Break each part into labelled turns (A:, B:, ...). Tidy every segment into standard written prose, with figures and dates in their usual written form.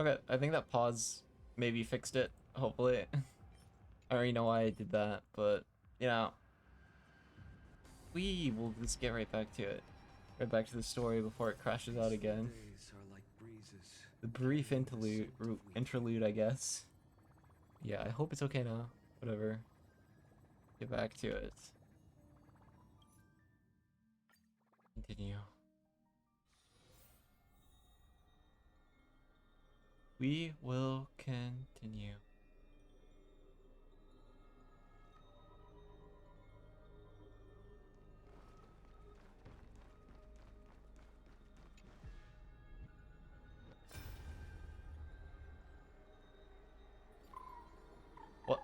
A: Okay, I think that pause maybe fixed it, hopefully. I already know why I did that, but, you know, we will just get right back to it. Right back to the story before it crashes out again.
B: Days are like breezes,
A: The brief
B: carrying the
A: interlude,
B: scent of weeping.
A: interlude, I guess. Yeah, I hope it's okay now. Whatever. Get back to it. Continue. We will continue. What?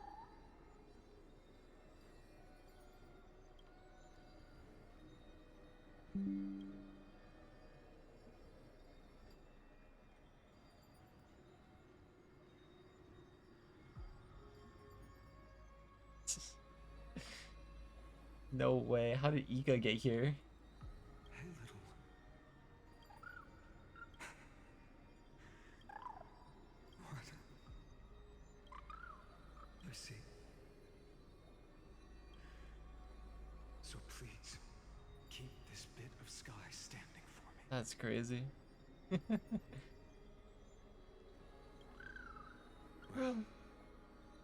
A: No way. How did Ika get here?
B: Hey, little. What? I see. So please, keep this bit of sky standing for me.
A: That's crazy.
B: Well,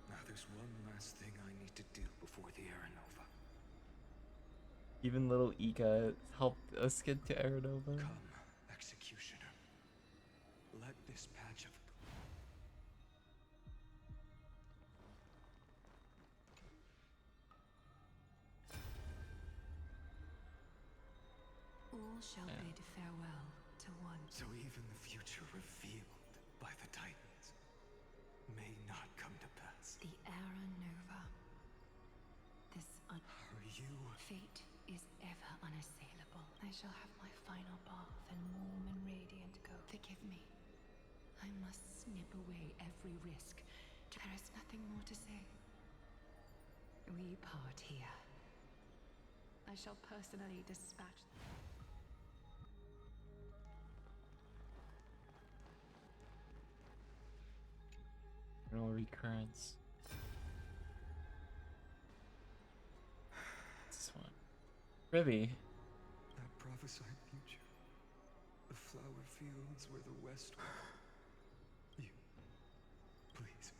B: now there's one last thing I need to do before the Aranova.
A: Even little Ika helped us get to Aranova.
B: Come, Executioner. Let this patch of...
C: All shall
A: Yeah.
C: bid farewell to one.
B: So even the future revealed by the Titans may not come to pass.
C: The Era Nova. This
B: Are you...
C: fate is ever unassailable. I shall have my final bath and warm and radiant go. Forgive me. I must snip away every risk. There is nothing more to say. We part here. I shall personally dispatch.
A: No recurrence. This one. Ribby.
B: That prophesied future. The flower fields where the west... You... Please.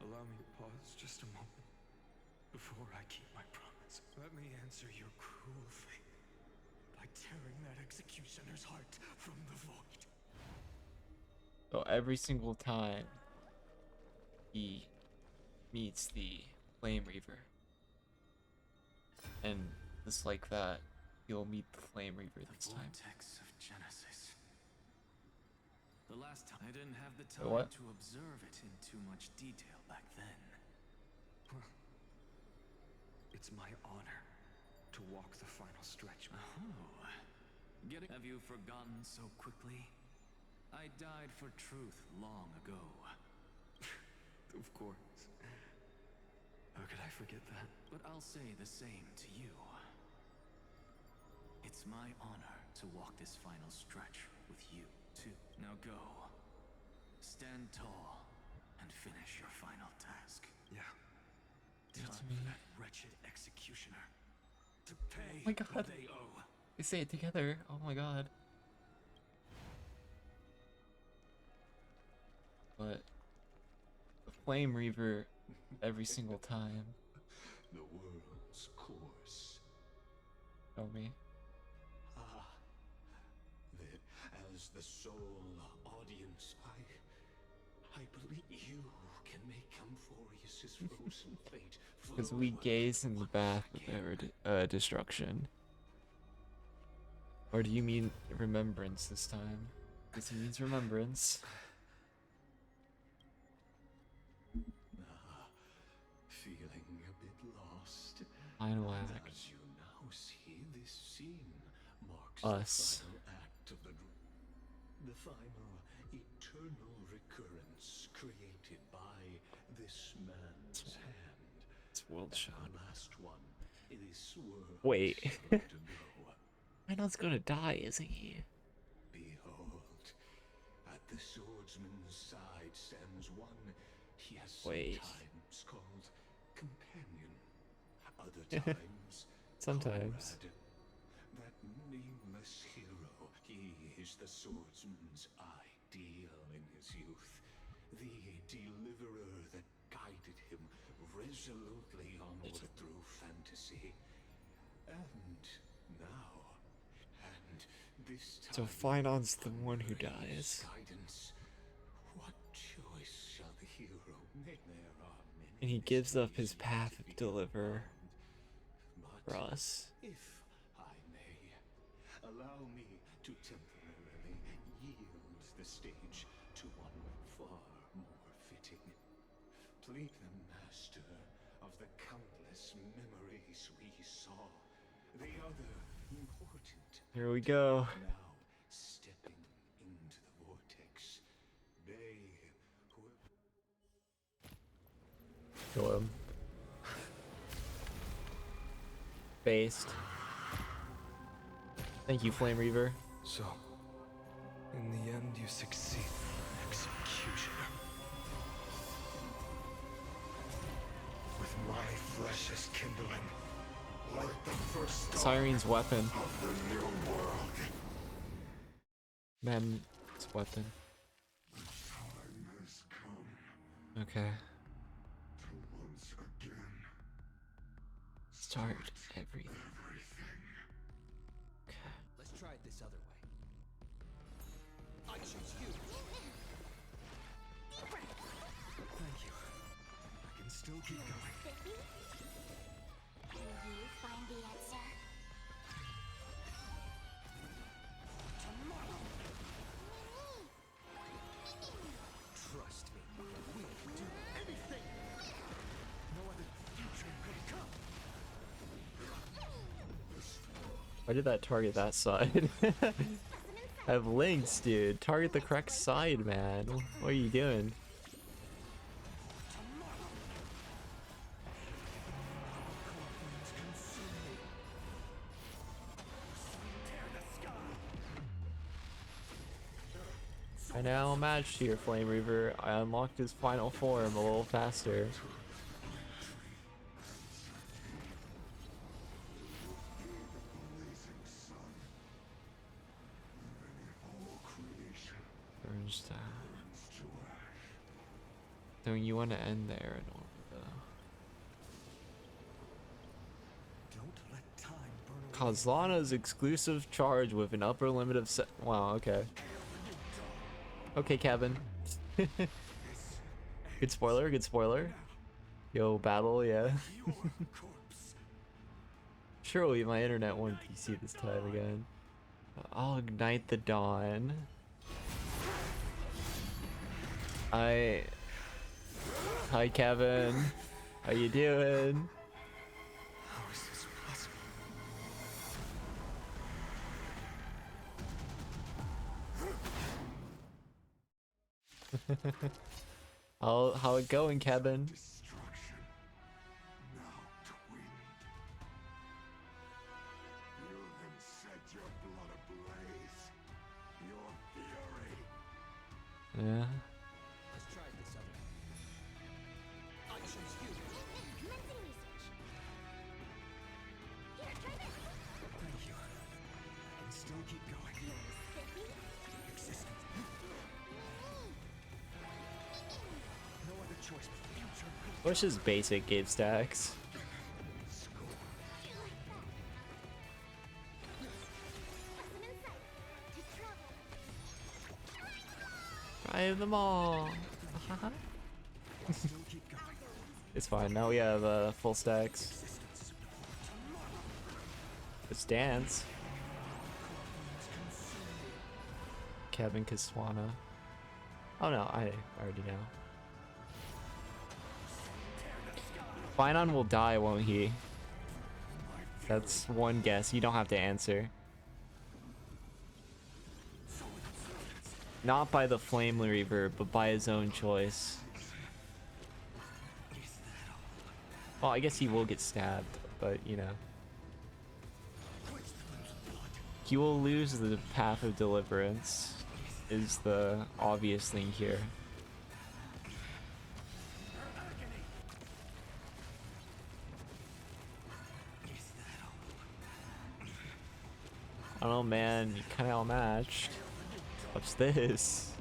B: Allow me to pause just a moment before I keep my promise. Let me answer your cruel fate by tearing that executioner's heart from the void.
A: So every single time he meets the Flame Reaver, and just like that, he'll meet the Flame Reaver this time.
D: Vortex of Genesis. The last time I didn't have the
A: Wait,
D: time
A: what?
D: to observe it in too much detail back then.
B: Well, it's my honor to walk the final stretch.
D: Oh, have you forgotten so quickly? I died for truth long ago.
B: Of course. How could I forget that?
D: But I'll say the same to you. It's my honor to walk this final stretch with you, too. Now go. Stand tall and finish your final task.
B: Yeah.
A: Give it
B: Time
A: to me.
B: for that wretched executioner to pay
A: Oh my God.
B: what they owe.
A: They say it together. Oh my god. But the Flame Reaver every single time.
E: The world's course.
A: Show me.
E: Ah, that as the sole audience, I believe you can make Amphorius's frozen fate flow
A: Because we gaze in the
E: once
A: bath of
E: again.
A: destruction. Or do you mean remembrance this time? Because he means remembrance.
E: Ah, feeling a bit lost.
A: Final
E: And
A: act.
E: as you now see, this scene marks
A: Us.
E: the final act of the final eternal recurrence created by this man's hand.
A: It's world
E: And
A: shot.
E: the last one in this world
A: Wait.
E: is soon to go.
A: Reinald's gonna die, isn't he?
E: Behold, at the swordsman's side stands one he has
A: Wait.
E: sometimes called companion, other times
A: Sometimes.
E: comrade. That nameless hero, he is the swordsman's ideal in his youth, the deliverer that guided him resolutely onward through fantasy. And now, and this time,
A: So Finon's the one who
E: under
A: dies.
E: his guidance, what choice shall the hero make? There are many
A: And he gives up his
E: mysteries
A: path
E: yet to
A: of
E: be
A: deliverer
E: unwound,
A: for
E: but
A: us.
E: if I may, allow me to temporarily yield the stage to one far more fitting. Plead the master of the countless memories we saw, the other important.
A: Here we go.
E: Now stepping into the vortex, they who
A: Kill him. Based. Thank you, Flame Reaver.
B: So, in the end, you succeed. Executioner. With my flesh as kindling, like the first dawn
A: Siren's weapon.
B: of the new world.
A: Man's weapon.
B: Time has come
A: Okay.
B: to once again
A: Start everything.
B: everything.
A: Okay.
F: Let's try it this other way. I choose you.
B: Thank you. I can still keep going.
G: Can you find the answer?
F: Trust me. We'll do anything.
B: No other future could come.
A: Why did that target that side? I have links, dude. Target the correct side, man. What are you doing? I now matched your Flame Reaver. I unlocked his final form a little faster. Burns down. So you want to end there in order, though.
B: Don't let time burn away.
A: Kozlana's exclusive charge with an upper limit of wow, okay. Okay, Kevin. Good spoiler, good spoiler. Yo, battle, yeah.
B: Your corpse.
A: Surely my internet won't PC this time again. I'll ignite the dawn. Hi, Kevin. How you doing?
B: How is this possible?
A: How it going, Kevin?
B: Destruction. Now twinned. You then set your blood ablaze. Your fury.
A: Yeah.
F: Let's try it this other way. I choose you.
G: Commencing research. Here, try this.
B: Thank you. I can still keep going. Existence. No other choice but future.
A: What's just basic game stacks?
G: Lesson in sight. To travel.
A: Drive them all.
B: Still keep going.
A: It's fine. Now we have full stacks. Let's dance. Kevin Kaswana. Oh no, I already know. Finon will die, won't he? That's one guess. You don't have to answer. Not by the Flame Reaver, but by his own choice. Well, I guess he will get stabbed, but you know. He will lose the path of deliverance. is the obvious thing here. I don't know, man. You kind of outmatched. What's this?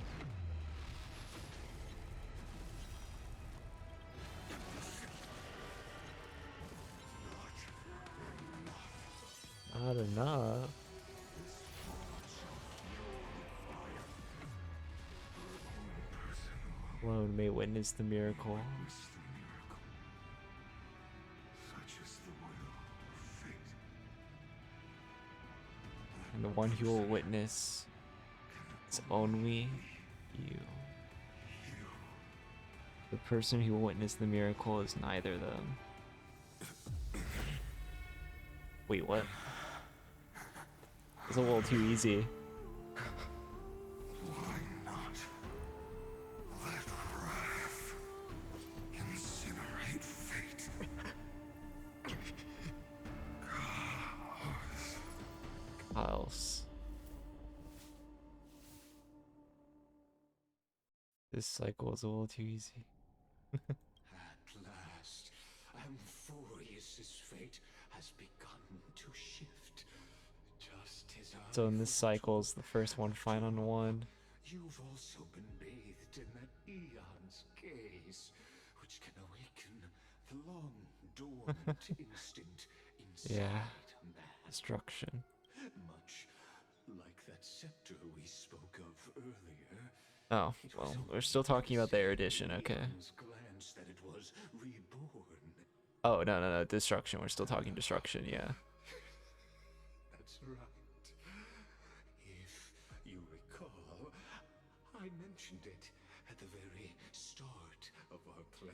A: Not enough. Alone may witness the miracle.
B: Such is the will of fate.
A: And the one who will witness is only you. The person who will witness the miracle is neither them. Wait, what? It's a little too easy.
B: Why not let wrath incinerate fate?
A: Chaos. This cycle is a little too easy.
E: At last, Amphorius's fate has begun to shift. Just as I
A: So in this
E: thought.
A: cycle is the first one fight on one.
E: You've also been bathed in that eon's gaze, which can awaken the long dormant instinct inside
A: Yeah.
E: man.
A: Destruction.
E: Much like that scepter we spoke of earlier.
A: Oh,
E: It was
A: well,
E: only
A: we're still talking about the erudition, okay.
E: Eon's glance that it was reborn.
A: Oh, no, destruction. We're still talking destruction, yeah.
E: That's right. If you recall, I mentioned it at the very start of our play.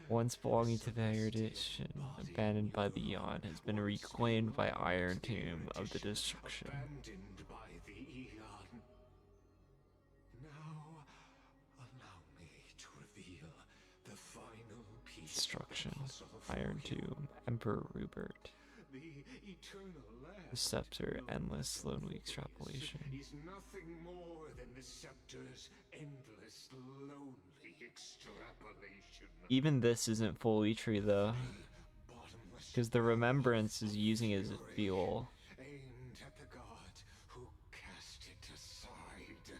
A: Once belonging to the erudition, abandoned by the Eon, has been reclaimed by Iron Tomb of the Destruction.
E: Abandoned by the Eon. Now, allow me to reveal the final piece.
A: Destruction.
E: of the puzzle for
A: Iron
E: you.
A: Tomb. Emperor Rupert.
E: The eternal last.
A: The Scepter.
E: Lord
A: Endless lonely
E: Amphorius
A: extrapolation.
E: is nothing more than the scepter's endless lonely extrapolation.
A: Even this isn't fully true, though.
E: Bottomless
A: Because the remembrance is using it as a
E: fury
A: fuel.
E: aimed at the god who cast it aside.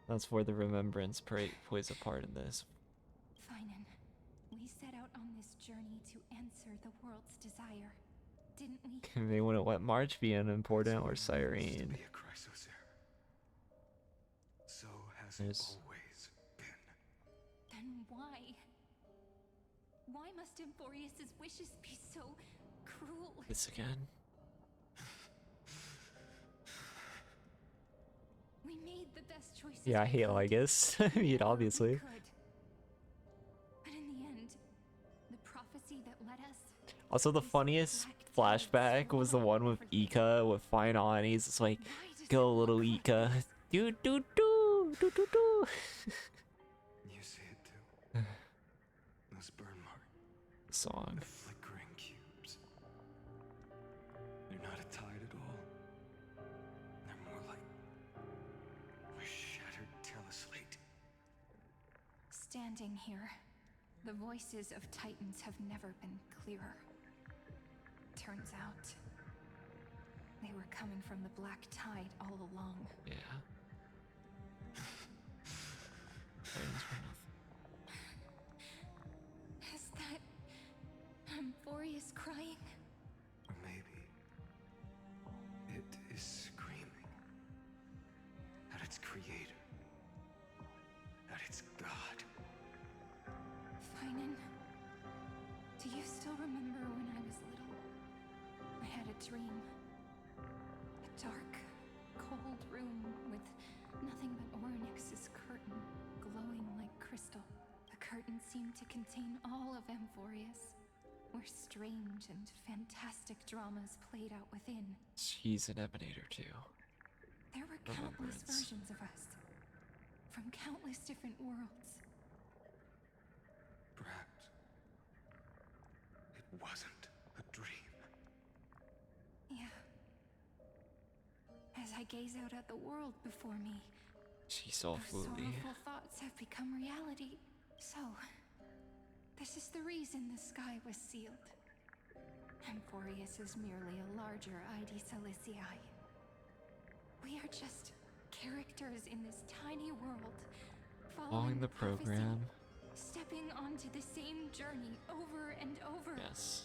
A: That's where the remembrance plays a part in this.
C: Finan, we set out on this journey to answer the world's desire, didn't we?
A: They wouldn't let March be unimportant or
B: It's to
A: Cyrene.
B: be a Chrysocer. So has it
A: There's-
B: always been.
C: Then why? Why must Amphorius's wishes be so cruel?
A: This again.
C: We made the best choices.
A: Yeah, I
C: we
A: hate
C: could,
A: Lygus. I mean,
C: whenever we
A: obviously.
C: could. But in the end, the prophecy that led us.
A: Also, the funniest flashback was the one with Ika with Fine on. He's just like,
C: Why does
A: go
C: it
A: little
C: look like
A: Ika. Do do do do do do.
B: You see it too. Those burn marks.
A: Song.
B: The flickering cubes. They're not a tide at all. They're more like a shattered teleslate.
C: Standing here, the voices of Titans have never been clearer. Turns out, they were coming from the Black Tide all along.
A: Yeah. Titans were nothing.
C: Is that Amphorius crying?
B: Or maybe it is screaming at its creator, at its god.
C: Finan, do you still remember when I was little? I had a dream. A dark, cold room with nothing but Orynyx's curtain, glowing like crystal. The curtain seemed to contain all of Amphorius, where strange and fantastic dramas played out within.
A: She's an Emanator too.
C: There were countless
A: Remembrance.
C: versions of us, from countless different worlds.
B: Perhaps it wasn't a dream.
C: Yeah, I gaze out at the world before me,
A: She's all
C: those
A: floaty.
C: sorrowful thoughts have become reality. So, this is the reason the sky was sealed. Amphorius is merely a larger ID Celestii. We are just characters in this tiny world,
A: Following the
C: prophecy,
A: program.
C: stepping onto the same journey over and over.
A: Yes.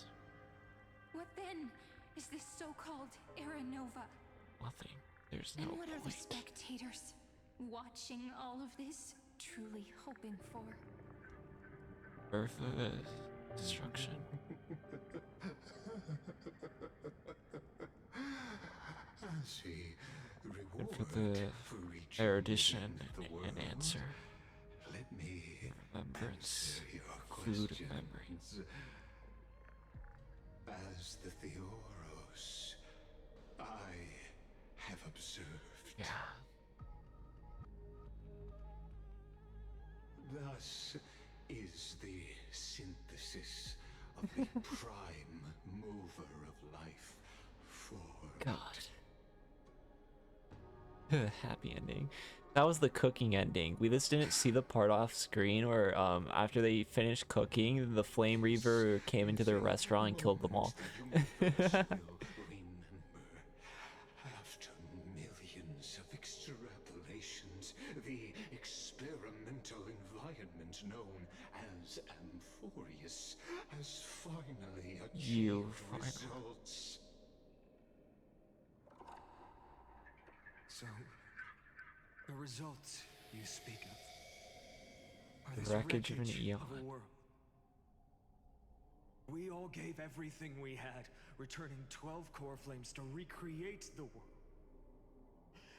C: What then is this so-called Era Nova?
A: Nothing. There's no
C: And what are the
A: point.
C: spectators watching all of this truly hoping for?
A: Birth of destruction.
E: As a
A: And
E: reward
A: for the
E: for reaching
A: erudition
E: the end of the world,
A: and answer.
E: let me
A: Remembrance.
E: answer your
A: Food of memory.
E: questions. As the Theoros, I have observed.
A: Yeah.
E: Thus is the synthesis of the prime mover of life for
A: God. Happy ending. That was the cooking ending. We just didn't see the part off screen where after they finished cooking, the Flame Reaver came into their restaurant and killed them all.
E: Remember, after millions of extrapolations, the experimental environment known as Amphorius has finally
A: You
E: achieved
A: finally-
E: results.
B: So, the results you speak of are
A: The
B: this
A: wreckage of an
B: wreckage
A: eon.
B: of a world. We all gave everything we had, returning 12 core flames to recreate the world.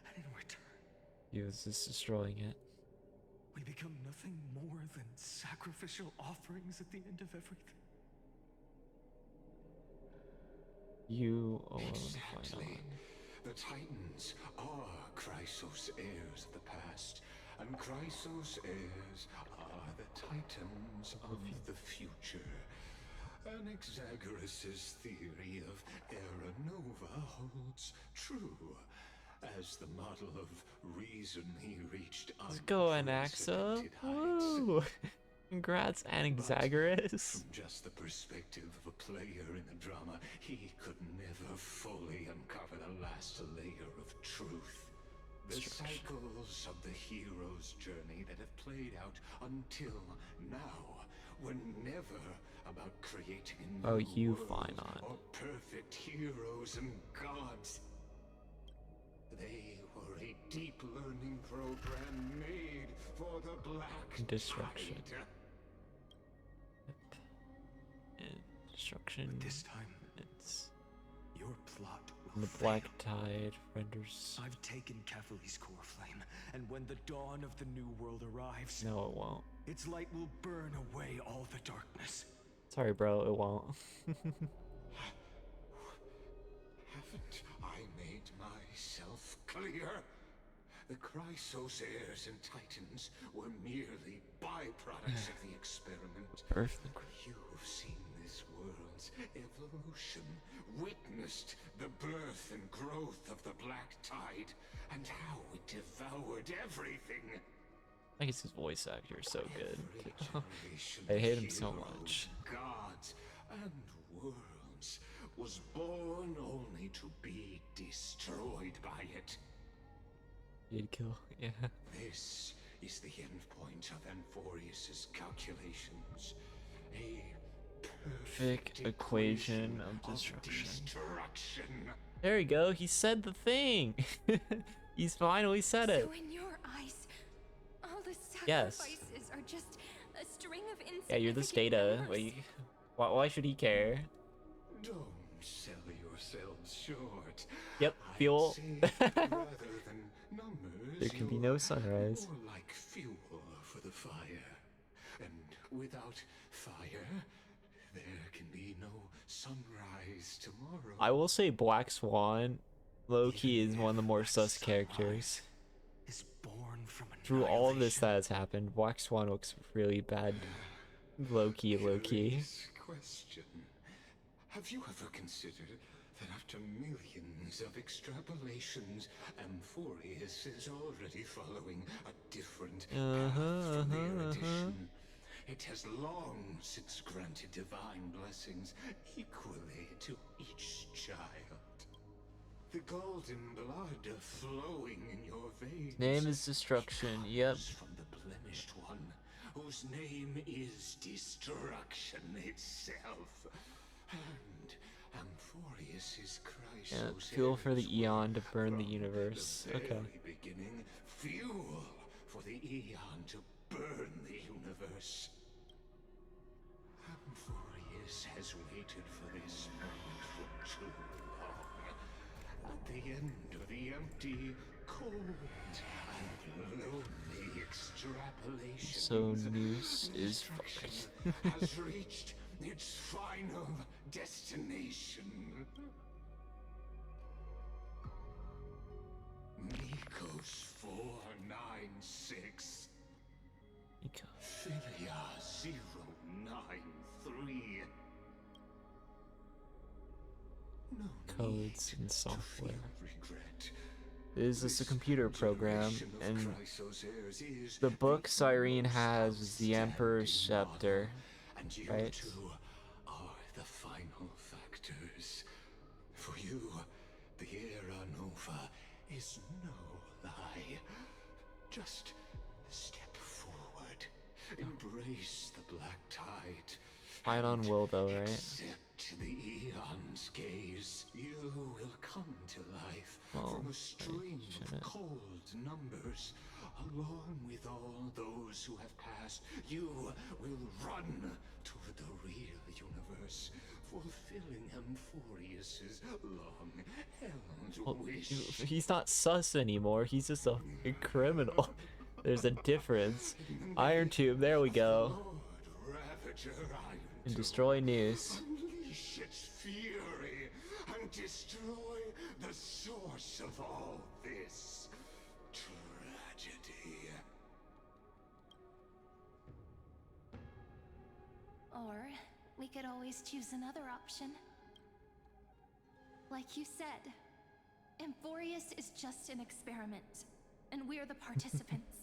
B: And in return,
A: He was just destroying it.
B: we become nothing more than sacrificial offerings at the end of everything.
A: You alone
E: Exactly.
A: find
E: The Titans are Chrysos heirs of the past, and Chrysos heirs are the Titans of the future. Anaxagoras' theory of Era Nova holds true, as the model of reason he reached
A: Let's go, Anaxa.
E: unprecedented heights.
A: Woo! Congrats, Anaxagoras.
E: From just the perspective of a player in the drama, he could never fully uncover the last layer of truth. The
A: Destruction.
E: cycles of the hero's journey that have played out until now were never about creating a
A: Oh,
E: new
A: you
E: world
A: Phainon.
E: or perfect heroes and gods. They were a deep learning program made for the Black
A: Destruction.
E: Tide.
A: And destruction.
B: This time,
A: It's
B: your plot will
A: and the
B: fail.
A: black tide renders.
B: I've taken Catholi's core flame, and when the dawn of the new world arrives,
A: No, it won't.
B: its light will burn away all the darkness.
A: Sorry, bro, it won't.
E: Haven't I made myself clear? The Chrysos heirs and Titans were merely byproducts of the experiment.
A: Earth.
E: You've seen this world's evolution, witnessed the birth and growth of the Black Tide, and how it devoured everything.
A: I guess his voice actor is so good.
E: Every generation
A: I hate
E: of
A: him so
E: heroes,
A: much.
E: Gods and worlds was born only to be destroyed by it.
A: He'd kill. Yeah.
E: This is the end point of Amphorius's calculations. A perfect
A: equation of
E: destruction.
A: destruction. There you go. He said the thing. He's finally said it.
C: So in your eyes, all the
A: Yes.
C: sacrifices are just a string of insignificant
A: Yeah, you're this data.
C: numbers.
A: Like, why should he care?
E: Don't sell yourselves short.
A: Yep,
E: I'd
A: fuel.
E: say rather than numbers,
A: There can be
E: you're
A: no sunrise.
E: more like fuel for the fire. And without fire, there can be no sunrise tomorrow.
A: I will say Black Swan, low-key, is
E: Even
A: one of the more
E: if
A: sus
E: sunrise
A: characters.
B: Is born from
A: Through all of this
B: annihilation.
A: that has happened, Black Swan looks really bad. Low-key.
E: Curious question. Have you ever considered that after millions of extrapolations, Amphorius is already following a different path from the erudition. It has long since granted divine blessings equally to each child. The golden blood flowing in your veins.
A: Name is Destruction. Yep.
E: comes from the blemished one, whose name is Destruction itself. And Amphorius is
A: Yeah,
E: Chrysos.
A: fuel for the Eon to burn the
E: From
A: universe.
E: the
A: Okay.
E: very beginning, fuel for the Eon to burn the universe. Amphorius has waited for this moment for too long. At the end of the empty, cold, and lonely extrapolation,
A: So Noose is fucked.
E: destruction has reached its final destination. Nikos 496.
A: Eco.
E: Philia 093. No
A: Codes
E: need
A: and
E: to
A: software.
E: feel regret.
A: Is this a
E: This
A: computer program?
E: generation of
A: And
E: Chrysos heirs is
A: the book
E: the
A: Cyrene
E: most
A: has is the Emperor's
E: outstanding
A: Scepter,
E: model, and you
A: right?
E: two are the final factors. For you, the Era Nova is no lie. Just step forward, embrace the black tide.
A: Fight on
E: and
A: will though, right?
E: accept the Eon's gaze. You will come to life
A: Well,
E: from
A: I
E: a stream
A: shouldn't.
E: of cold numbers. Along with all those who have passed, you will run toward the real universe, fulfilling Amphorius's long-held
A: Well,
E: wish.
A: he's not sus anymore. He's just a fucking criminal. There's a difference. Iron Tube. There we go.
E: Lord Ravager Iron
A: And
E: Tube,
A: destroy Noose.
E: unleash its fury and destroy the source of all this tragedy.
G: Or we could always choose another option. Like you said, Amphorius is just an experiment, and we're the participants.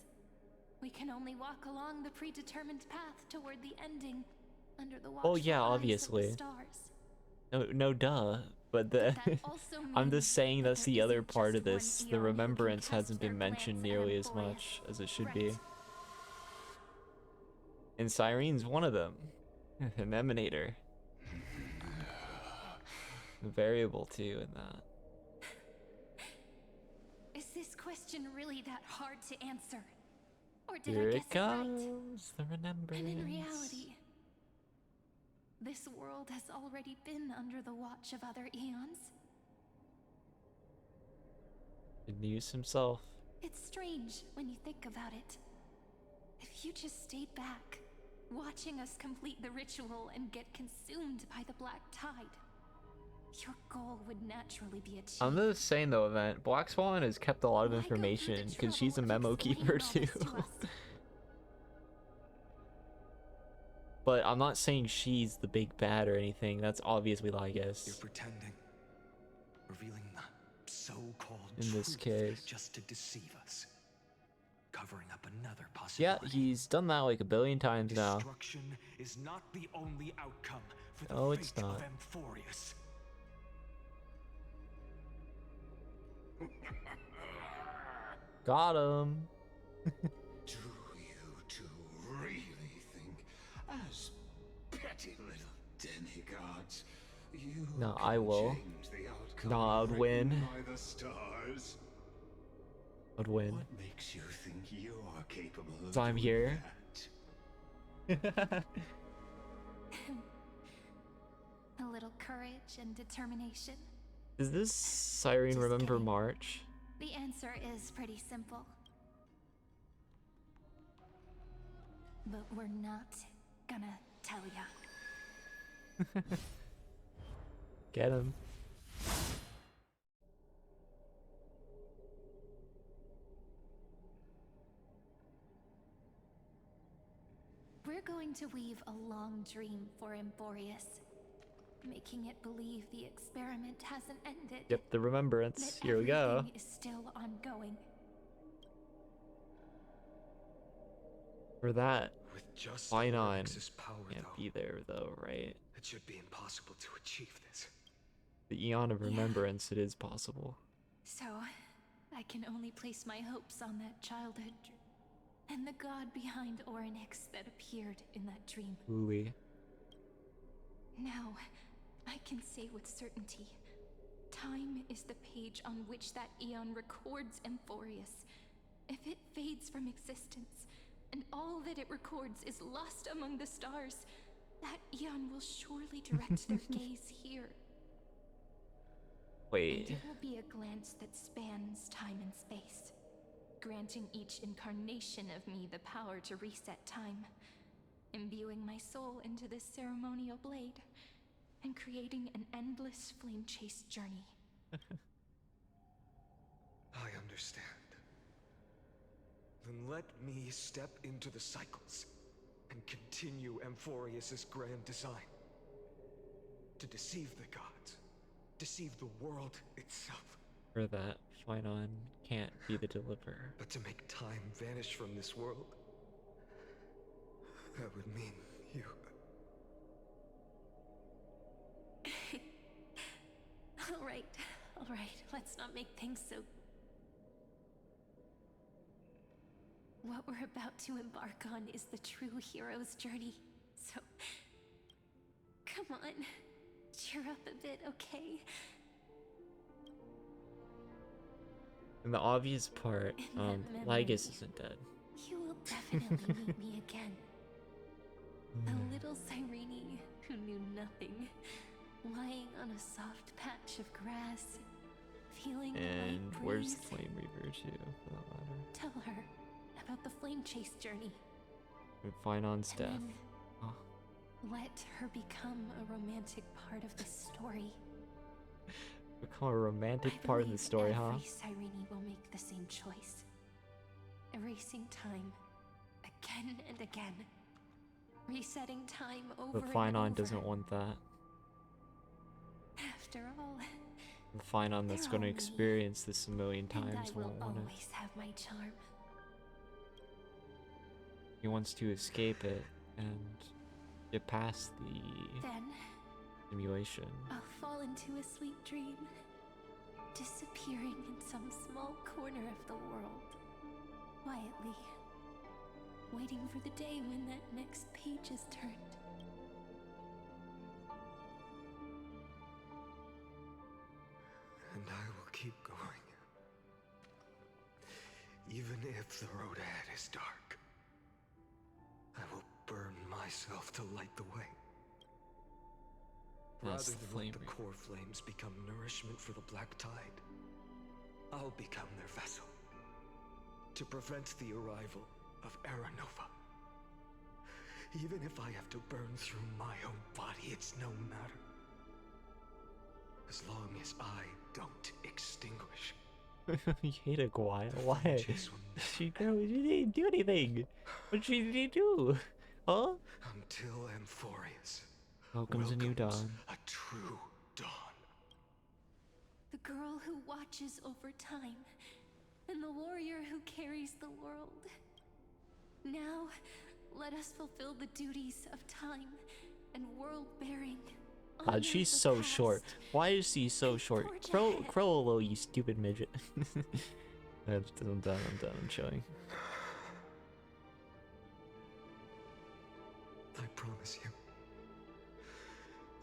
G: We can only walk along the predetermined path toward the ending, under the watchful
A: yeah,
G: eyes of the
A: obviously.
G: stars.
A: No, duh. But the
G: That also
A: I'm
G: means
A: just saying
G: that
A: that's
G: there
A: the other
G: isn't
A: part of
G: just one
A: this. The
G: Eon who can
A: remembrance
G: cast
A: hasn't
G: their
A: been mentioned
G: glance at
A: nearly as
G: Amphorius,
A: much as it should be.
G: right?
A: And Cyrene's one of them. An emanator. A variable too in that.
G: Is this question really that hard to answer? Or did
A: Here
G: I
A: it
G: guess it right?
A: goes. The remembrance.
G: And in reality, this world has already been under the watch of other eons.
A: Noose himself.
G: It's strange when you think about it. If you just stayed back, watching us complete the ritual and get consumed by the black tide, your goal would naturally be achieved.
A: I'm just saying though, event. Black Swan has kept a lot of
G: Why go through the
A: information because she's a
G: trouble of
A: memo
G: explaining
A: keeper
G: all
A: too.
G: this to us?
A: But I'm not saying she's the big bad or anything. That's obviously Lygus.
B: You're pretending, revealing the so-called
A: In this
B: truth
A: case.
B: just to deceive us, covering up another
A: Yeah,
B: possibility.
A: he's done that like a billion times now.
B: Destruction is not the only outcome for the
A: Oh,
B: fate
A: it's not.
B: of Amphorius.
A: Got him.
E: Do you two really think, as petty little demigods, you
A: No,
E: can
A: I will.
E: change the outcome
A: No, I would
E: written
A: win.
E: by the stars?
A: Would win.
E: What makes you think you're capable of
A: So I'm
E: doing
A: here.
E: that?
G: A little courage and determination.
A: Does this Cyrene
G: Just
A: remember
G: kidding.
A: March?
G: The answer is pretty simple. But we're not gonna tell ya.
A: Get him.
G: We're going to weave a long dream for Amphorius. making it believe the experiment hasn't ended.
A: Yep, the remembrance.
G: That
A: Here we go.
G: everything is still ongoing.
A: For that,
B: With just
A: Phainon
B: Alex's power,
A: can't
B: though,
A: be there though, right?
B: it should be impossible to achieve this.
A: The Eon of Remembrance, it is possible.
G: So, I can only place my hopes on that childhood and the god behind Orynyx that appeared in that dream.
A: Ooh.
G: Now, I can say with certainty, time is the page on which that Eon records Amphorius. If it fades from existence, and all that it records is lost among the stars, that Eon will surely direct their gaze here.
A: Wait.
G: And it will be a glance that spans time and space, granting each incarnation of me the power to reset time, imbuing my soul into this ceremonial blade, and creating an endless flame-chased journey.
B: I understand. Then let me step into the cycles and continue Amphorius's grand design. To deceive the gods, deceive the world itself.
A: For that, Phainon can't be the deliverer.
B: But to make time vanish from this world, that would mean you.
G: All right, let's not make things so... What we're about to embark on is the true hero's journey, so... Come on, cheer up a bit, okay?
A: And the obvious part,
G: In that memory,
A: Lygus isn't dead.
G: You will definitely meet me again. A little Cyrene who knew nothing, lying on a soft patch of grass, feeling the
A: And
G: light
A: where's the
G: breeze.
A: Flame Reaver too, for that matter?
G: Tell her about the flame chase journey.
A: And Phainon's
G: And
A: death.
G: then
A: Oh,
G: let her become a romantic part of the story.
A: become a romantic
G: I
A: part in the
G: believe
A: story, huh?
G: every Cyrene will make the same choice. Erasing time again and again. Resetting time over
A: But
G: and
A: Phainon
G: over.
A: doesn't want that.
G: After all,
A: The Phainon that's
G: They're
A: going to
G: all me,
A: experience this a million
G: and
A: times
G: I will
A: won't want it.
G: always have my charm.
A: He wants to escape it and get past the
G: Then
A: simulation.
G: I'll fall into a sweet dream, disappearing in some small corner of the world, quietly, waiting for the day when that next page is turned.
B: And I will keep going. Even if the road ahead is dark, I will burn myself to light the way.
A: That's
B: Rather
A: the
B: than
A: Flame
B: let the
A: Reaver.
B: core flames become nourishment for the Black Tide, I'll become their vessel to prevent the arrival of Aranova. Even if I have to burn through my own body, it's no matter. As long as I don't extinguish.
A: You hate Aguaya?
B: The
A: Why?
B: flinches will
A: She didn't do anything. What did she do? Huh?
B: Until Amphorius
A: Welcome's a new
B: welcomes
A: dawn.
B: a true dawn.
G: The girl who watches over time, and the warrior who carries the world. Now, let us fulfill the duties of time and world-bearing. honor
A: God, she's
G: the
A: so
G: past,
A: short. Why is she so
G: and
A: short?
G: forge
A: Crow,
G: ahead.
A: Crowlo, you stupid midget. I'm done, I'm chilling.
B: I promise you,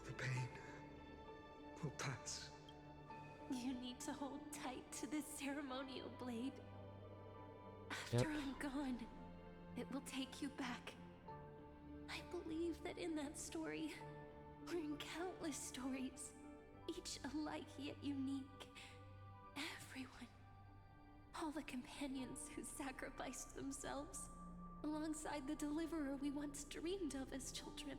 B: the pain will pass.
G: You need to hold tight to this ceremonial blade. After
A: Yep.
G: I'm gone, it will take you back. I believe that in that story, or in countless stories, each alike yet unique, everyone, all the companions who sacrificed themselves, alongside the deliverer we once dreamed of as children,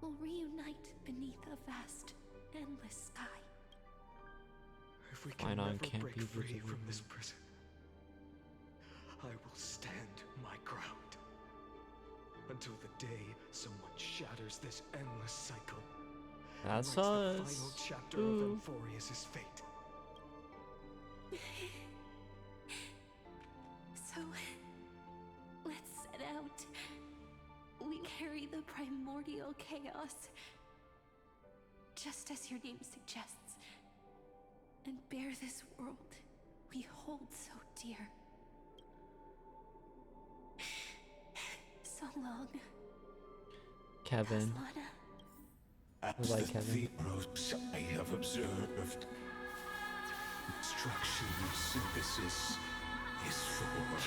G: will reunite beneath a vast, endless sky.
B: If we can
A: Phainon
B: never
A: can't
B: break
A: be
B: free
A: visible.
B: from this prison, I will stand my ground. Until the day someone shatters this endless cycle
A: That's
B: writes the
A: us.
B: final chapter
A: Ooh.
B: of Amphorius' fate.
G: So, let's set out. We carry the primordial chaos, just as your name suggests, and bear this world we hold so dear. So long,
A: Kevin.
G: Aslana.
E: As
A: like
E: the
A: Kevin.
E: Theros I have observed, destruction synthesis is formed.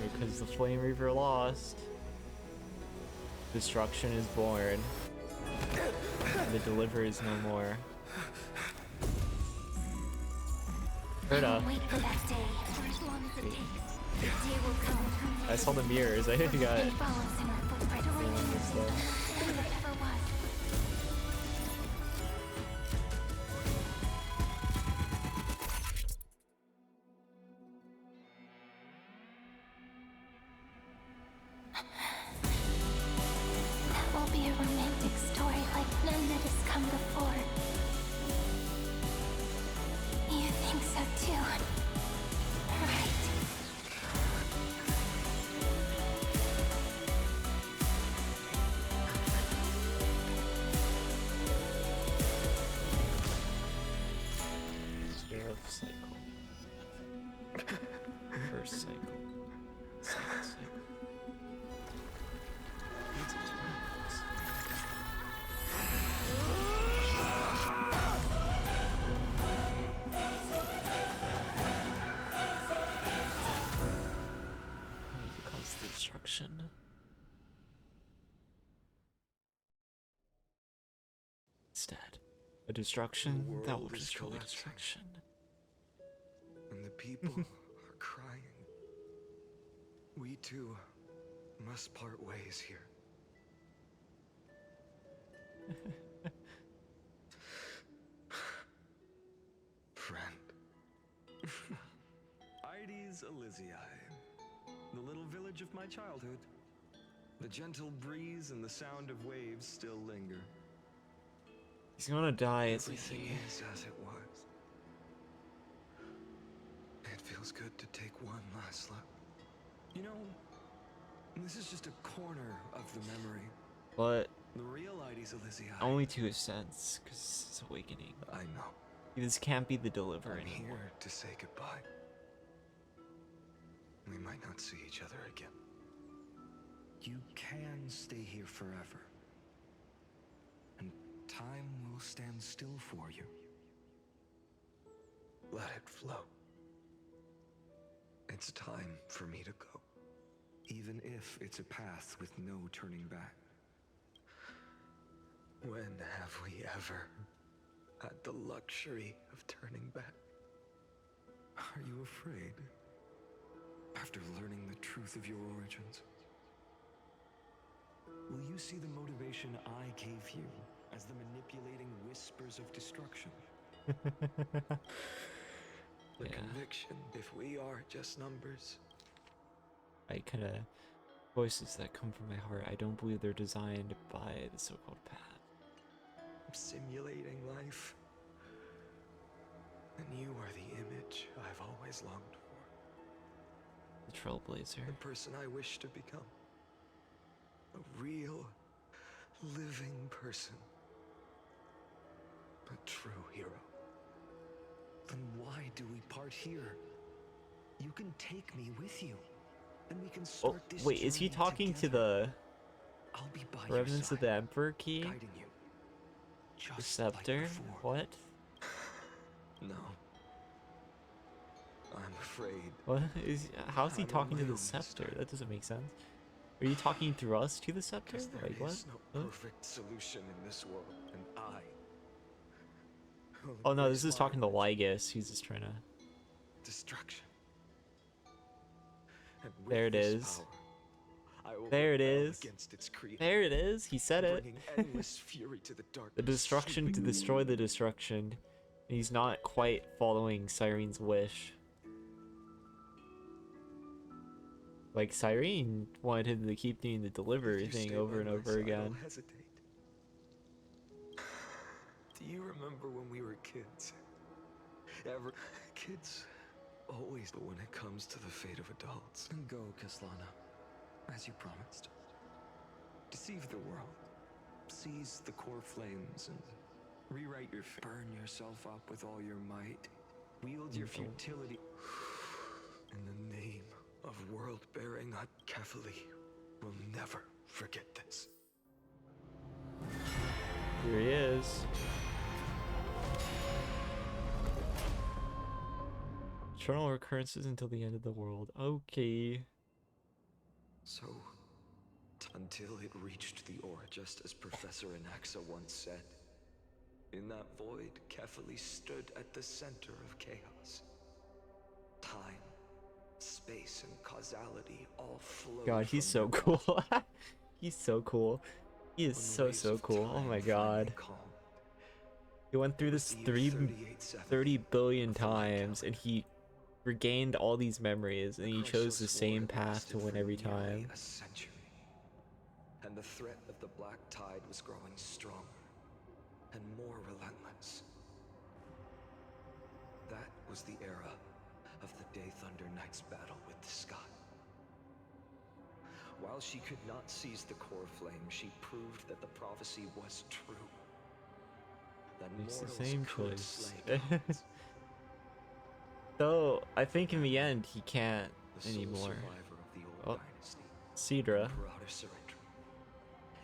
A: Because the Flame Reaver lost, destruction is born. The Deliverer is no more. Berta.
G: Wait for that day, for as long as it takes. The day will come.
A: I saw the mirrors. I got
G: They follow us in our footprint.
A: stuff.
G: Than it ever was. That will be a romantic story like none that has come before. You think so too, right?
A: Year of cycle. First cycle. Second cycle. It's a times. Cause destruction. Instead, a destruction
B: The
A: that will
B: world is
A: destroy
B: collapsing.
A: destruction.
B: And the people are crying. We too must part ways here. Friend. Ides Elysiae, the little village of my childhood. The gentle breeze and the sound of waves still linger.
A: He's gonna die, it's
B: Everything is as it was. It feels good to take one last look. You know, this is just a corner of the memory.
A: but
B: The real Ides Elysiae.
A: only to a sense, because it's awakening.
B: I know.
A: This can't be the Deliverer
B: I'm
A: anymore.
B: here to say goodbye. We might not see each other again. You can stay here forever. And time will stand still for you. Let it flow. It's time for me to go. Even if it's a path with no turning back. When have we ever had the luxury of turning back? Are you afraid? After learning the truth of your origins? Will you see the motivation I gave you as the manipulating whispers of destruction? The
A: Yeah.
B: conviction if we are just numbers.
A: I kind of voices that come from my heart. I don't believe they're designed by the so-called path.
B: Simulating life. And you are the image I've always longed for.
A: The Trailblazer.
B: The person I wish to become. A real, living person. A true hero. Then why do we part here? You can take me with you. And we can
A: Oh,
B: start this
A: wait, is he
B: journey
A: talking to
B: together.
A: the
B: I'll be by your
A: Remnants of
B: side,
A: the Emperor Key?
B: guiding you.
A: The
B: Just like
A: Scepter?
B: before.
A: What?
B: No. I'm afraid.
A: What is? How's he
B: I'm on
A: talking to
B: my
A: the
B: own this
A: Scepter?
B: time.
A: That doesn't make sense. Are you talking through us to the Scepter?
B: Because there
A: Like what?
B: is no
A: Huh?
B: perfect solution in this world, and I. will
A: Oh no,
B: embrace
A: this is talking to
B: my
A: Lygus. He's just trying to.
B: destruction. And with
A: There it
B: this
A: is.
B: power, I will
A: There it
B: rebel
A: is.
B: against its creator,
A: There it is. He said it.
B: bringing endless fury to the darkness.
A: The destruction to destroy the destruction. He's not quite following Cyrene's wish. Like Cyrene wanted him to keep doing the delivery
B: If you
A: thing
B: stay
A: over
B: by
A: and
B: my
A: over
B: side,
A: again.
B: I'll hesitate. Do you remember when we were kids? Kids always, but when it comes to the fate of adults.
F: Then go, Kaslana, as you promised. Deceive the world. Seize the core flames and rewrite your burn yourself up with all your might. Wield your futility.
B: In the name of world-bearing Kefali, we'll never forget this.
A: Here he is. Eternal recurrences until the end of the world. Okay.
B: So, until it reached the Aura, just as Professor Anaxa once said, in that void, Kefali stood at the center of chaos. Time, space, and causality all flowed.
A: God, he's so
B: from her
A: cool. He's so cool. He is
B: When
A: so
B: waves of
A: cool. Oh
B: time
A: my
B: finally
A: god.
B: calmed,
A: He went through
B: it was
A: this
B: the year
A: 30
B: 3870
A: billion
B: of the Light
A: times
B: Tower.
A: and he regained all these memories and
B: The
A: he chose the
B: Chrysos
A: same
B: War had
A: path
B: lasted
A: to win
B: for
A: every
B: nearly
A: time.
B: a century, and the threat of the Black Tide was growing stronger and more relentless. That was the era of the Day Thunder Knight's battle with the sky. While she could not seize the core flame, she proved that the prophecy was true. That
A: Makes the
B: mortals
A: same
B: could
A: choice.
B: slay gods.
A: Though I think in the end he can't
B: The sole
A: anymore.
B: survivor of the old
A: Oh.
B: dynasty,
A: Cedra.
B: Imperator Surrender,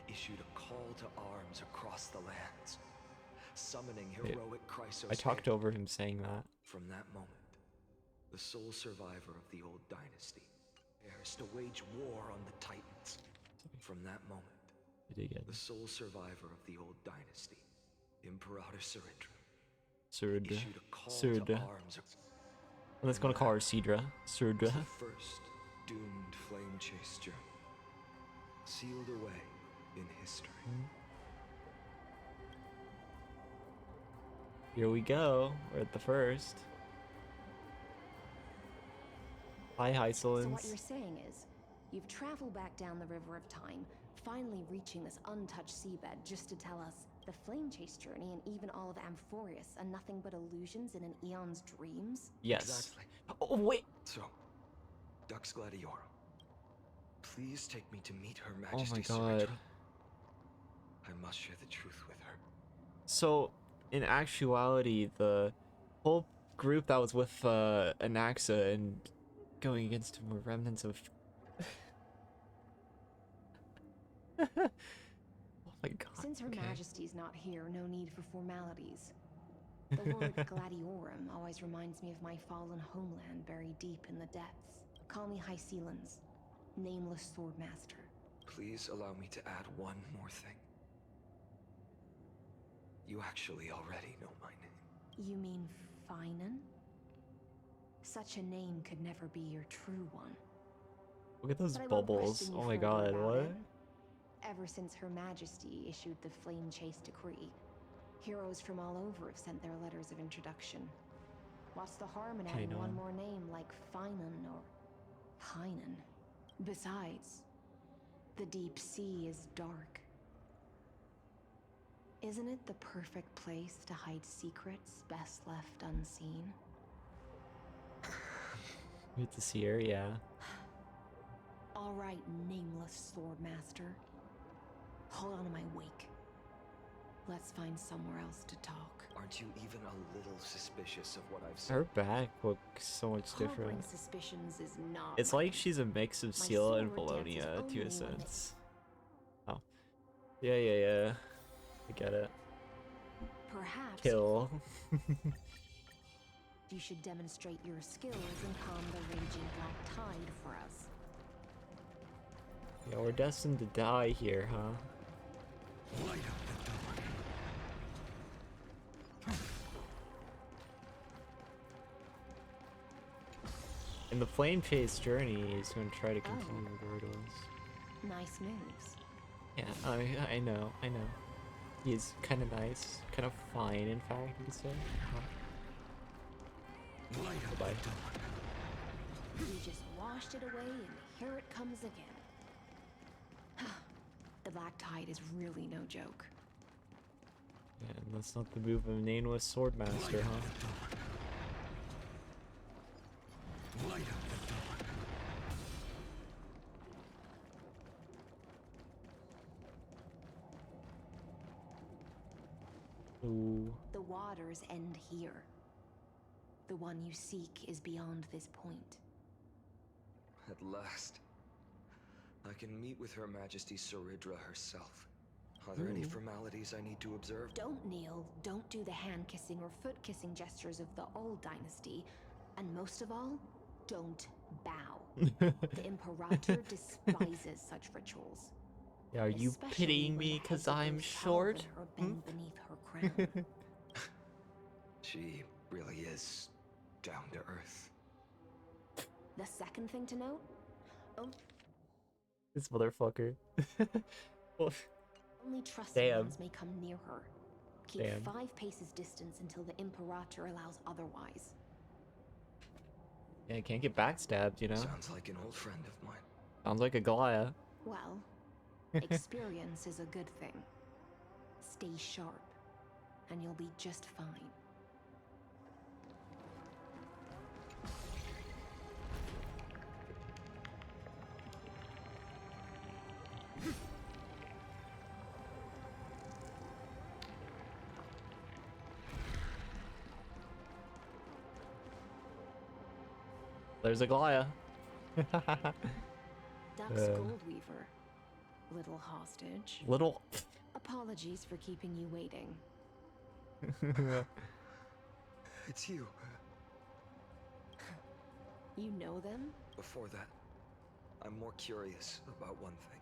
B: issued a call to arms across the lands, summoning
A: Wait,
B: heroic Chrysos.
A: I talked over him saying that.
B: From that moment, the sole survivor of the old dynasty dares to wage war on the Titans. From that moment,
A: I did get
B: the sole survivor of the old dynasty, Imperator Surrender,
A: Surda.
B: issued a call
A: Surda.
B: to arms.
A: Let's gonna call her Cedra.
B: Was
A: Surda.
B: the first doomed flame chase journey, sealed away in history.
A: Here we go. We're at the first. Hi,
H: So what
A: Hysolins.
H: you're saying is, you've traveled back down the River of Time, finally reaching this untouched seabed just to tell us the Flame Chase journey and even all of Amphorius are nothing but illusions in an eon's dreams?
A: Yes.
B: Exactly.
A: Oh wait.
B: So, Dux Gladiorum, please take me to meet Her
A: Oh
B: Majesty
A: my god.
B: Surrender. I must share the truth with her.
A: So, in actuality, the whole group that was with Anaxa and going against him were remnants of. Oh my god.
H: Since Her
A: okay.
H: Majesty's not here, no need for formalities. The word Gladiorum always reminds me of my fallen homeland buried deep in the depths. Call me Hyselins, nameless swordmaster.
B: Please allow me to add one more thing. You actually already know my name.
H: You mean Finan? Such a name could never be your true one.
A: Look at those
H: But I won't
A: bubbles.
H: question you
A: Oh my
H: further
A: god,
H: about
A: what?
H: it. Ever since Her Majesty issued the Flame Chase decree, heroes from all over have sent their letters of introduction. What's the harm in adding one
A: Kainan.
H: more name like Finan or Hynan? Besides, the deep sea is dark. Isn't it the perfect place to hide secrets best left unseen?
A: Good to see her, yeah.
H: All right, nameless swordmaster. Hold on to my wake. Let's find somewhere else to talk.
B: Aren't you even a little suspicious of what I've said?
A: Her back looks so much
H: Harboring
A: different.
H: suspicions is not.
A: It's
H: my
A: like she's a mix of
H: My
A: Scylla and
H: sword dances
A: Valonia to
H: only
A: a
H: when
A: sense. Oh. Yeah. I get it.
H: Perhaps
A: Kill.
H: you should demonstrate your skills and calm the raging black tide for us.
A: Yeah, we're destined to die here, huh?
B: Light up the dawn.
A: And the Flame Chase journey is going to try to continue regardless.
H: Nice moves.
A: Yeah, I know. He's kind of nice, kind of fine, in fact, you could say.
B: Light up
A: Bye-bye.
B: the dawn.
H: You just washed it away in here it comes again. The Black Tide is really no joke.
A: And that's not the move of a nameless swordmaster, huh?
B: Light up the dawn.
A: Ooh.
H: The waters end here. The one you seek is beyond this point.
F: At last, I can meet with Her Majesty Saridra herself. Are there any formalities I need to observe?
H: Don't kneel, don't do the hand-kissing or foot-kissing gestures of the old dynasty, and most of all, don't bow. The Imperator despises such rituals.
A: Yeah, are you
H: especially
A: pitying
H: when
A: me
H: the
A: because
H: heads of
A: I'm
H: those
A: short?
H: Calvin or bend beneath her crown.
F: She really is down to earth.
H: The second thing to note,
A: This motherfucker. Well,
H: only trusted
A: Damn.
H: ones may come near her. Keep
A: Damn.
H: 5 paces distance until the Imperator allows otherwise.
A: yeah, you can't get backstabbed, you know?
F: Sounds like an old friend of mine.
A: Sounds like a Goliath.
H: Well, experience is a good thing. Stay sharp, and you'll be just fine.
A: There's a Goliath.
H: Duck's Goldweaver, little hostage.
A: Little.
H: Apologies for keeping you waiting.
F: It's you.
H: You know them?
F: Before that, I'm more curious about one thing.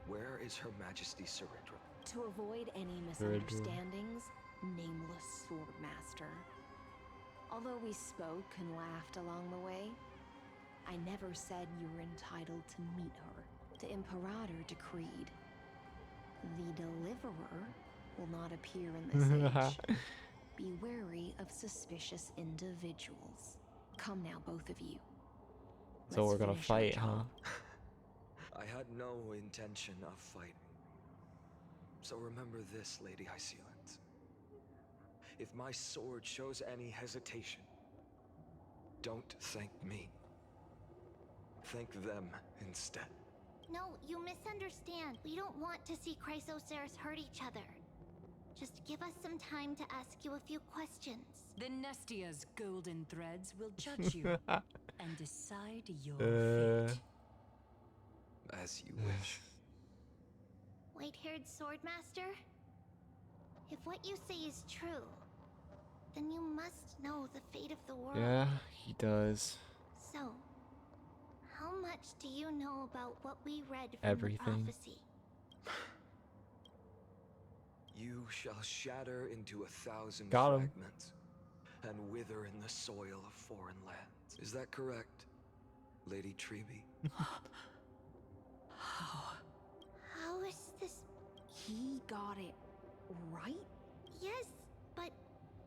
F: Where is Her Majesty Saridra?
H: To avoid any misunderstandings, nameless Swordmaster. Although we spoke and laughed along the way, I never said you were entitled to meet her. The Imperator decreed. The Deliverer will not appear in this age. Be wary of suspicious individuals. Come now, both of you.
A: So
H: Let's
A: we're gonna
H: finish our
A: fight, huh?
H: job.
F: I had no intention of fighting. So remember this, Lady Hysealant. If my sword shows any hesitation, don't thank me. Thank them instead.
I: No, you misunderstand. We don't want to see Chrysoceras hurt each other. Just give us some time to ask you a few questions.
J: The Nestia's golden threads will judge you and decide your fate.
F: As you wish.
I: White-haired swordmaster? If what you say is true, then you must know the fate of the world.
A: Yeah, he does.
I: So, how much do you know about what we read from
A: Everything.
I: the prophecy?
F: You shall shatter into 1,000
A: Got him.
F: fragments and wither in the soil of foreign lands. Is that correct, Lady Treby?
I: How is this?
H: He got it right?
I: Yes, but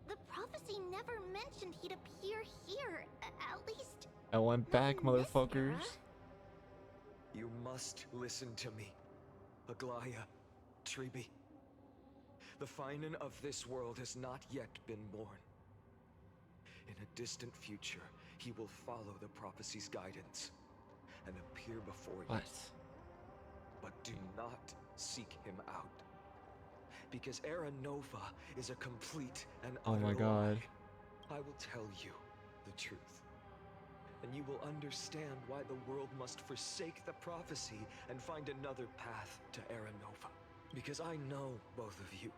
I: the prophecy never mentioned he'd appear here. At least.
A: I went back,
I: not in this
A: motherfuckers.
I: era.
F: You must listen to me, Aglaya, Treby. The Finan of this world has not yet been born. In a distant future, he will follow the prophecy's guidance and appear before you.
A: What?
F: But do not seek him out. Because Era Nova is a complete and
A: Oh
F: utter
A: my god.
F: lie. I will tell you the truth. And you will understand why the world must forsake the prophecy and find another path to Era Nova. Because I know both of you.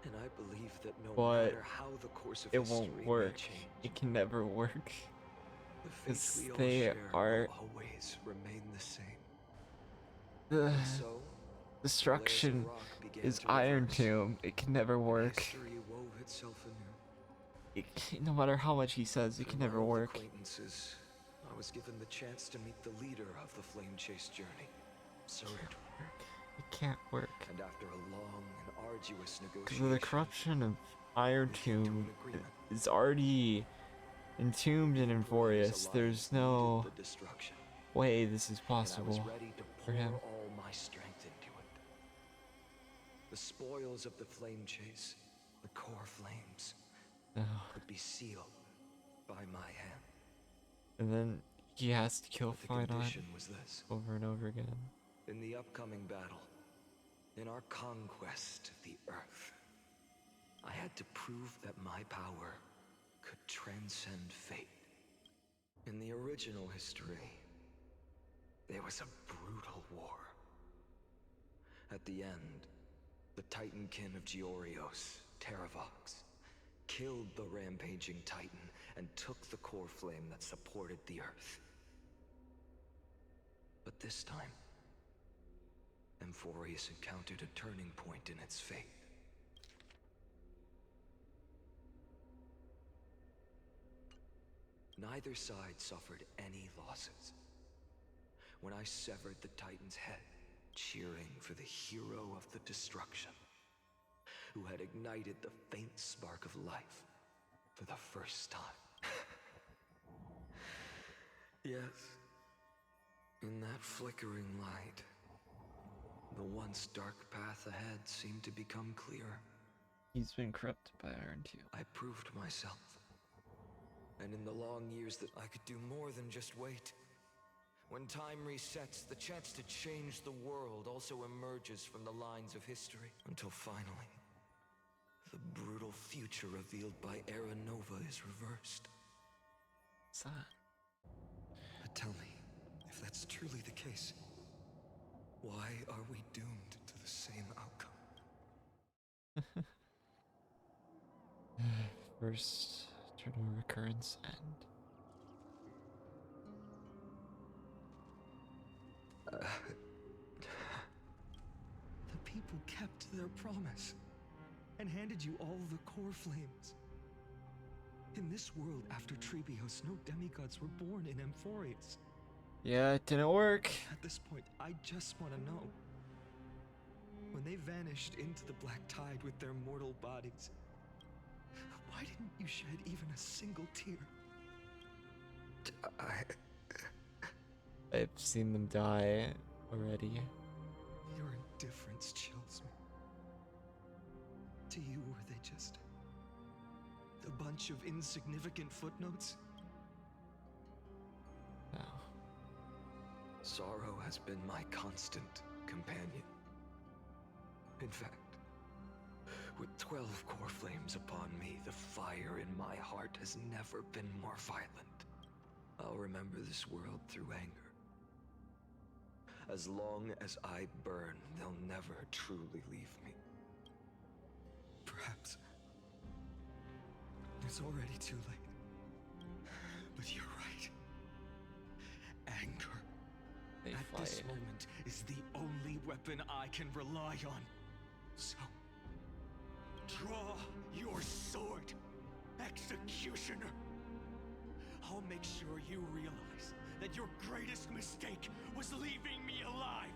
F: And I believe that no
A: But
F: matter how the course of
A: it
F: history
A: won't
F: may
A: work.
F: change,
A: It can never work.
F: the fates
A: Because
F: we all
A: they
F: share
A: are
F: will always remain the same.
A: the
F: And so,
A: destruction
F: layers of rock began
A: is
F: to
A: Iron
F: reverse,
A: Tomb. It can never
F: and
A: work.
F: history wove itself anew.
A: No matter how much he says, it
F: Through
A: can
F: my
A: never
F: old
A: work.
F: acquaintances, I was given the chance to meet the leader of the Flame Chase journey, Saridra.
A: It can't work.
F: And after a long and arduous
A: Because
F: negotiation,
A: of the corruption of Iron
F: we came to an
A: Tomb
F: agreement.
A: is already entombed in Amphorius. There's no way this is possible for him.
F: All my strength into it. The spoils of the flame chase, the core flames, could be sealed by my hand.
A: And then he has to kill
F: The
A: Phidon
F: condition was this.
A: over and over again.
F: In the upcoming battle, in our conquest of the Earth, I had to prove that my power could transcend fate. In the original history, there was a brutal war. At the end, the Titankin of Georios, Terravox, killed the rampaging Titan and took the core flame that supported the Earth. But this time, Amphorius encountered a turning point in its fate. Neither side suffered any losses. When I severed the Titan's head, cheering for the hero of the destruction, who had ignited the faint spark of life for the first time. Yes, in that flickering light, the once dark path ahead seemed to become clearer.
A: He's been corrupted by Iron too.
F: I proved myself. And in the long years that I could do more than just wait. When time resets, the chance to change the world also emerges from the lines of history. Until finally, the brutal future revealed by Era Nova is reversed.
A: What's that?
F: But tell me, if that's truly the case, why are we doomed to the same outcome?
A: First eternal recurrence end.
F: The people kept their promise and handed you all the core flames. In this world after Trebios, no demigods were born in Amphorius.
A: Yeah, it didn't work.
F: At this point, I just want to know. When they vanished into the black tide with their mortal bodies, why didn't you shed even a single tear?
A: I've seen them die already.
F: Your indifference chills me. To you, were they just a bunch of insignificant footnotes?
A: No.
F: Sorrow has been my constant companion. In fact, with 12 core flames upon me, the fire in my heart has never been more violent. I'll remember this world through anger. As long as I burn, they'll never truly leave me. Perhaps it's already too late. But you're right. Anger,
A: They
F: at this
A: fight.
F: moment, is the only weapon I can rely on. So, draw your sword, Executioner. I'll make sure you realize that your greatest mistake was leaving me alive.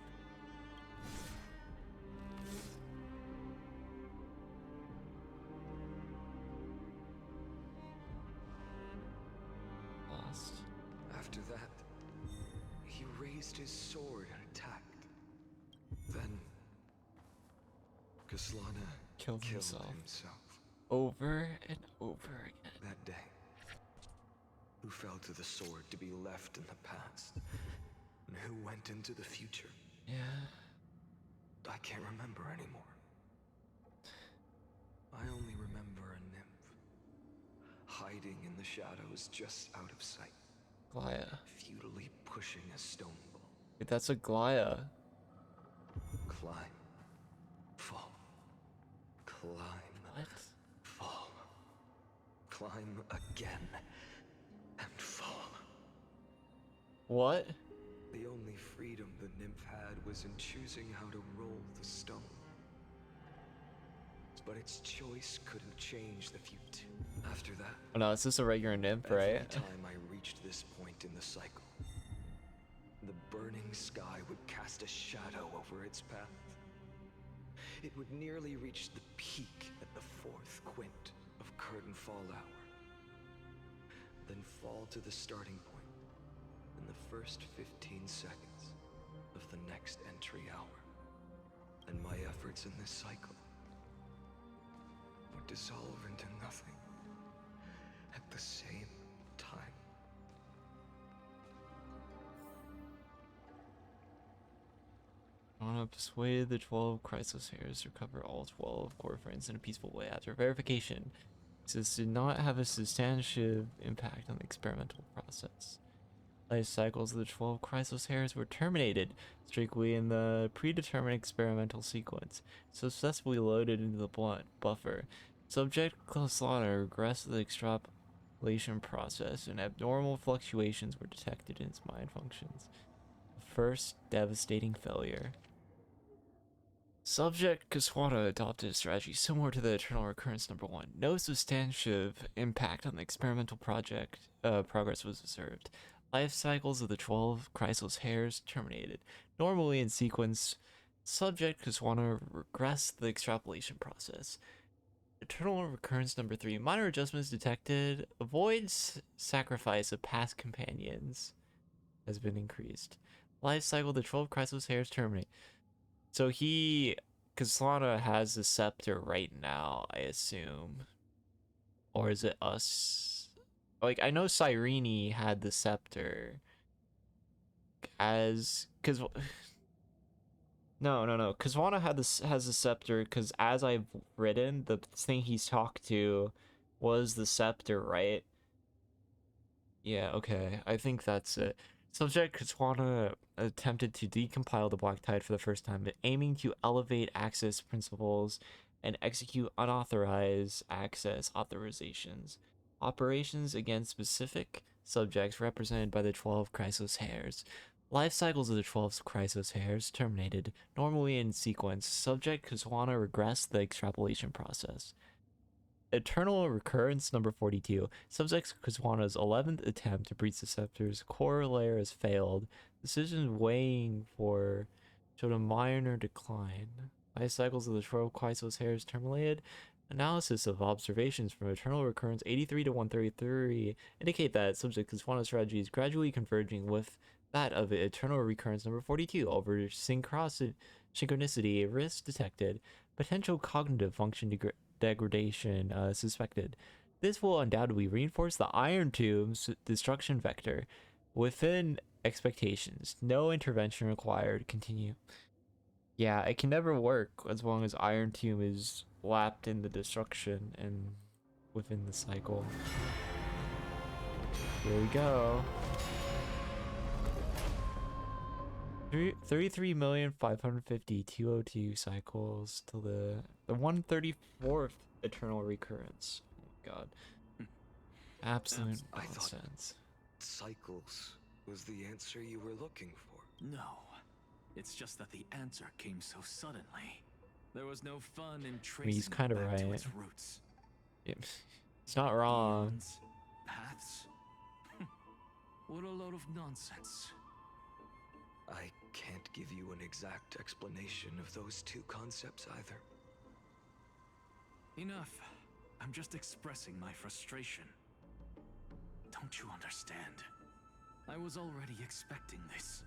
A: Lost.
F: After that, he raised his sword and attacked. Then, Kaslana
A: Killed
F: killed
A: himself. Over and over again.
F: That day, who fell to the sword to be left in the past, and who went into the future,
A: Yeah.
F: I can't remember anymore. I only remember a nymph, hiding in the shadows just out of sight,
A: Glaya.
F: futilely pushing a stone ball.
A: Wait, that's a Glaya.
F: Climb, fall, climb,
A: What?
F: fall, climb again, and fall.
A: What?
F: The only freedom the nymph had was in choosing how to roll the stone. But its choice couldn't change the future. After that,
A: Oh no, it's just a regular nymph, right?
F: every time I reached this point in the cycle, the burning sky would cast a shadow over its path. It would nearly reach the peak at the fourth quint of curtain fall hour. then fall to the starting point in the first 15 seconds of the next entry hour. And my efforts in this cycle would dissolve into nothing at the same time.
A: On persuade the 12 Chrysos hairs to recover all 12 core frames in a peaceful way after verification. This did not have a substantive impact on the experimental process. Life cycles of the 12 Chrysos hairs were terminated strictly in the predetermined experimental sequence, successfully loaded into the blood buffer. Subject Kaslana regressed to the extrapolation process, and abnormal fluctuations were detected in its mind functions. First devastating failure. Subject Kaswata adopted a strategy similar to the Eternal Recurrence number 1. No substantive impact on the experimental progress was observed. Life cycles of the 12 Chrysos hairs terminated. Normally in sequence, Subject Kaswata regressed the extrapolation process. Eternal Recurrence number 3. Minor adjustments detected. Avoids sacrifice of past companions has been increased. Life cycle of the 12 Chrysos hairs terminate. So Kaslana has the scepter right now, I assume. Or is it us? Like, I know Cyrene had the scepter. No. Kaswana has the scepter because as I've written, the thing he's talked to was the scepter, right? Yeah, okay. I think that's it. Subject Kaswana attempted to decompile the Black Tide for the first time, aiming to elevate access principles and execute unauthorized access authorizations. Operations against specific subjects represented by the 12 Chrysos hairs. Life cycles of the 12 Chrysos hairs terminated. Normally in sequence, Subject Kaswana regressed the extrapolation process. Eternal Recurrence number 42. Subject Kaswana's 11th attempt to breach the scepter's core layer has failed. Decisions weighing for showed a minor decline. Life cycles of the 12 Chrysos hairs terminated. Analysis of observations from Eternal Recurrence 83 to 133 indicate that Subject Kaswana's strategy is gradually converging with that of Eternal Recurrence number 42 over synchronicity, risk detected, potential cognitive function degradation suspected. This will undoubtedly reinforce the Iron Tomb's destruction vector within expectations. No intervention required. Continue. Yeah, it can never work as long as Iron Tomb is lapped in the destruction and within the cycle. Here we go. 33,550,202 cycles to the 134th Eternal Recurrence. Oh my god. Absolute nonsense.
F: Cycles was the answer you were looking for.
D: No. It's just that the answer came so suddenly. There was no fun in tracing
A: He's kind of right.
D: to its roots.
A: Yep. It's not wrong.
D: Eons, paths? What a load of nonsense.
F: I can't give you an exact explanation of those two concepts either.
D: Enough. I'm just expressing my frustration. Don't you understand? I was already expecting this.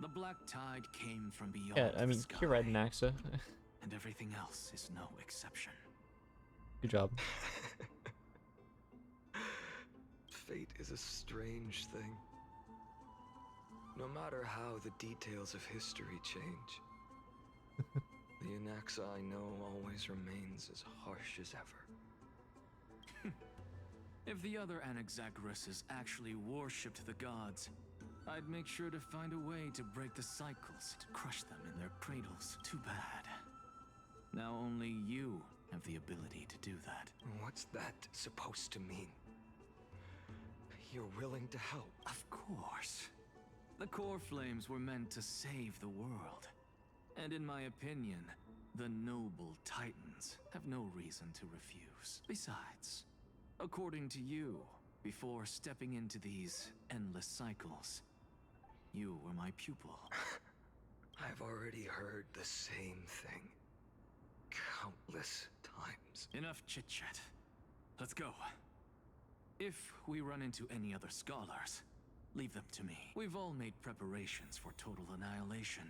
D: The Black Tide came from beyond
A: Yeah, I mean,
D: the sky,
A: you're right, Naxa.
D: and everything else is no exception.
A: Good job.
F: Fate is a strange thing. No matter how the details of history change, the Anaxa I know always remains as harsh as ever.
D: If the other Anaxagoras actually worshipped the gods, I'd make sure to find a way to break the cycles, to crush them in their cradles. Too bad. Now only you have the ability to do that.
F: What's that supposed to mean? You're willing to help?
D: Of course. The core flames were meant to save the world. And in my opinion, the noble Titans have no reason to refuse. Besides, according to you, before stepping into these endless cycles, you were my pupil.
F: I've already heard the same thing. Countless times.
D: Enough chit-chat. Let's go. If we run into any other scholars, leave them to me. We've all made preparations for total annihilation.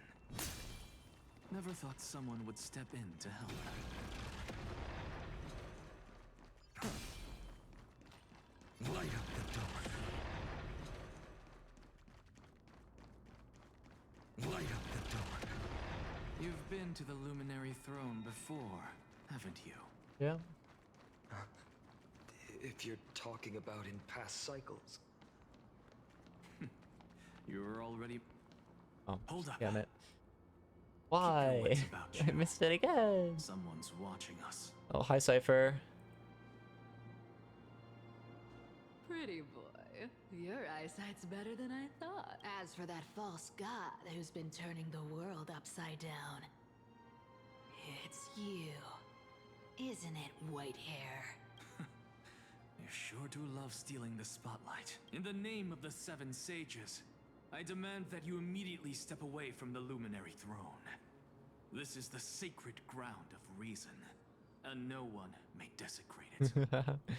D: Never thought someone would step in to help.
F: Light up the dark. Light up the dark.
D: You've been to the Luminary Throne before, haven't you?
A: Yeah.
F: If you're talking about in past cycles.
D: You're already...
A: Oh,
D: Hold up.
A: damn it.
D: Keep your
A: Why?
D: wits about
A: I
D: you.
A: missed it again.
D: Someone's watching us.
A: Oh, hi, Cypher.
K: Pretty boy, your eyesight's better than I thought. As for that false god who's been turning the world upside down, it's you, isn't it, white hair?
D: You sure do love stealing the spotlight. In the name of the Seven Sages, I demand that you immediately step away from the Luminary Throne. This is the sacred ground of reason, and no one may desecrate it.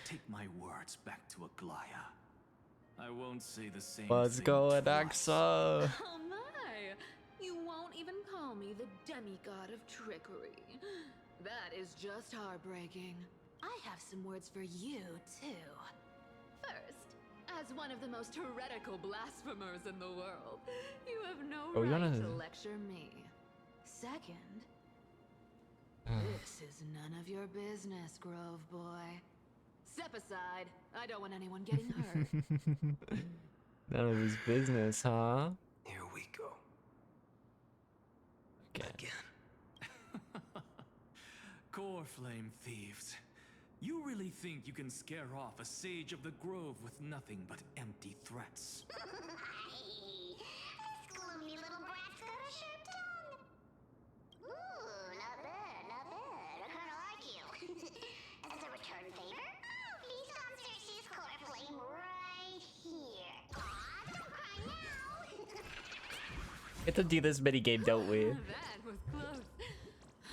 D: Take my words back to Aglaya. I won't say the same
A: Let's
D: thing
A: go,
D: twice.
A: Adaxa.
K: Oh my! You won't even call me the demigod of trickery. That is just heartbreaking. I have some words for you, too. First, as one of the most heretical blasphemers in the world, you have no
A: Oh, you
K: right
A: wanna-
K: to lecture me. Second, this is none of your business, Grove Boy. Step aside. I don't want anyone getting hurt.
A: None of his business, huh?
F: Here we go.
A: Okay.
F: Again.
D: Core Flame thieves. You really think you can scare off a sage of the Grove with nothing but empty threats?
I: This gloomy little brat's got a sharp tongue. Ooh, not bad, not bad. I kinda like you. As a return favor, feast on Cersei's core flame right here. Aw, don't cry now.
A: Get to do this mini game, don't we?
K: That was close.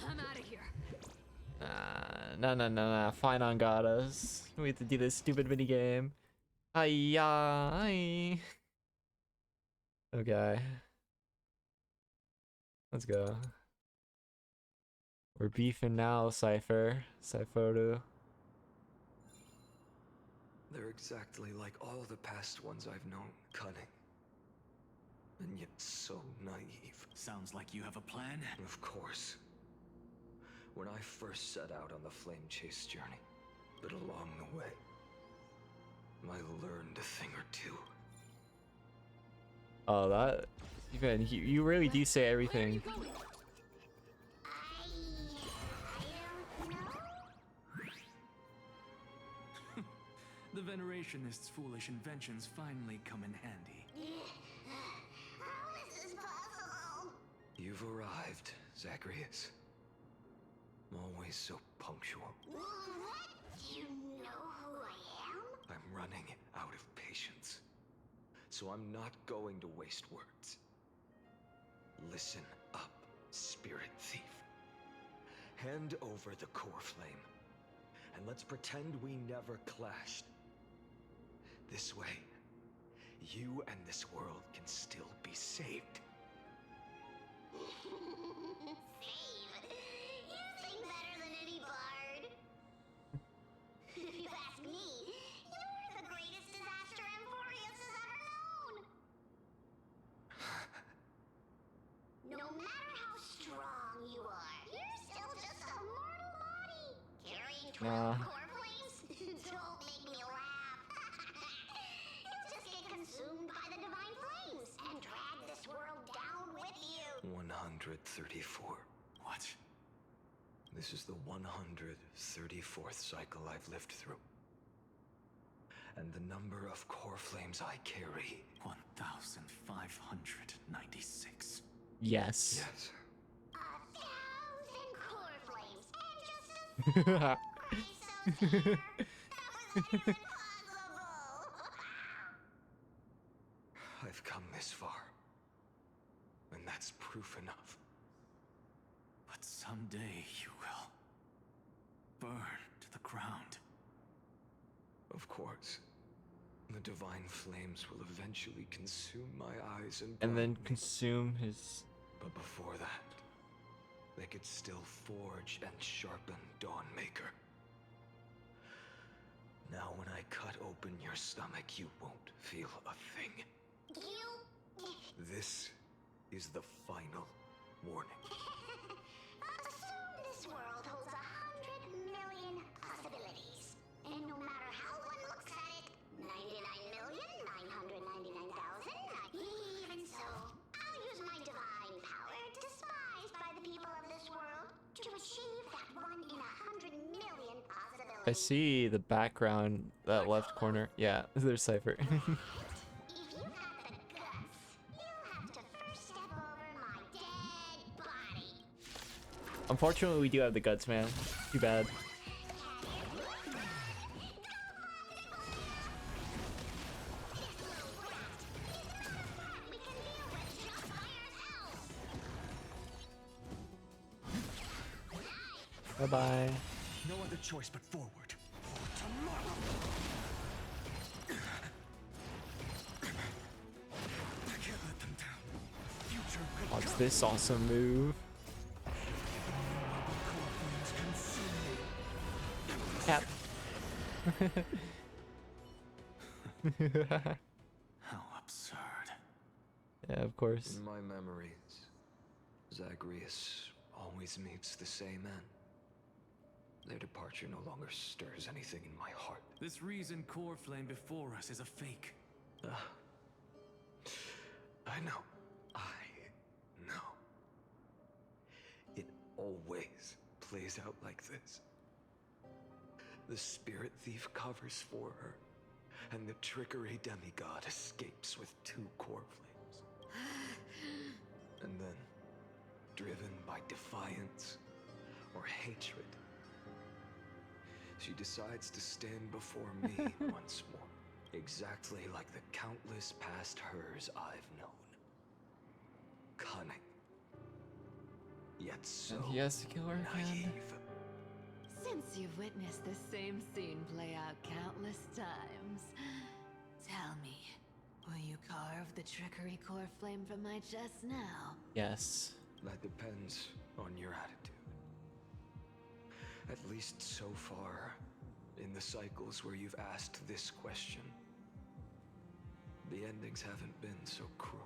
K: I'm out of here.
A: No. Fine on got us. We have to do this stupid mini game. Hi. Okay. Let's go. We're beefing now, Cypher. Cyphodo.
F: They're exactly like all the past ones I've known. Cunning. And yet so naive.
D: Sounds like you have a plan.
F: Of course. When I first set out on the Flame Chase journey, but along the way, I learned a thing or two.
A: Oh, that. Even you really do say everything.
I: I don't know.
D: The Venerationists' foolish inventions finally come in handy.
I: How is this possible?
F: You've arrived, Zacharias. Always so punctual.
I: What? You know who I am?
F: I'm running out of patience. So I'm not going to waste words. Listen up, Spirit Thief. Hand over the core flame, and let's pretend we never clashed. This way, you and this world can still be saved.
I: Save. You sing better than any bard. If you ask me, you're the greatest disaster Amphorius has ever known. No matter how strong you are, you're still just a mortal body. Carrying 12 core flames? Don't make me laugh. You'll just get consumed by the divine flames and drag this world down with you.
F: 134.
D: What?
F: This is the 134th cycle I've lived through. And the number of core flames I carry.
D: 1,596.
A: Yes.
F: Yes.
I: 1,000 core flames and just a cry so dear. That was impossible.
F: I've come this far. And that's proof enough.
D: But someday you will burn to the ground.
F: Of course. The divine flames will eventually consume my eyes and
A: And then
F: blind me.
A: consume his.
F: But before that, they could still forge and sharpen Dawnmaker. Now when I cut open your stomach, you won't feel a thing.
I: You...
F: This is the final warning.
I: Assume this world holds 100 million possibilities. And no matter how one looks at it, 99,999,000. Even so, I'll use my divine power, despised by the people of this world, to achieve that 1 in 100 million possibilities.
A: I see the background, that left corner. Yeah, there's Cypher.
I: If you have the guts, you'll have to first step over my dead body.
A: Unfortunately, we do have the guts, man. Too bad. Bye-bye.
B: No other choice but forward. For tomorrow. I can't let them down. Future could
A: Watch
B: come.
A: this awesome move. Cap.
D: How absurd.
A: Yeah, of course.
F: In my memories, Zagreus always meets the same end. Their departure no longer stirs anything in my heart.
D: This reason core flame before us is a fake.
F: I know. It always plays out like this. The spirit thief covers for her, and the trickery demigod escapes with 2 core flames. And then, driven by defiance or hatred, she decides to stand before me once more, exactly like the countless past hers I've known. Cunning, yet so
A: And he has to kill her again.
F: naive.
K: Since you've witnessed the same scene play out countless times, tell me, will you carve the trickery core flame from my chest now?
A: Yes.
F: That depends on your attitude. At least so far, in the cycles where you've asked this question, the endings haven't been so cruel.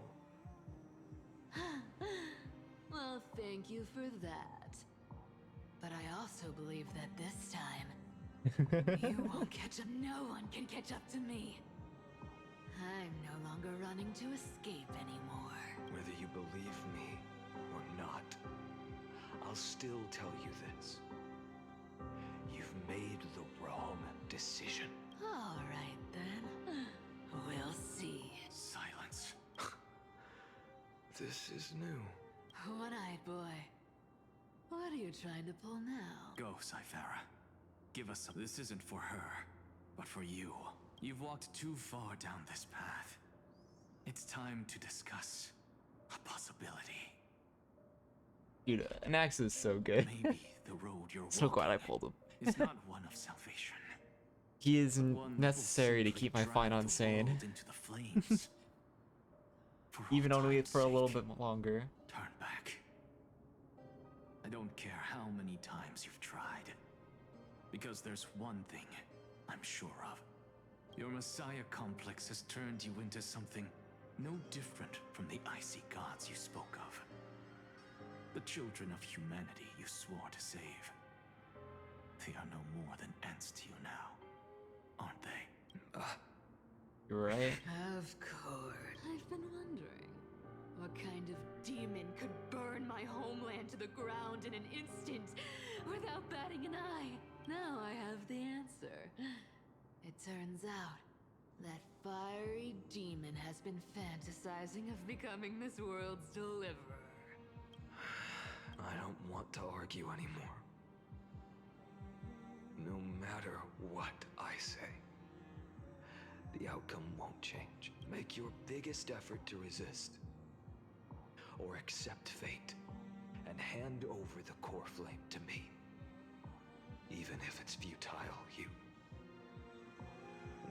K: Well, thank you for that. But I also believe that this time, you won't catch up. No one can catch up to me. I'm no longer running to escape anymore.
F: Whether you believe me or not, I'll still tell you this. You've made the wrong decision.
K: All right then. We'll see.
D: Silence.
F: This is new.
K: One-eyed boy. What are you trying to pull now?
D: Go, Cyphera. Give us some. This isn't for her, but for you. You've walked too far down this path. It's time to discuss a possibility.
A: Dude, an axe is so good.
D: Maybe the road you're
A: So glad I
D: walking
A: pulled him.
D: is not one of salvation.
A: He is
D: but one that will
A: necessary to
D: simply
A: keep my
D: drive
A: fight on
D: the
A: sane.
D: world into the flames. For all
A: Even only
D: time's
A: for a little
D: sake,
A: bit longer.
D: turn back. I don't care how many times you've tried. Because there's one thing I'm sure of. Your Messiah complex has turned you into something no different from the icy gods you spoke of. The children of humanity you swore to save. They are no more than ants to you now, aren't they?
A: You're right.
K: Of course. I've been wondering, what kind of demon could burn my homeland to the ground in an instant without batting an eye? Now I have the answer. It turns out that fiery demon has been fantasizing of becoming this world's deliverer.
F: I don't want to argue anymore. No matter what I say, the outcome won't change. Make your biggest effort to resist. Or accept fate and hand over the core flame to me. Even if it's futile,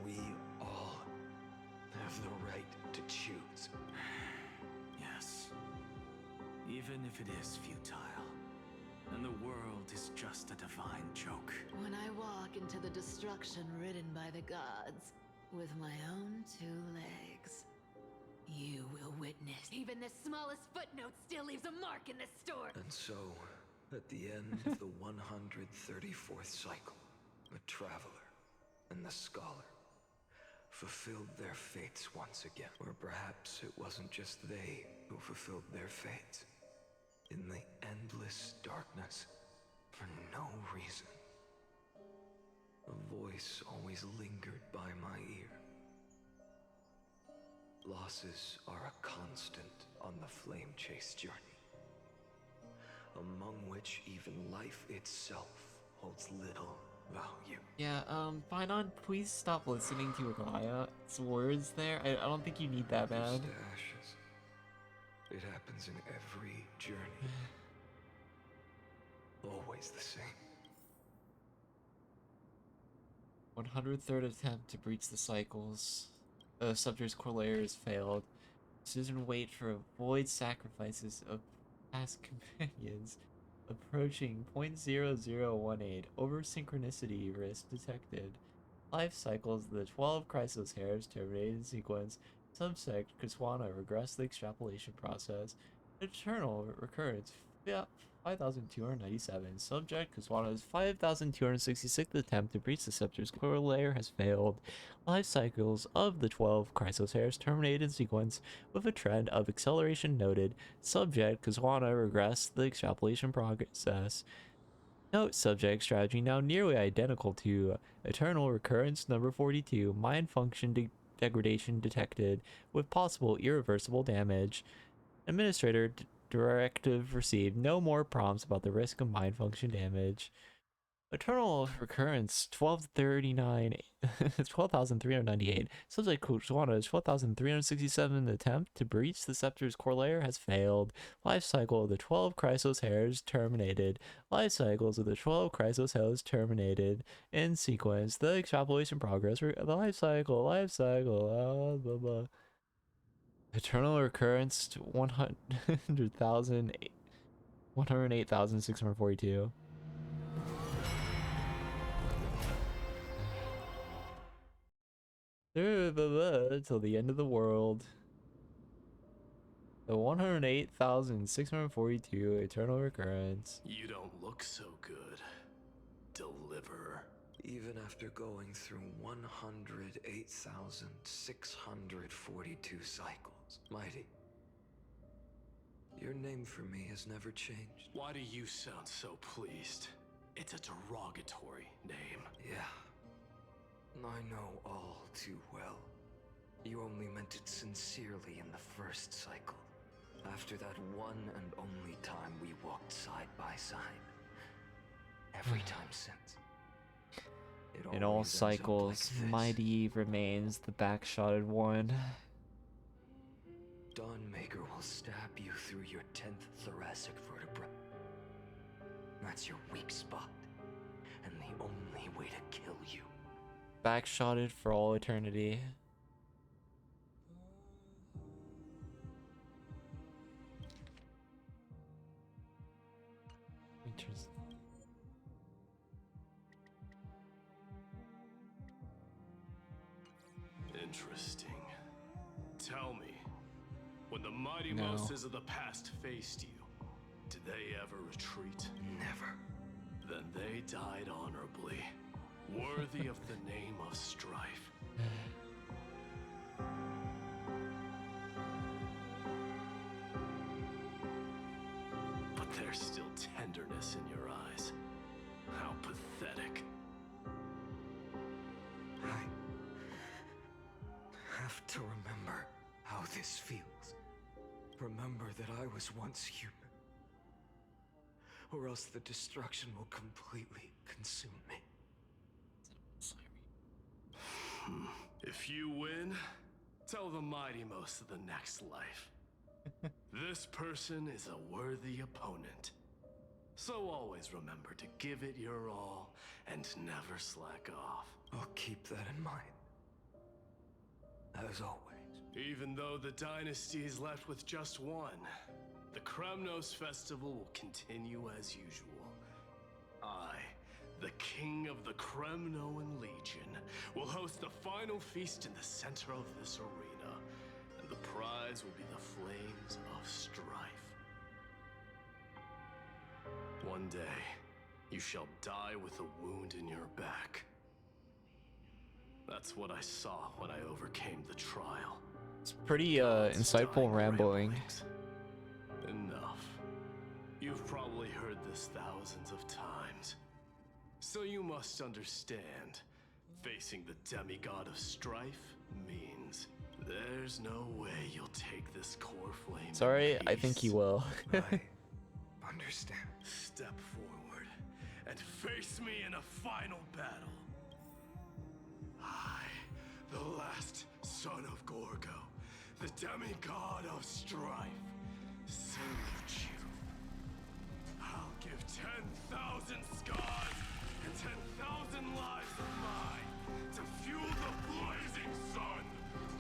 F: We all have the right to choose.
D: Yes. Even if it is futile, and the world is just a divine joke.
K: When I walk into the destruction written by the gods with my own 2 legs, you will witness. Even the smallest footnote still leaves a mark in this story.
F: And so, at the end of the 134th cycle, the Traveler and the Scholar fulfilled their fates once again. Or perhaps it wasn't just they who fulfilled their fates. In the endless darkness, for no reason, a voice always lingered by my ear. Losses are a constant on the Flame Chase journey, among which even life itself holds little value.
A: Yeah, Finon, please stop listening to Aglaya's words there. I don't think you need that, man.
F: Reduced to ashes. It happens in every journey. Always the same.
A: 103rd attempt to breach the cycles. Subject's core layer has failed. Decision wait for avoid sacrifices of past companions. Approaching 0.0018. Over synchronicity risk detected. Life cycles of the 12 Chrysos hairs terminated in sequence. Subsect Kaswana regress the extrapolation process. Eternal recurrence 5,297. Subject Kaswana's 5,266th attempt to breach the scepter's core layer has failed. Life cycles of the 12 Chrysos hairs terminated in sequence with a trend of acceleration noted. Subject Kaswana regressed the extrapolation process. Note subject strategy now nearly identical to Eternal Recurrence number 42. Mind function degradation detected with possible irreversible damage. Administrator directive received. No more prompts about the risk of mind function damage. Eternal Recurrence 12,398. Subject Kuchwana's 12,367 attempt to breach the scepter's core layer has failed. Life cycle of the 12 Chrysos hairs terminated. Life cycles of the 12 Chrysos hairs terminated in sequence. The extrapolation progress. The life cycle. Blah, blah. Eternal Recurrence 108,642. Till the end of the world. The 108,642 Eternal Recurrence.
D: You don't look so good, Deliverer.
F: Even after going through 108,642 cycles, Mighty, your name for me has never changed.
D: Why do you sound so pleased? It's a derogatory name.
F: Yeah, I know all too well. You only meant it sincerely in the first cycle. After that one and only time we walked side by side. Every time since.
A: In all cycles,
F: like
A: Mighty remains the backshotted one.
F: Dawnmaker will stab you through your 10th thoracic vertebra. That's your weak spot, and the only way to kill you.
A: Backshotted for all eternity.
D: Interesting. Tell me, when the mighty
A: No.
D: Moses of the past faced you, did they ever retreat?
F: Never.
D: Then they died honorably, worthy of the name of strife. But there's still tenderness in your eyes. How pathetic.
F: I have to remember how this feels. Remember that I was once human. Or else the destruction will completely consume me.
D: If you win, tell the mighty most of the next life. This person is a worthy opponent. So always remember to give it your all and never slack off.
F: I'll keep that in mind. As always.
L: Even though the dynasty is left with just one, the Kremnos festival will continue as usual. I, the king of the Kremnoan Legion, will host the final feast in the center of this arena, and the prize will be the Flames of Strife. One day, you shall die with a wound in your back. That's what I saw when I overcame the trial.
A: It's pretty insightful rambling.
L: Enough. You've probably heard this thousands of times. So you must understand, facing the demigod of strife means there's no way you'll take this core flame.
A: Sorry, I think he will.
F: Understand.
L: Step forward and face me in a final battle. I, the last son of Gorgo, the demigod of strife, salute you. I'll give 10,000 scars and 10,000 lives of mine to fuel the blazing sun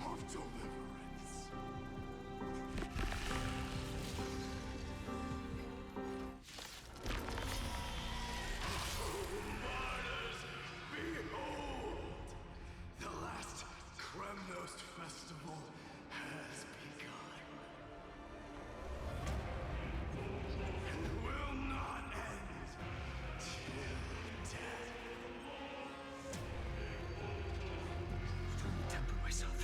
L: of deliverance. Martyrs, behold! The last Kremnos festival has begun. And will not end till death.
F: Let me temper myself.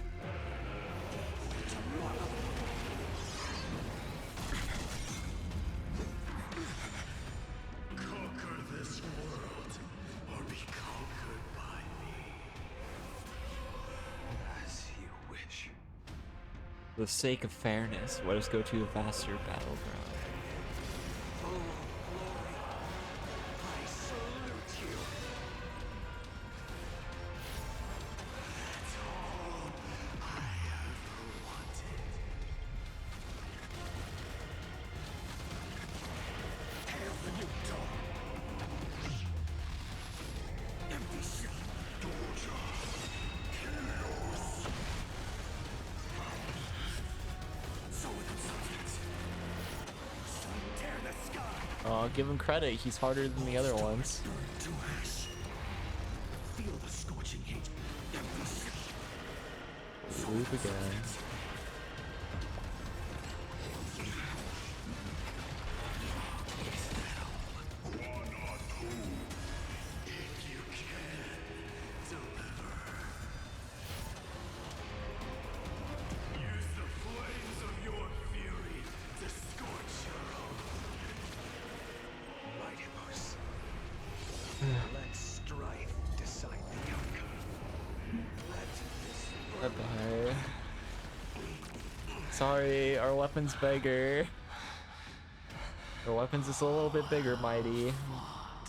L: Conquer this world, or be conquered by me.
F: As you wish.
A: For the sake of fairness, let us go to a vaster battleground.
F: Oh, glory. I salute you.
L: That's all I ever wanted.
F: Have you done? Empty shot. So without substance. Sun tear the sky.
A: Oh, give him credit, he's harder than the other ones.
F: Turn to ash. Feel the scorching heat. Empty shot.
A: Loop again.
L: If you can, deliver. Use the flames of your fury to scorch your own.
F: Mighty Moose. Let strife decide the outcome. Let this
A: Bye-bye. Sorry, our weapon's bigger. Our weapon's just a little bit bigger, Mighty.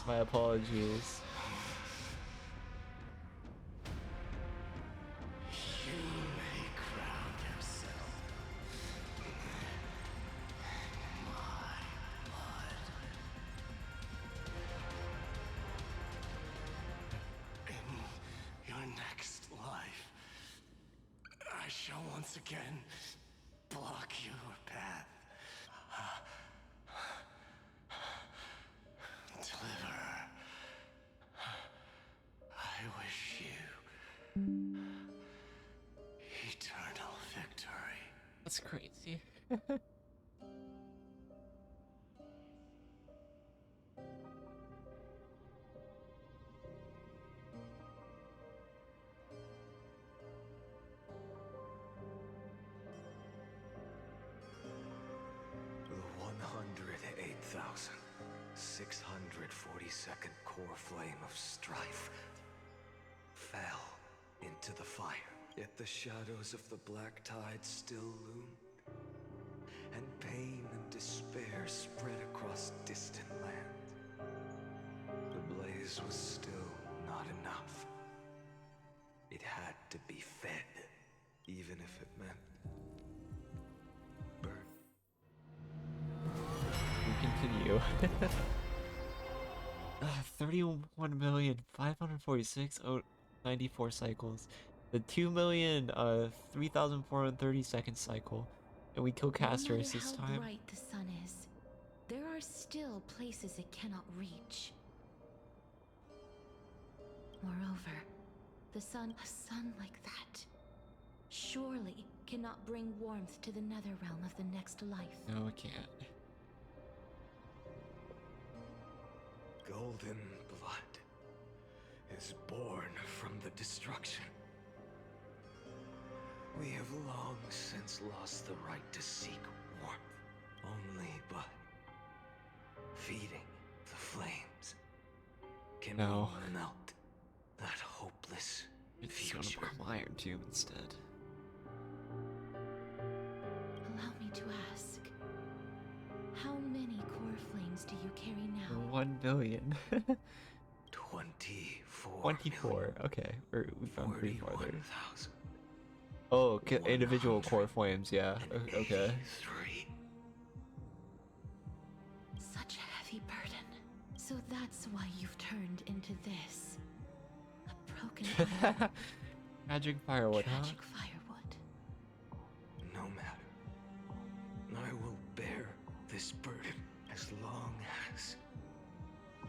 A: My apologies.
L: You may crown yourself. My blood. In your next life, I shall once again block your path. Deliver. I wish you eternal victory.
A: That's crazy.
F: The 108,642nd core flame of strife fell into the fire. Yet the shadows of the black tide still loomed, and pain and despair spread across distant land. The blaze was still not enough. It had to be fed, even if it meant burn.
A: We continue. 31,546,094 cycles. The 3,430-second cycle. And we kill Castorus this
G: No matter how
A: time.
G: bright the sun is, there are still places it cannot reach. Moreover, a sun like that, surely cannot bring warmth to the nether realm of the next life.
A: No, it can't.
F: Golden blood is born from the destruction. We have long since lost the right to seek warmth, only by feeding the flames can
A: No.
F: we melt that hopeless
A: It's gonna
F: future.
A: become Iron Tomb instead.
G: Allow me to ask, how many core flames do you carry now?
A: 1 billion.
F: 24.
A: 24. Okay, we found pretty farther.
F: 41,000.
A: Oh, individual core flames. Yeah. Okay.
G: Such a heavy burden. So that's why you've turned into this. A broken iron.
A: Magic firewood, huh?
G: Tragic firewood.
F: No matter. I will bear this burden as long as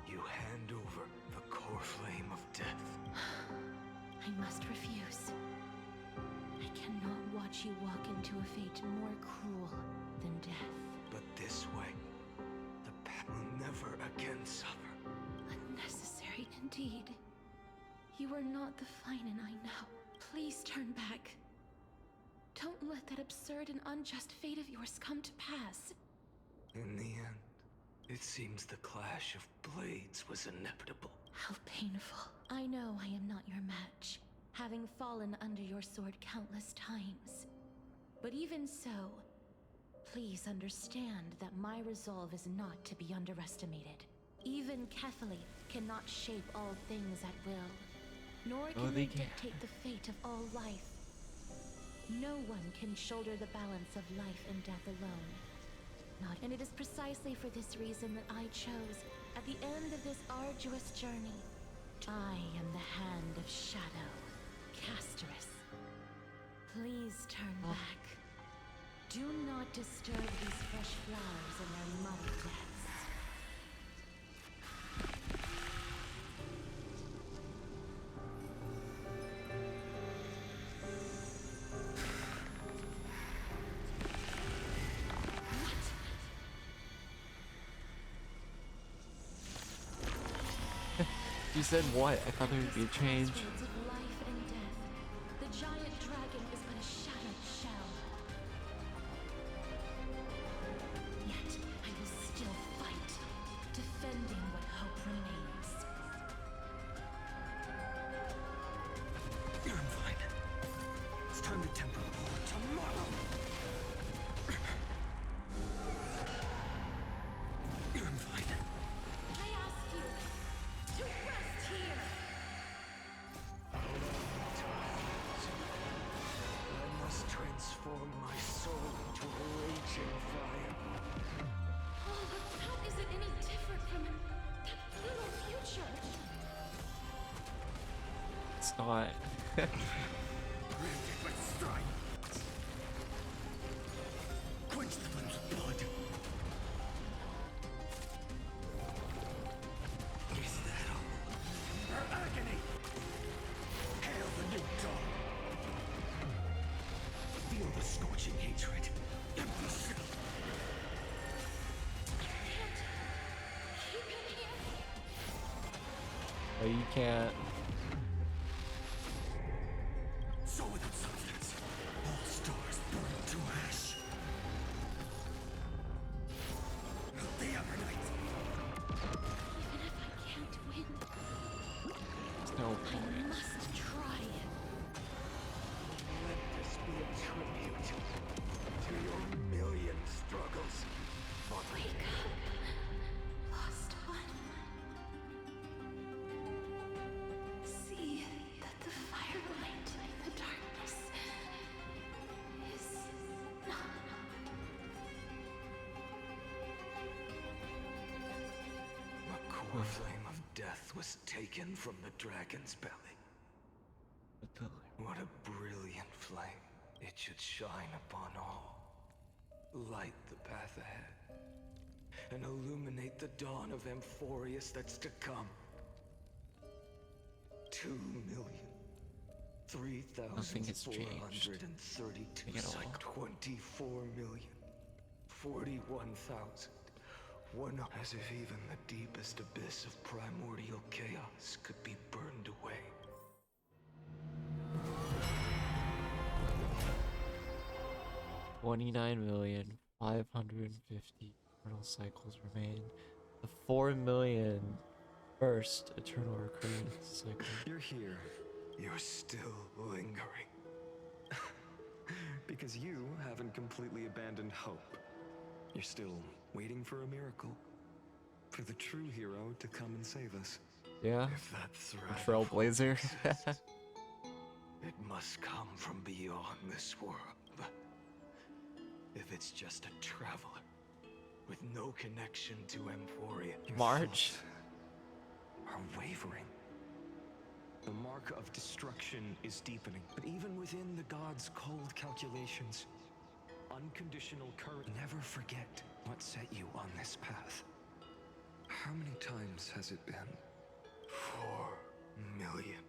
F: you hand over the core flame of death.
G: I must refuse. I cannot watch you walk into a fate more cruel than death.
F: But this way, the path will never again suffer.
G: Unnecessary indeed. You are not the Finan I know. Please turn back. Don't let that absurd and unjust fate of yours come to pass.
F: In the end, it seems the clash of blades was inevitable.
G: How painful. I know I am not your match, having fallen under your sword countless times. But even so, please understand that my resolve is not to be underestimated. Even Kethali cannot shape all things at will, nor can they dictate the fate of all life. No one can shoulder the balance of life and death alone. And it is precisely for this reason that I chose, at the end of this arduous journey, I am the Hand of Shadow, Castorus. Please turn back. Do not disturb these fresh flowers in their muddy depths.
A: You said what? I thought there would be a change.
G: Crossroads of life and death. The giant dragon is but a shattered shell. Yet I will still fight, defending what hope remains.
F: I'm fine. It's time to temper tomorrow. I'm fine.
G: I ask you to rest here.
F: I must transform my soul into a raging fire.
G: Oh, but how is it any different from that little future?
A: It's not.
L: Granted by strike. Quench the flames of blood.
F: Is that all?
L: Her agony. Hail the new dawn. Feel the scorching hatred. Empty shell.
G: Keep him here.
A: Oh, you can't.
L: So without substance, all stars burn to ash. The Evernight.
G: Even if I can't win,
A: There's no
G: I
A: point.
G: must try.
F: Let this be a tribute to your million struggles.
G: Wake up, lost one. See that the firelight in the darkness is not.
F: The core flame of death was taken from the dragon's belly.
A: The pillar.
F: What a brilliant flame. It should shine upon all. Light the path ahead. And illuminate the dawn of Amphorius that's to come. 2,003,432 cycles. 24,041,000. As if even the deepest abyss of primordial chaos could be burned away.
A: $29,550 eternal cycles remain. The 4,000,000 first eternal recurrence cycle.
F: You're here. You're still lingering. Because you haven't completely abandoned hope. You're still waiting for a miracle. For the true hero to come and save us.
A: Yeah.
F: If that threat
A: Trailblazer.
F: exists, it must come from beyond this world. If it's just a traveler with no connection to Emphoria, your
A: March
F: thoughts are wavering. The mark of destruction is deepening, but even within the gods' cold calculations, unconditional courage. Never forget what set you on this path. How many times has it been? 4 million.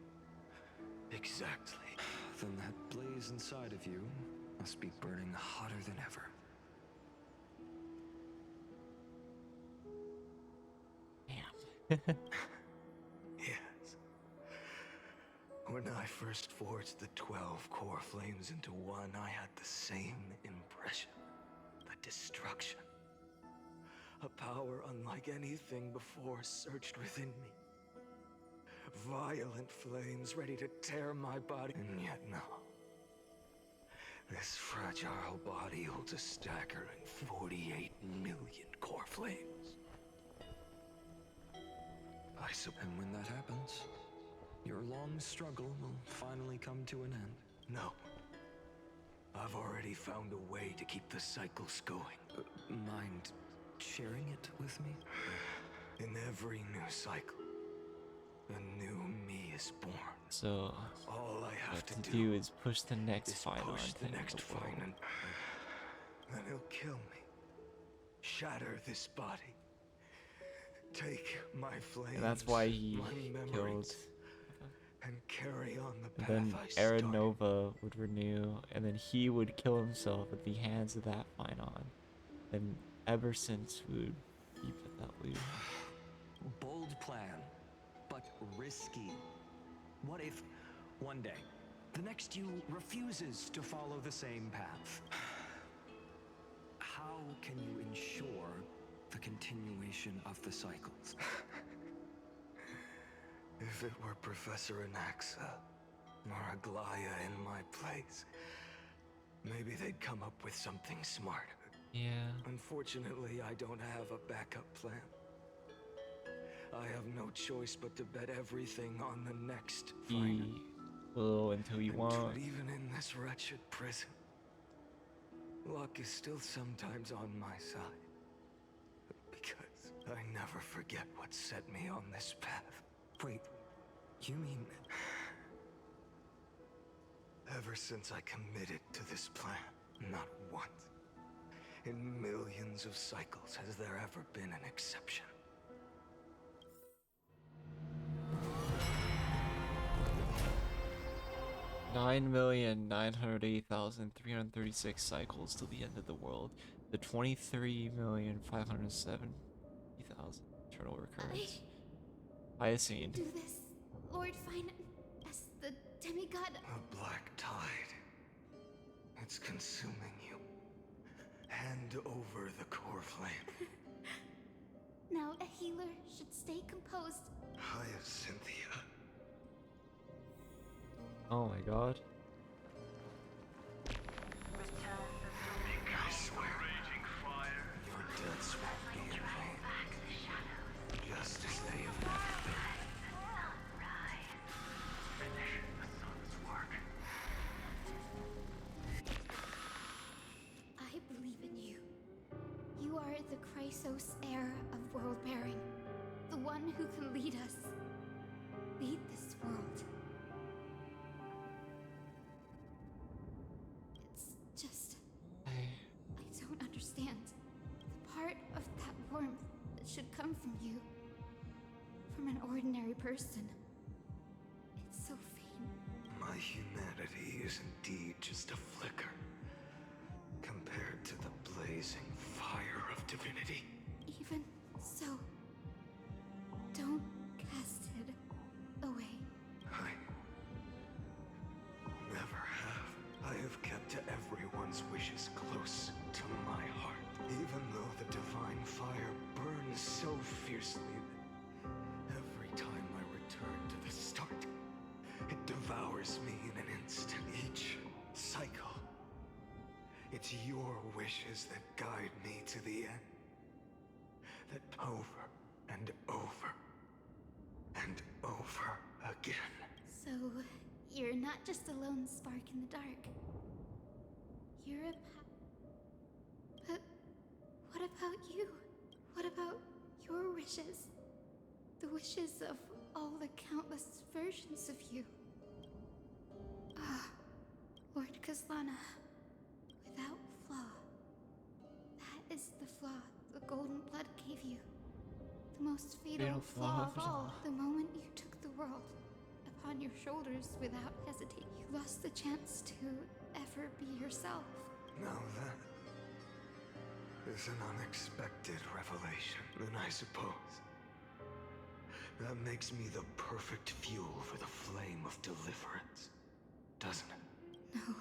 F: Exactly. Then that blaze inside of you must be burning hotter than ever.
A: Damn.
F: Yes. When I first forged the 12 core flames into one, I had the same impression. The destruction. A power unlike anything before surged within me. Violent flames ready to tear my body. And yet now, this fragile body holds a staggering 48 million core flames. And when that happens, your long struggle will finally come to an end. No. I've already found a way to keep the cycles going. Mind sharing it with me? In every new cycle, a new me is born.
A: So
F: all I have
A: what to do is push the next final
F: push the
A: and
F: next
A: the world.
F: fine, and then he'll kill me. Shatter this body. Take my flames.
A: And that's why he
F: my
A: killed.
F: memories, and carry on the
A: And
F: path
A: then
F: I started.
A: Aaron Nova would renew, and then he would kill himself at the hands of that Phynon. And ever since would keep at that loop.
F: Bold plan, but risky. What if one day the next you refuses to follow the same path? How can you ensure the continuation of the cycles? If it were Professor Anaxa or Aglaya in my place, maybe they'd come up with something smarter.
A: Yeah.
F: Unfortunately, I don't have a backup plan. I have no choice but to bet everything on the next fight.
A: He will until you want.
F: Even in this wretched prison, luck is still sometimes on my side. Because I never forget what set me on this path. Wait, you mean... Ever since I committed to this plan, not once, in millions of cycles, has there ever been an exception.
A: 9,908,336 cycles till the end of the world. The 23,570,000 eternal recurrence. Hyacine.
G: Do this, Lord Fine, as the demigod.
F: A black tide. It's consuming you. Hand over the core flame.
G: Now a healer should stay composed.
F: Hyacinthia.
A: Oh my god.
F: I swear, your deaths won't be in vain. Just as they have never been.
G: I believe in you. You are the Chrysos heir of world bearing. The one who can lead us. Lead this world.
C: come from you. From an ordinary person. It's so faint.
F: My humanity is indeed just a flicker compared to the blazing fire of divinity.
C: Even so, don't cast it away.
F: I never have. I have kept everyone's wishes close to my heart. Even though the divine fire burns so fiercely that every time I return to the start, it devours me in an instant. Each cycle, it's your wishes that guide me to the end. That over and over and over again.
C: So, you're not just a lone spark in the dark. You're a But what about you? What about your wishes? The wishes of all the countless versions of you. Ah, Lord Kazlana, without flaw. That is the flaw the Golden Blood gave you. The most fatal flaw of all. The moment you took the world upon your shoulders without hesitation, you lost the chance to ever be yourself.
F: Now that is an unexpected revelation, then I suppose that makes me the perfect fuel for the flame of deliverance, doesn't it?
C: No.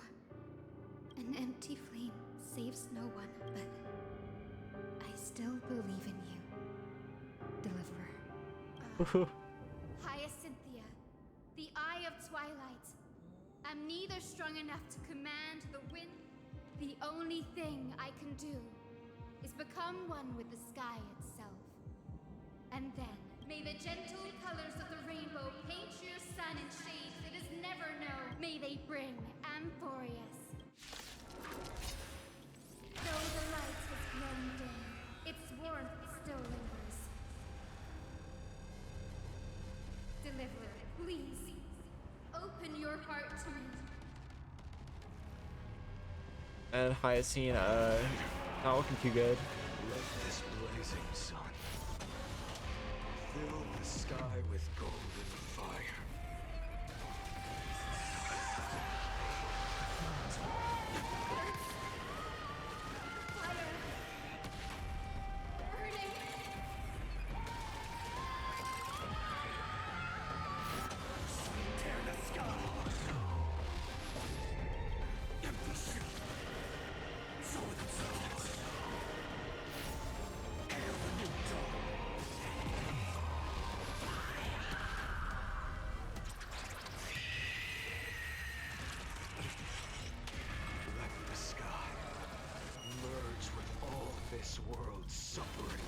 C: An empty flame saves no one, but I still believe in you, Deliverer. Hyacinthia, the Eye of Twilight. I'm neither strong enough to command the wind. The only thing I can do is become one with the sky itself. And then, may the gentle colors of the rainbow paint your sun in shades it has never known. May they bring Amphorius. Though the light has grown dim, its warmth still lingers. Deliverer, please, open your heart to me.
A: And Hyacinth, not looking too good.
F: Let this blazing sun fill the sky with golden fire. This world's suffering.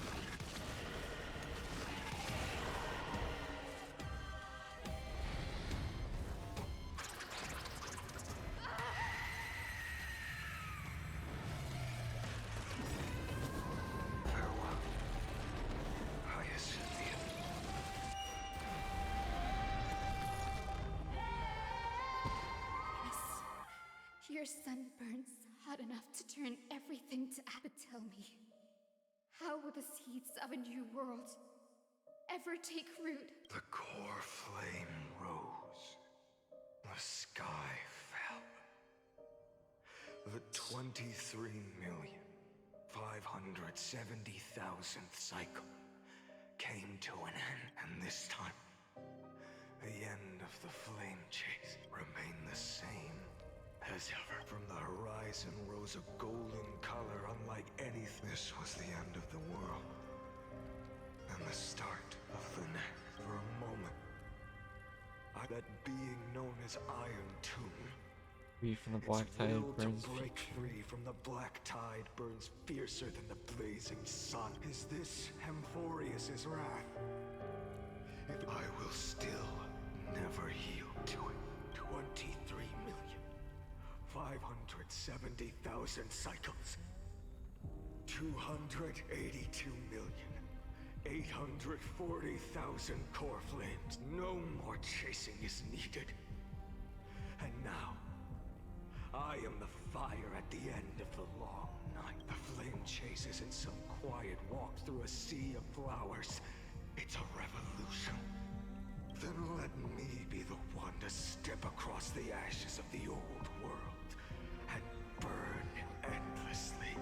F: Farewell, Hyacinthia.
C: Yes, your sun burns hot enough to turn everything to ash. But tell me, how will the seeds of a new world ever take root?
F: The core flame rose. The sky fell. The 23,570,000th cycle came to an end, and this time, the end of the flame chase remained the same as ever. From the horizon rose a golden color unlike anything. This was the end of the world, and the start of the next. For a moment, that being known as Iron Tomb,
A: Free from the black tide burns.
F: To break free from the black tide burns fiercer than the blazing sun. Is this Amphorius' wrath? I will still never yield to it. 23,570,000 cycles. 282,840,000 core flames. No more chasing is needed. And now, I am the fire at the end of the long night. The flame
B: chase isn't some quiet walk through a sea of flowers. It's a revolution. Then let me be the one to step across the ashes of the old world and burn endlessly.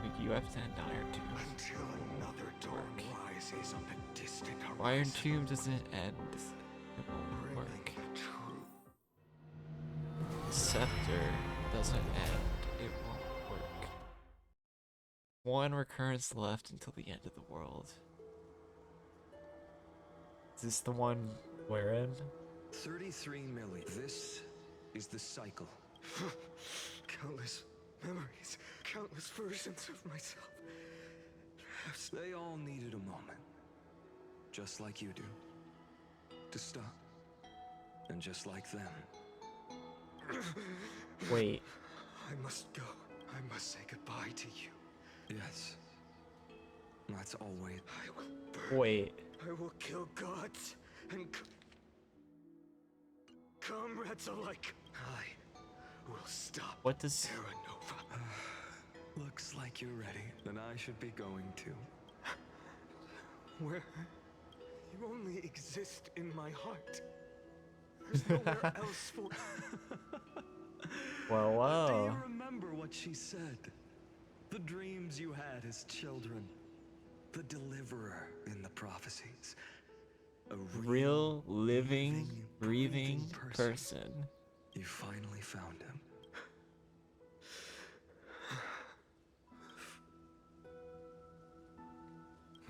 A: Like, you have to end Iron Tomb.
B: Until another dawn rises on the distant horizon.
A: Iron Tomb doesn't end. It won't work. Scepter doesn't end. It won't work. One recurrence left until the end of the world. Is this the one we're in?
F: 33 million. This is the cycle.
B: Countless memories, countless versions of myself.
F: They all needed a moment. Just like you do. To stop. And just like them.
A: Wait.
B: I must go. I must say goodbye to you.
F: Yes. That's always.
B: I will burn.
A: Wait.
B: I will kill gods and comrades alike. I will stop.
A: What does...
B: Terra Nova.
F: Looks like you're ready. Then I should be going too.
B: Where? You only exist in my heart. There's nowhere else for...
A: Well,
F: Do
A: wow.
F: you remember what she said? The dreams you had as children. The deliverer in the prophecies. A
A: Real, living, breathing person.
F: You finally found him.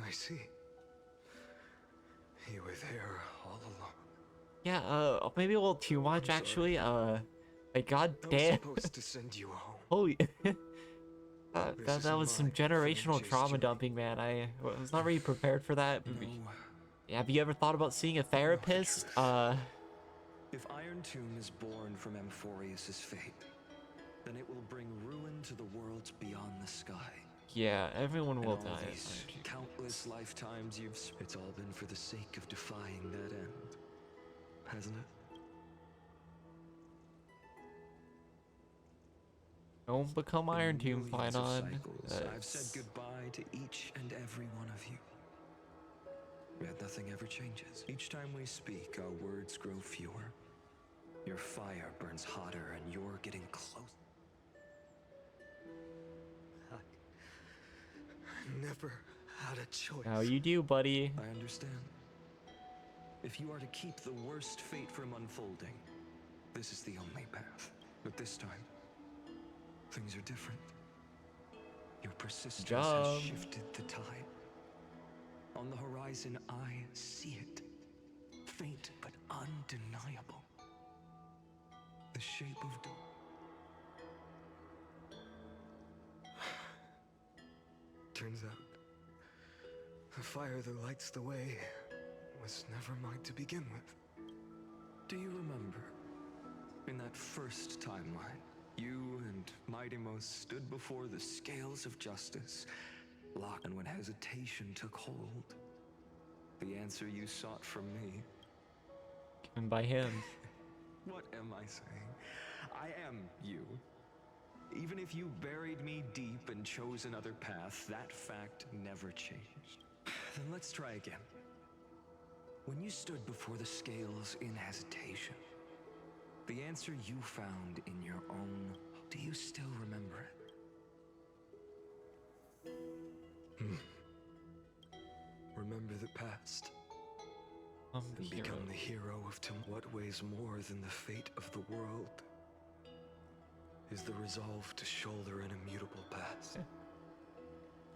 B: I see. You were there all along.
A: Yeah, maybe a little too much, actually. Like, god
B: I was
A: damn.
B: supposed to send you home.
A: Holy...
B: This
A: that was
B: is
A: some
B: my
A: generational
B: family's
A: trauma
B: journey.
A: dumping, man. I was not really prepared for that.
F: No.
A: Yeah, have you ever thought about seeing a therapist?
F: If Iron Tomb is born from Amphorius's fate, then it will bring ruin to the worlds beyond the sky.
A: Yeah, everyone will
F: And all
A: die.
F: these countless lifetimes it's all been for the sake of defying that end, hasn't it?
A: Don't become Iron Tomb,
F: Millions of
A: Phainon.
F: cycles, I've said goodbye to each and every one of you. Yet nothing ever changes. Each time we speak, our words grow fewer. Your fire burns hotter, and you're getting close.
B: I never had a choice.
A: How you do, buddy?
F: I understand. If you are to keep the worst fate from unfolding, this is the only path. But this time, things are different. Your persistence has shifted the tide. On the horizon, I see it. Faint but undeniable. The shape of dawn.
B: Turns out, the fire that lights the way was never mine to begin with.
F: Do you remember? In that first timeline, you and Mightymost stood before the scales of justice, locked, and when hesitation took hold, the answer you sought from me.
A: Given by him.
F: What am I saying? I am you. Even if you buried me deep and chose another path, that fact never changed. Then let's try again. When you stood before the scales in hesitation, the answer you found in your own, do you still remember it?
B: Remember the past. And become the hero of what weighs more than the fate of the world is the resolve to shoulder an immutable past.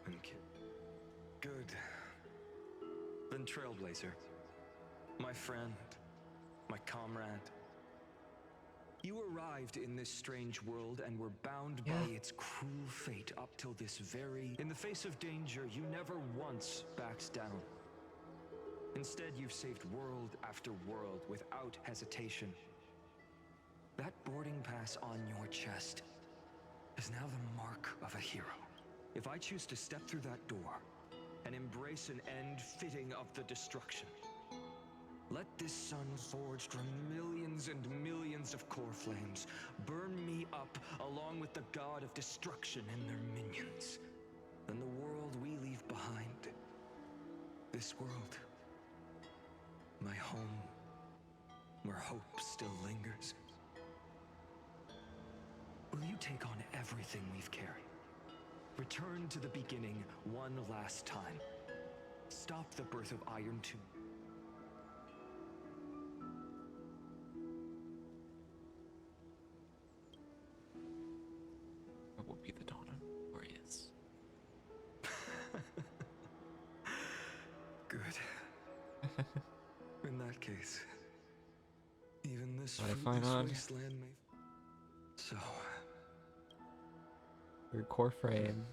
B: And
F: Good. Then Trailblazer, my friend, my comrade. You arrived in this strange world and were bound by its cruel fate up till this very... In the face of danger, you never once backed down. Instead, you've saved world after world without hesitation. That boarding pass on your chest is now the mark of a hero. If I choose to step through that door and embrace an end fitting of the destruction, let this sun forged from millions and millions of core flames burn me up along with the god of destruction and their minions. and the world we leave behind. This world, my home, where hope still lingers. Will you take on everything we've carried? Return to the beginning one last time. Stop the birth of Iron Tomb.
A: What will be the dawn of Glorious?
F: Good. In that case, even this
A: What I find
F: fruitless
A: on?
F: wasteland may... So,
A: Your core frame.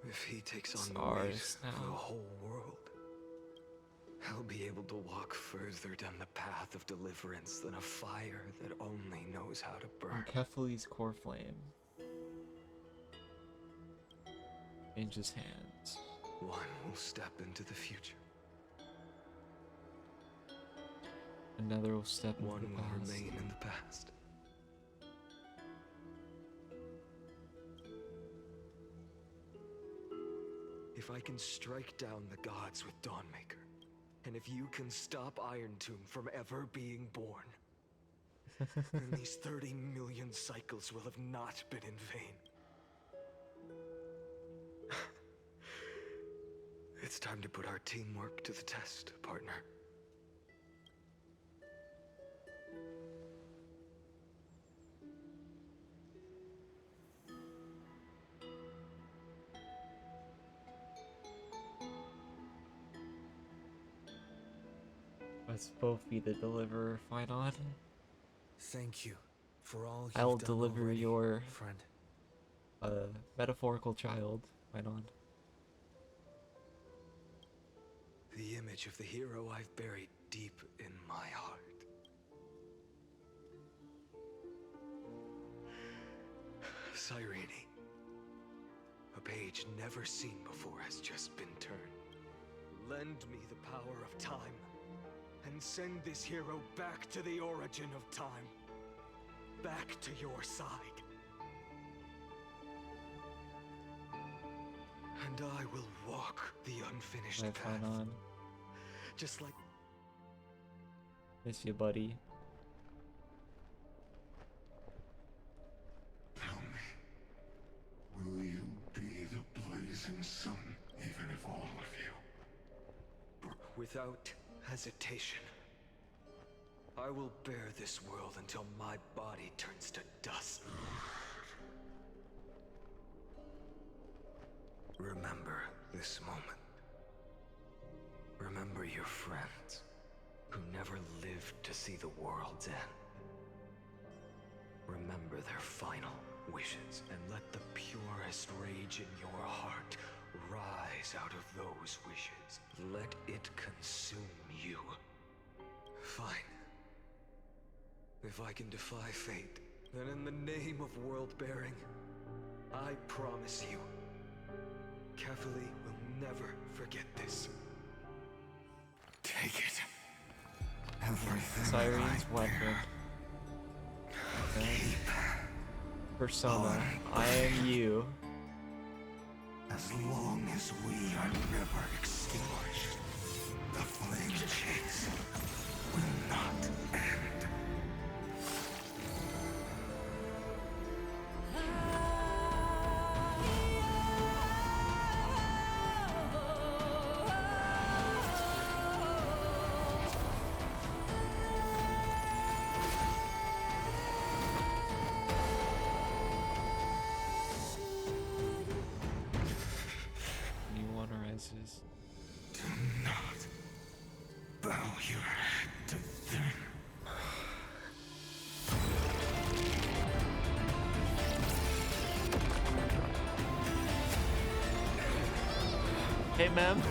F: if he takes on the
A: Stars
F: weight of the
A: now.
F: whole world, I'll be able to walk further down the path of deliverance than a fire that only knows how to burn.
A: Kefali's core flame. Changes hands.
F: One will step into the future.
A: Another will step into
F: One
A: the
F: will
A: past.
F: remain in the past. If I can strike down the gods with Dawnmaker, and if you can stop Iron Tomb from ever being born, then these 30 million cycles will have not been in vain. It's time to put our teamwork to the test, partner.
A: Let's both be the deliverer, Finon.
F: Thank you for all you've
A: I'll
F: done
A: deliver
F: already,
A: your
F: friend.
A: metaphorical child, Finon.
F: The image of the hero I've buried deep in my heart. Cyrene. A page never seen before has just been turned. Lend me the power of time, and send this hero back to the origin of time. Back to your side. And I will walk the unfinished
A: Right,
F: path.
A: Finon.
F: Just like...
A: Miss you, buddy.
L: Tell me, will you be the blazing sun, even if all of you?
F: Without hesitation. I will bear this world until my body turns to dust. Remember this moment. Remember your friends, who never lived to see the world's end. Remember their final wishes, and let the purest rage in your heart rise out of those wishes. Let it consume you. Fine. If I can defy fate, then in the name of world-bearing, I promise you, Kefali will never forget this.
L: Take it. Everything
A: Cyrene's
L: I
A: weapon.
L: bear.
A: Okay.
L: Keep
A: Persona. I am you.
L: as long as we are never extinguished. The flame chase will not end.
A: New one arises.
L: Do not bow your head to them.
A: Hey, ma'am.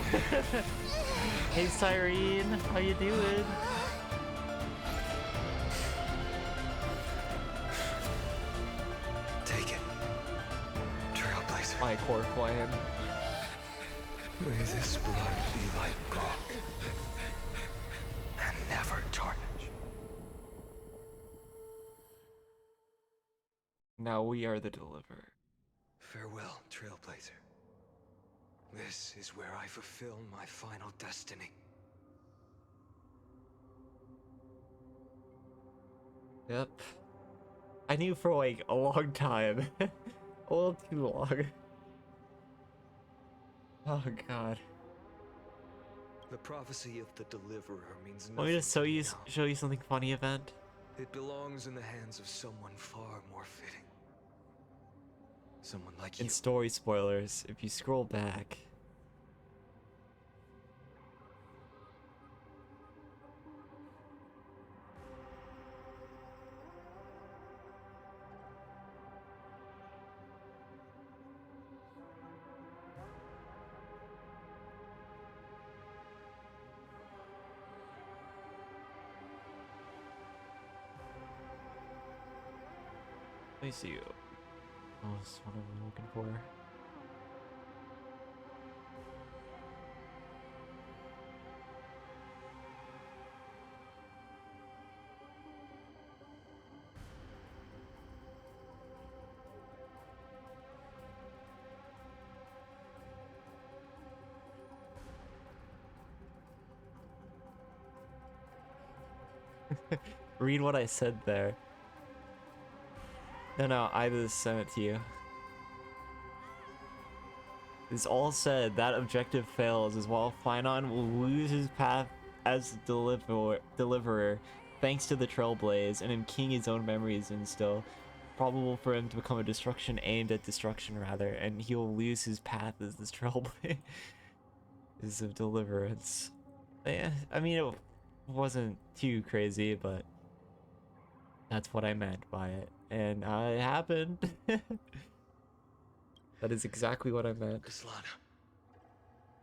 A: Hey, Cyrene. How you doing?
F: Take it. Trailblazer.
A: My core clan.
F: May this blood be like gold. And never tarnish.
A: Now we are the deliverer.
F: Farewell, Trailblazer. This is where I fulfill my final destiny.
A: Yep. I knew for like a long time. A little too long. Oh god.
F: The prophecy of the Deliverer means nothing.
A: Want me to
F: to
A: show you something funny, Event?
F: It belongs in the hands of someone far more fitting. Someone like you.
A: And story spoilers, if you scroll back. Let me see you. Oh, that's what I'm looking for. Read what I said there. No, I just sent it to you. It's all said, that objective fails as well. Finon will lose his path as deliverer thanks to the Trailblaze, and in King his own memories instill. Probable for him to become a destruction aimed at destruction rather, and he will lose his path as this Trailblaze is of deliverance. Yeah, I mean it wasn't too crazy, but that's what I meant by it. And it happened. That is exactly what I meant.
F: Kslana,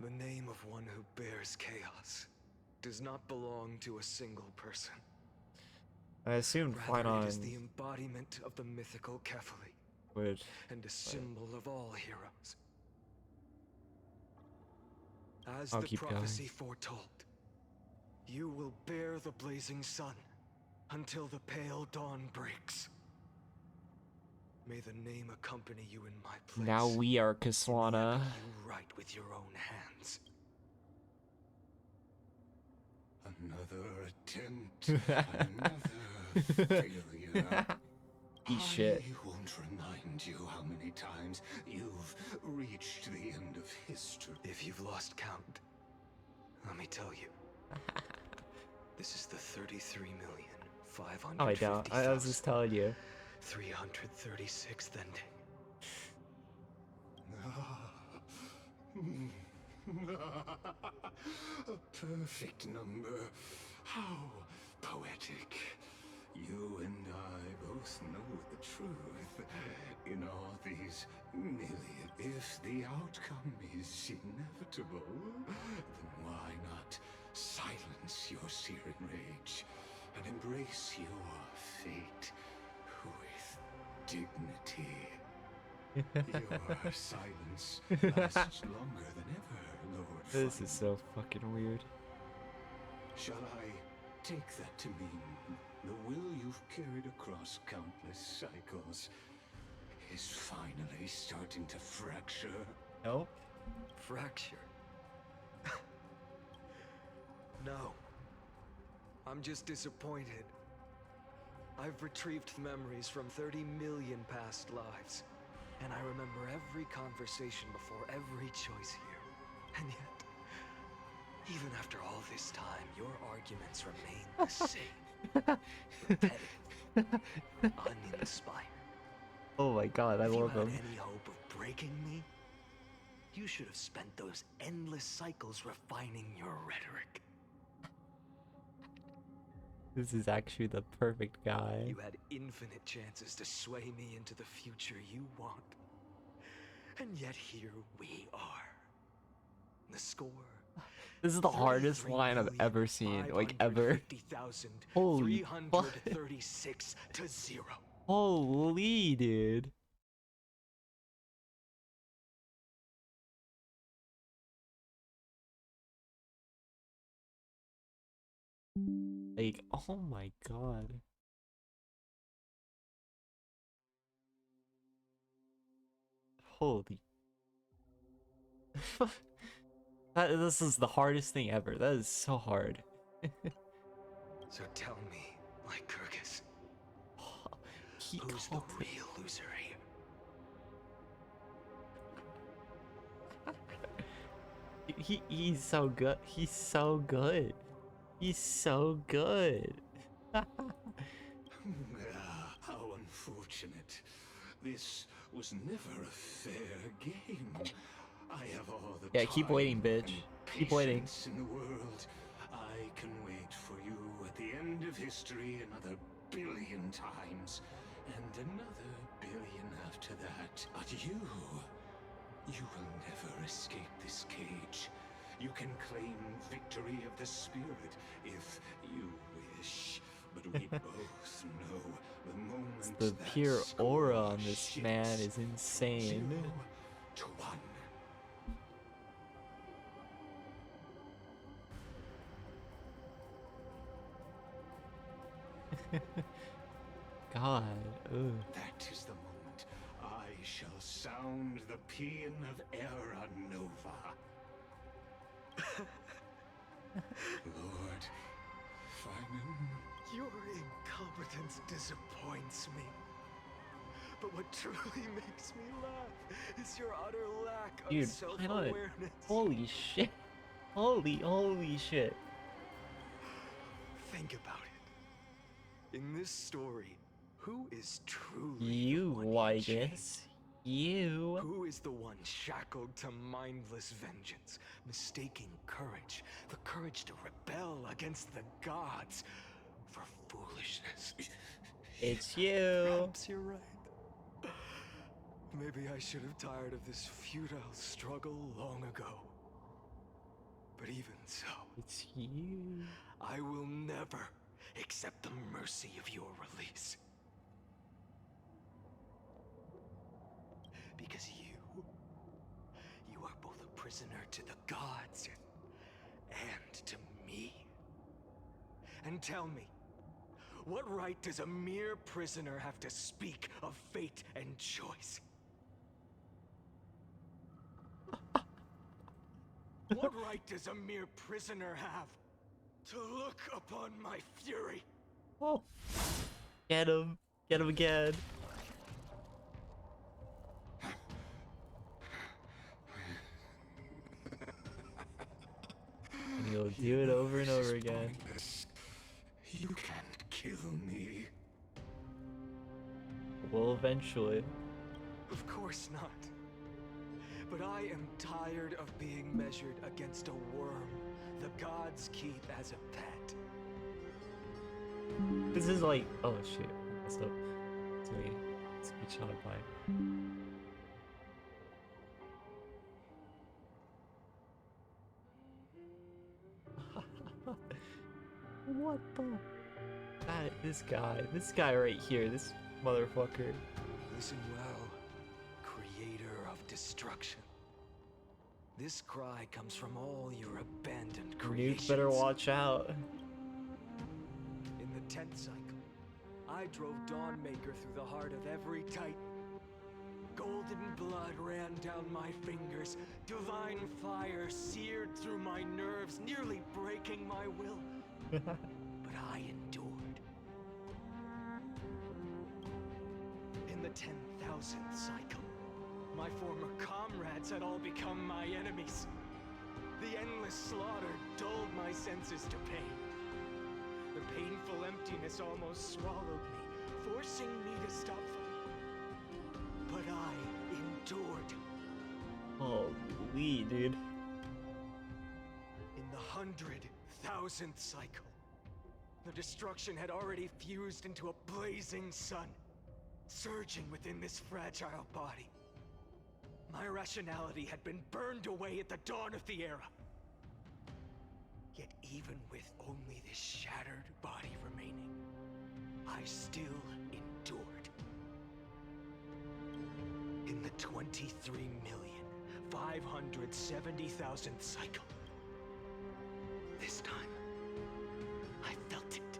F: the name of one who bears chaos does not belong to a single person.
A: I assumed
F: Rather, it is
A: Finon
F: the embodiment of the mythical Kefali
A: would.
F: and a symbol of all heroes. As
A: I'll
F: the
A: keep
F: prophecy foretold, you will bear the blazing sun until the pale dawn breaks. May the name accompany you in my place.
A: Now we are Kslana.
F: You write with your own hands.
E: Another attempt. Another failure.
A: Eat shit.
E: I won't remind you how many times you've reached the end of history.
F: If you've lost count, let me tell you. This is the 33,550,000.
A: Oh, I don't. I was just telling you.
F: 336th ending.
E: A perfect number. How poetic. You and I both know the truth. In all these million, if the outcome is inevitable, then why not silence your searing rage and embrace your fate with dignity? Your silence lasts longer than ever, Lord.
A: This is so fucking weird.
E: Shall I take that to mean the will you've carried across countless cycles is finally starting to fracture?
A: No.
F: Fracture? No. I'm just disappointed. I've retrieved memories from 30 million past lives, and I remember every conversation before every choice here. And yet, even after all this time, your arguments remain the same. Repetitive. Uninspired.
A: Oh my god, I love
F: If you
A: him.
F: had any hope of breaking me, you should have spent those endless cycles refining your rhetoric.
A: This is actually the perfect guy.
F: You had infinite chances to sway me into the future you want. And yet here we are. The score.
A: This is the hardest line I've ever seen, like ever. Holy fuck.
F: 336 to 0.
A: Holy dude. Like, oh my god. Holy. This is the hardest thing ever. That is so hard.
F: So tell me, Lycurgus,
A: He
F: who's the
A: called it.
F: real loser here?
A: He's so good. He's so good. He's so good.
E: Ah, how unfortunate. This was never a fair game. I have all the
A: Yeah, keep
E: time
A: waiting, bitch.
E: and
A: Keep waiting.
E: patience in the world. I can wait for you at the end of history another billion times, and another billion after that. But you will never escape this cage. You can claim victory of the spirit if you wish. But we both know the moment
A: The
E: that
A: pure aura
E: score
A: on this man
E: shifts
A: is insane.
E: 0 to 1.
A: God. Ugh.
E: That is the moment I shall sound the paean of Era Nova. Lord Finan.
F: Your incompetence disappoints me. But what truly makes me laugh is your utter lack of
A: Dude, why not?
F: self-awareness.
A: Holy shit. Holy shit.
F: Think about it. In this story, who is truly the
A: You,
F: one in chains?
A: Wygus. You.
F: Who is the one shackled to mindless vengeance, mistaking courage, the courage to rebel against the gods, for foolishness?
A: It's you.
F: Perhaps you're right. Maybe I should have tired of this futile struggle long ago. But even so,
A: It's you.
F: I will never accept the mercy of your release. Because you are both a prisoner to the gods and to me. And tell me, what right does a mere prisoner have to speak of fate and choice? What right does a mere prisoner have to look upon my fury?
A: Oh. Get him. Get him again. And he'll do it over and over again.
E: Pointless. You can't kill me.
A: Well, eventually.
F: Of course not. But I am tired of being measured against a worm the gods keep as a pet.
A: This is like, oh shit, I messed up. It's me. Speech shot by. What the? This guy right here, this motherfucker.
F: Listen well, creator of destruction. This cry comes from all your abandoned creations.
A: You better watch out.
F: In the 10th cycle, I drove Dawnmaker through the heart of every Titan. Golden blood ran down my fingers. Divine fire seared through my nerves, nearly breaking my will. But I endured. In the 10,000th cycle, my former comrades had all become my enemies. The endless slaughter dulled my senses to pain. The painful emptiness almost swallowed me, forcing me to stop fighting. But I endured.
A: Holy, dude.
F: In the 100,000th cycle, the destruction had already fused into a blazing sun, surging within this fragile body. My rationality had been burned away at the dawn of the era. Yet even with only this shattered body remaining, I still endured. In the 23,570,000th cycle, this time, I felt it.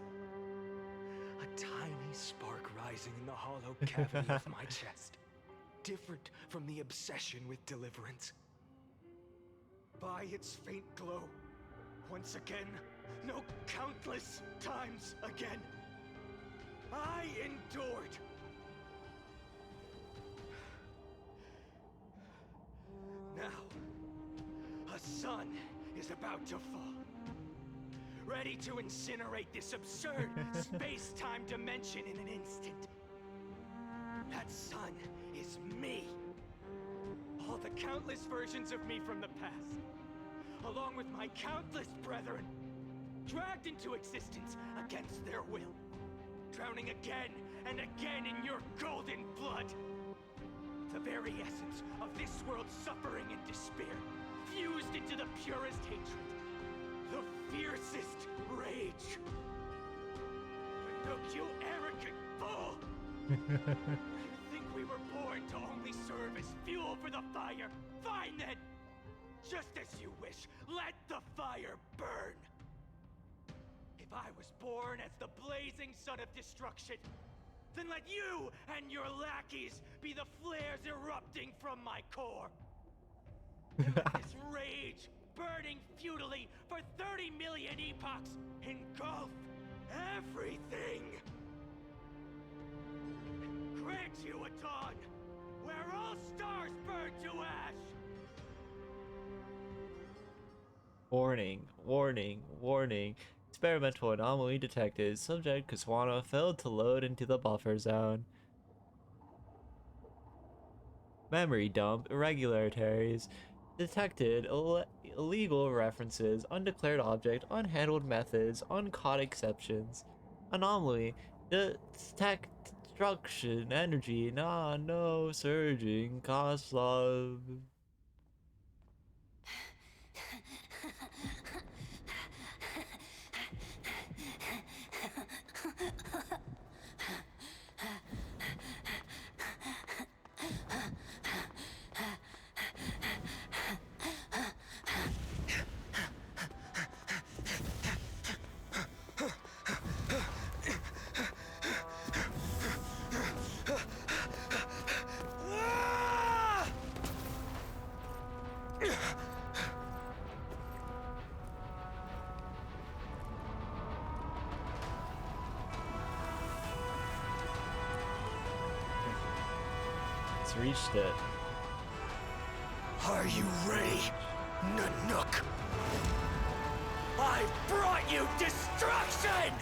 F: A tiny spark rising in the hollow cavity of my chest. different from the obsession with deliverance. By its faint glow, once again, no, countless times again, I endured. Now, a sun is about to fall, ready to incinerate this absurd space-time dimension in an instant. That sun is me. All the countless versions of me from the past, along with my countless brethren, dragged into existence against their will, drowning again and again in your golden blood. The very essence of this world's suffering and despair, fused into the purest hatred, the fiercest rage. But look, you arrogant fool! You think we were born to only serve as fuel for the fire? Fine then! Just as you wish, let the fire burn! If I was born as the blazing son of destruction, then let you and your lackeys be the flares erupting from my core. And let this rage, burning futilely for 30 million epochs, engulf everything. Grant you a dawn where all stars burn to ash.
A: Warning, warning, warning. Experimental anomaly detected. Subject Kaswana failed to load into the buffer zone. Memory dump. Irregularities. Detected. Illegal references. Undeclared object. Unhandled methods. Uncaught exceptions. Anomaly. Detect destruction. Energy. No. Surging. Cost love. Reached it.
F: Are you ready, Nanook? I brought you destruction!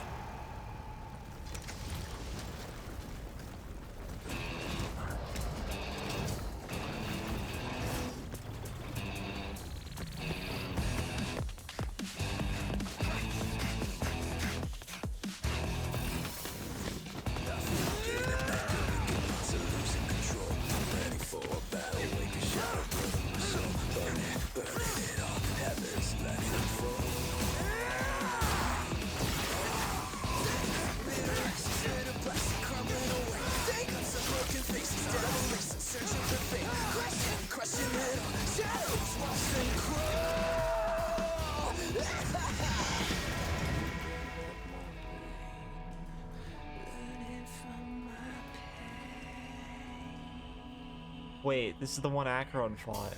A: Wait, this is the one Acheron fought.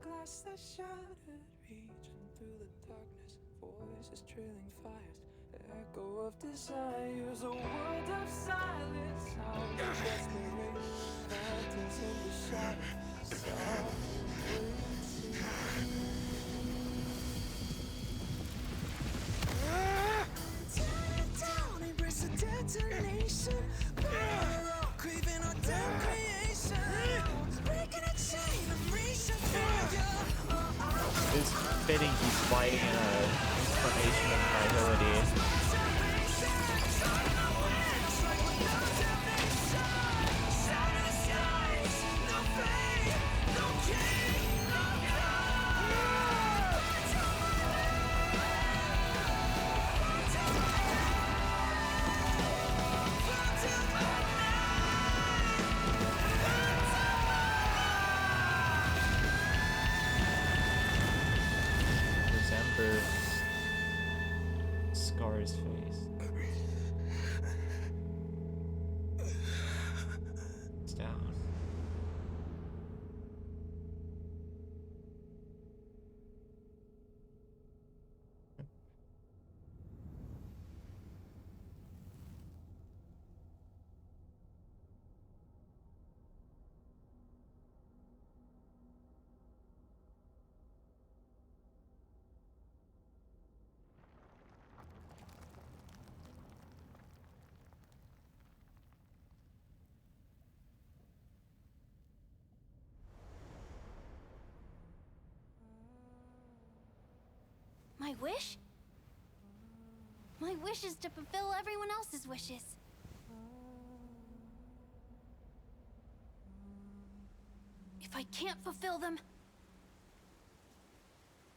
B: Glass that shattered, reaching through the darkness, voices trailing fires, the echo of desires, a world of silence, sounds of desperation, phantoms in the shadows, soft tear it down, embrace the detonation, burn out, craving our damn creation, breaking a chain of reaching for you.
A: Is fitting he's fighting in a incarnation of nihility. Scar's face. It's down.
G: My wish? My wish is to fulfill everyone else's wishes. If I can't fulfill them,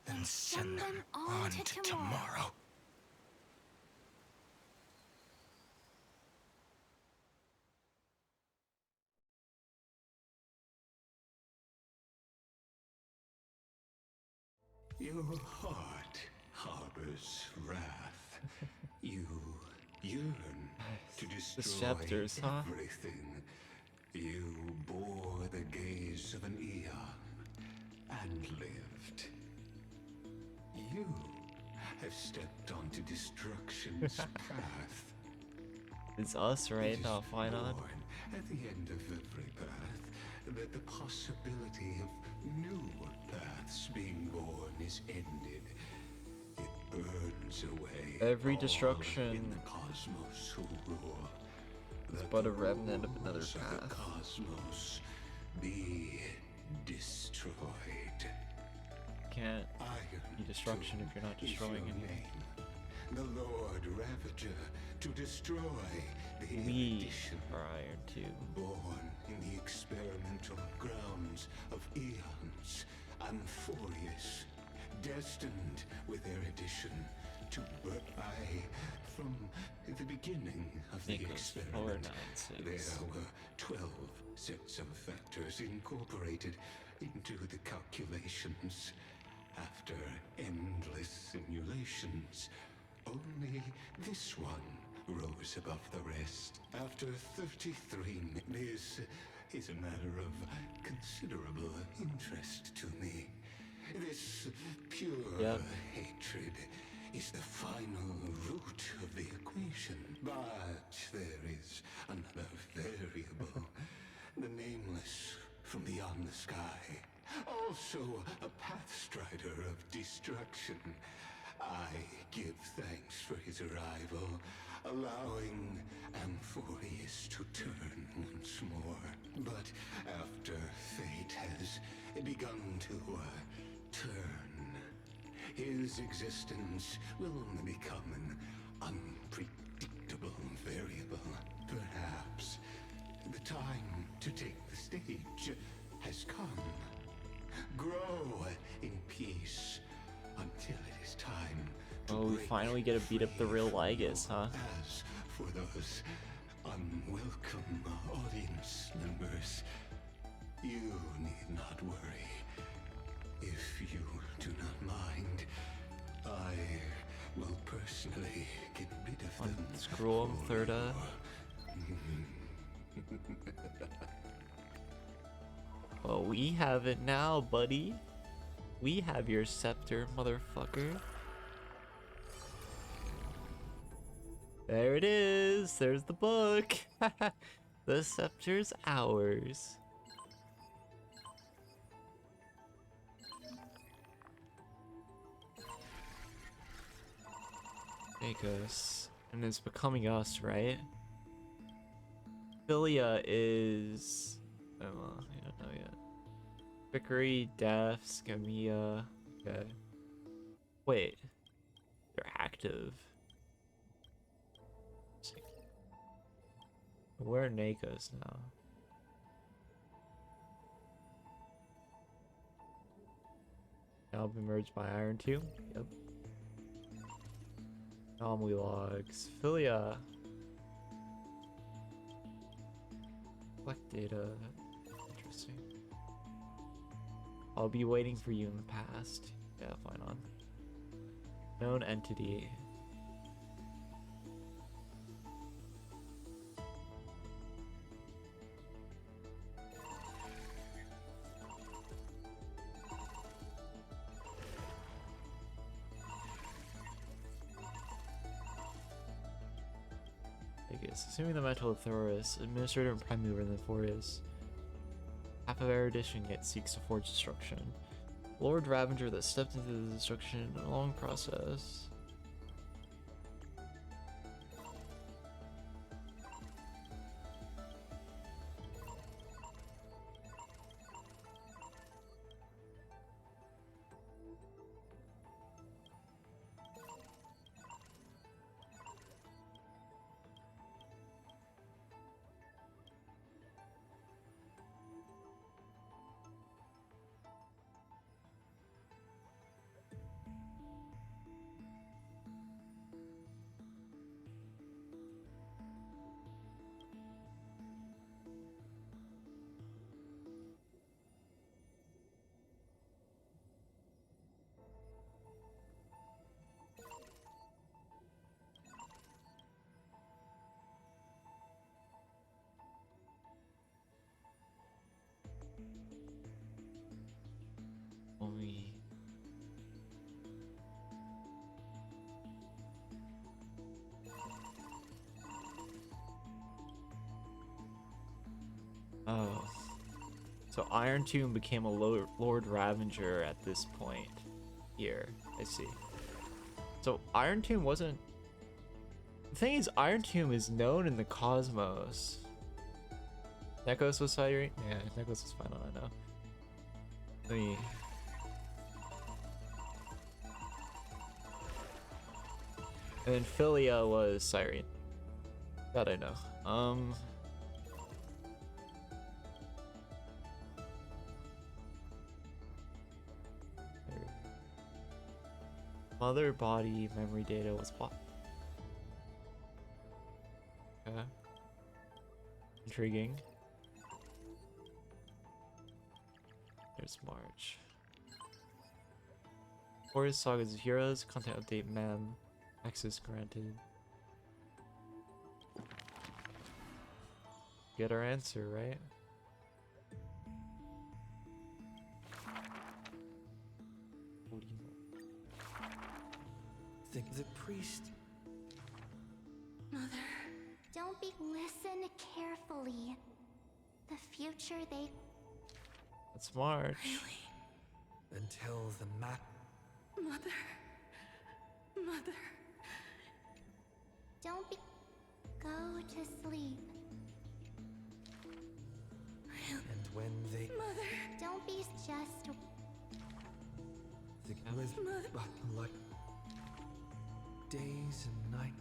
L: Then send them on to tomorrow.
E: Your heart harbors wrath. You yearn to destroy
A: chapters, huh?
E: everything. You bore the gaze of an eon and lived. You have stepped onto destruction's path.
A: It's us, right?
E: It is
A: Not Final.
E: born at the end of every path that the possibility of new paths being born is ended. It burns away
A: Every
E: all
A: destruction
E: in the cosmos who rule.
A: It's
E: Let
A: but a
E: the
A: remnant of another
E: rules of the
A: path.
E: cosmos be destroyed.
A: Can't
E: Iron
A: be destruction if you're not
E: is
A: destroying
E: your
A: anything.
E: name. The Lord Ravager to destroy the
A: We
E: erudition.
A: are Iron too.
E: Born in the experimental grounds of eons, Amphorius, destined with erudition to buy from the beginning of the
A: Nicholas,
E: experiment.
A: 496.
E: There were 12 sets of factors incorporated into the calculations. After endless simulations, only this one rose above the rest. After 33 this is a matter of considerable interest to me. This pure hatred is the final root of the equation. But there is another variable. The nameless from beyond the sky. Also a pathstrider of destruction. I give thanks for his arrival, allowing Amphorius to turn once more. But after fate has begun to turn, his existence will only become an unpredictable variable. Perhaps the time to take the stage has come. Grow in peace until it is time to
A: Oh, we finally get to beat up the real Lygus, huh?
E: As for those unwelcome audience members, you need not worry. If you do not mind, I will personally get rid of them.
A: Unscrew him, Thirda. Well, we have it now, buddy. We have your scepter, motherfucker. There it is. There's the book. The scepter's ours. Take us. And it's becoming us, right? Philia is... Oh, well, I don't know yet. Trickery, Death, Scamia. Okay. Wait, they're active. Where are Nakos now? Now be merged by Iron Tomb? Yep. Anomaly logs. Philia. Collect data. Interesting. I'll be waiting for you in the past. Yeah, fine on. Known entity. Assuming the mental of Thoris, administrator and prime mover in the Thorius. Half of erudition yet seeks to forge destruction. Lord Ravager that stepped into the destruction in a long process. Only oh, so Iron Tomb became a Lord Ravager at this point. Here, I see. So Iron Tomb wasn't. The thing is, Iron Tomb is known in the cosmos. Nekos was Siren? Yeah, Nekos was fine on I know. Let me. And then Philia was Siren. That I know. Mother body memory data was what? Okay. Intriguing. There's March. Forest Saga's Heroes, content update mem. Access granted. Get our answer, right?
F: The priest.
I: Mother. Don't be. Listen carefully. The future they.
A: That's March.
F: Really? Until the map.
I: Mother. Mother. Don't be. Go to sleep.
F: And when they.
I: Mother. Don't be just.
F: With like days and night.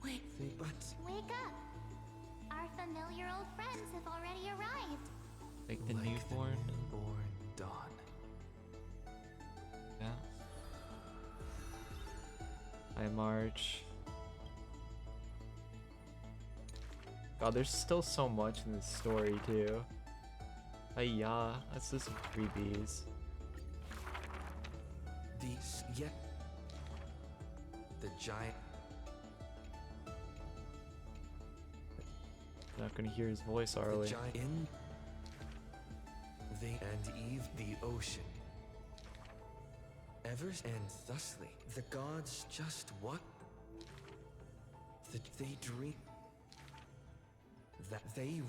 I: Wait.
F: But
I: wake up. Our familiar old friends have already arrived.
A: Like the newborn.
F: The newborn dawn.
A: Yeah. Hi, March. God, there's still so much in this story too. Yeah, that's just some freebies.
F: These yet the giant.
A: You're not gonna hear his voice, are we?
F: The giant in the and Eve the ocean. Ever and thusly the gods just what? That they dream. That they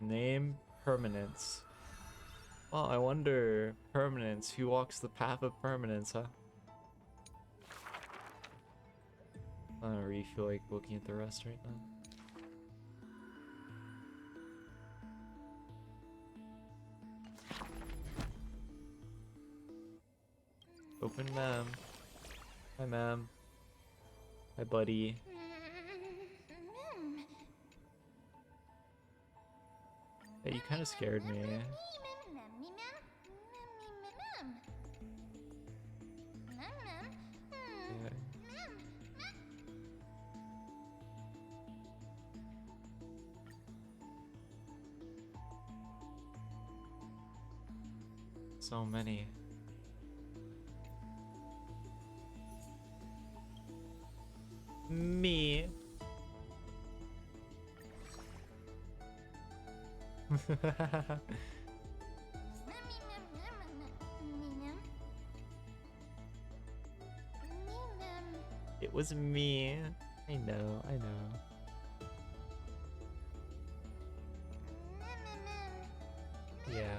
A: name permanence. Well, I wonder, permanence, who walks the path of permanence, huh? I don't really feel like looking at the rest right now. Open mem. Hi, mem. Hi, buddy. Hey, you kind of scared me. Yeah. So many. Me. It was me. I know, I know. Yeah.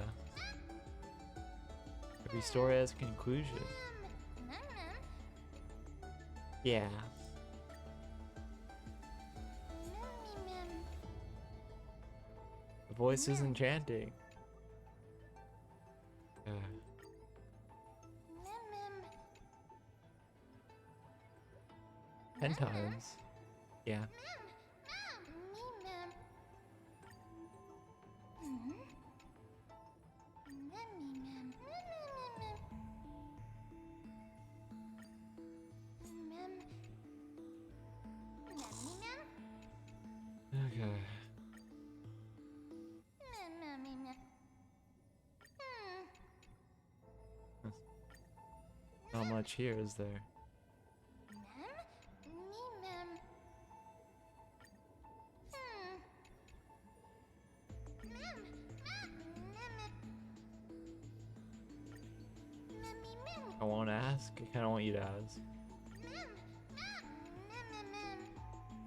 A: Every story has a conclusion. Yeah. The voice is enchanting. Yeah. 10 times. Yeah. Okay. Not much here, is there? I won't ask. I kind of want you to ask.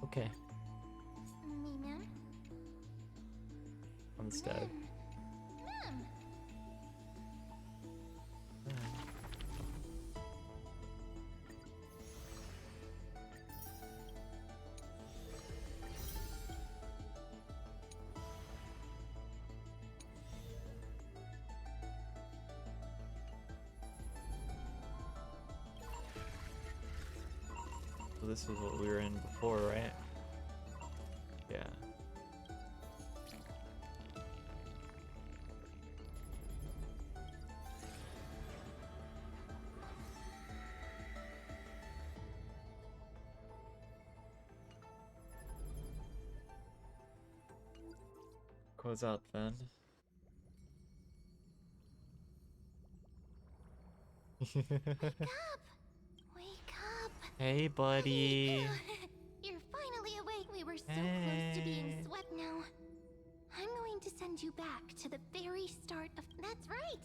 A: Okay. Instead. So this is what we were in before, right? Yeah. Close out then.
I: Wake up!
A: Hey, buddy.
I: You're finally awake. We were so close to being swept now. I'm going to send you back to the very start of. That's right!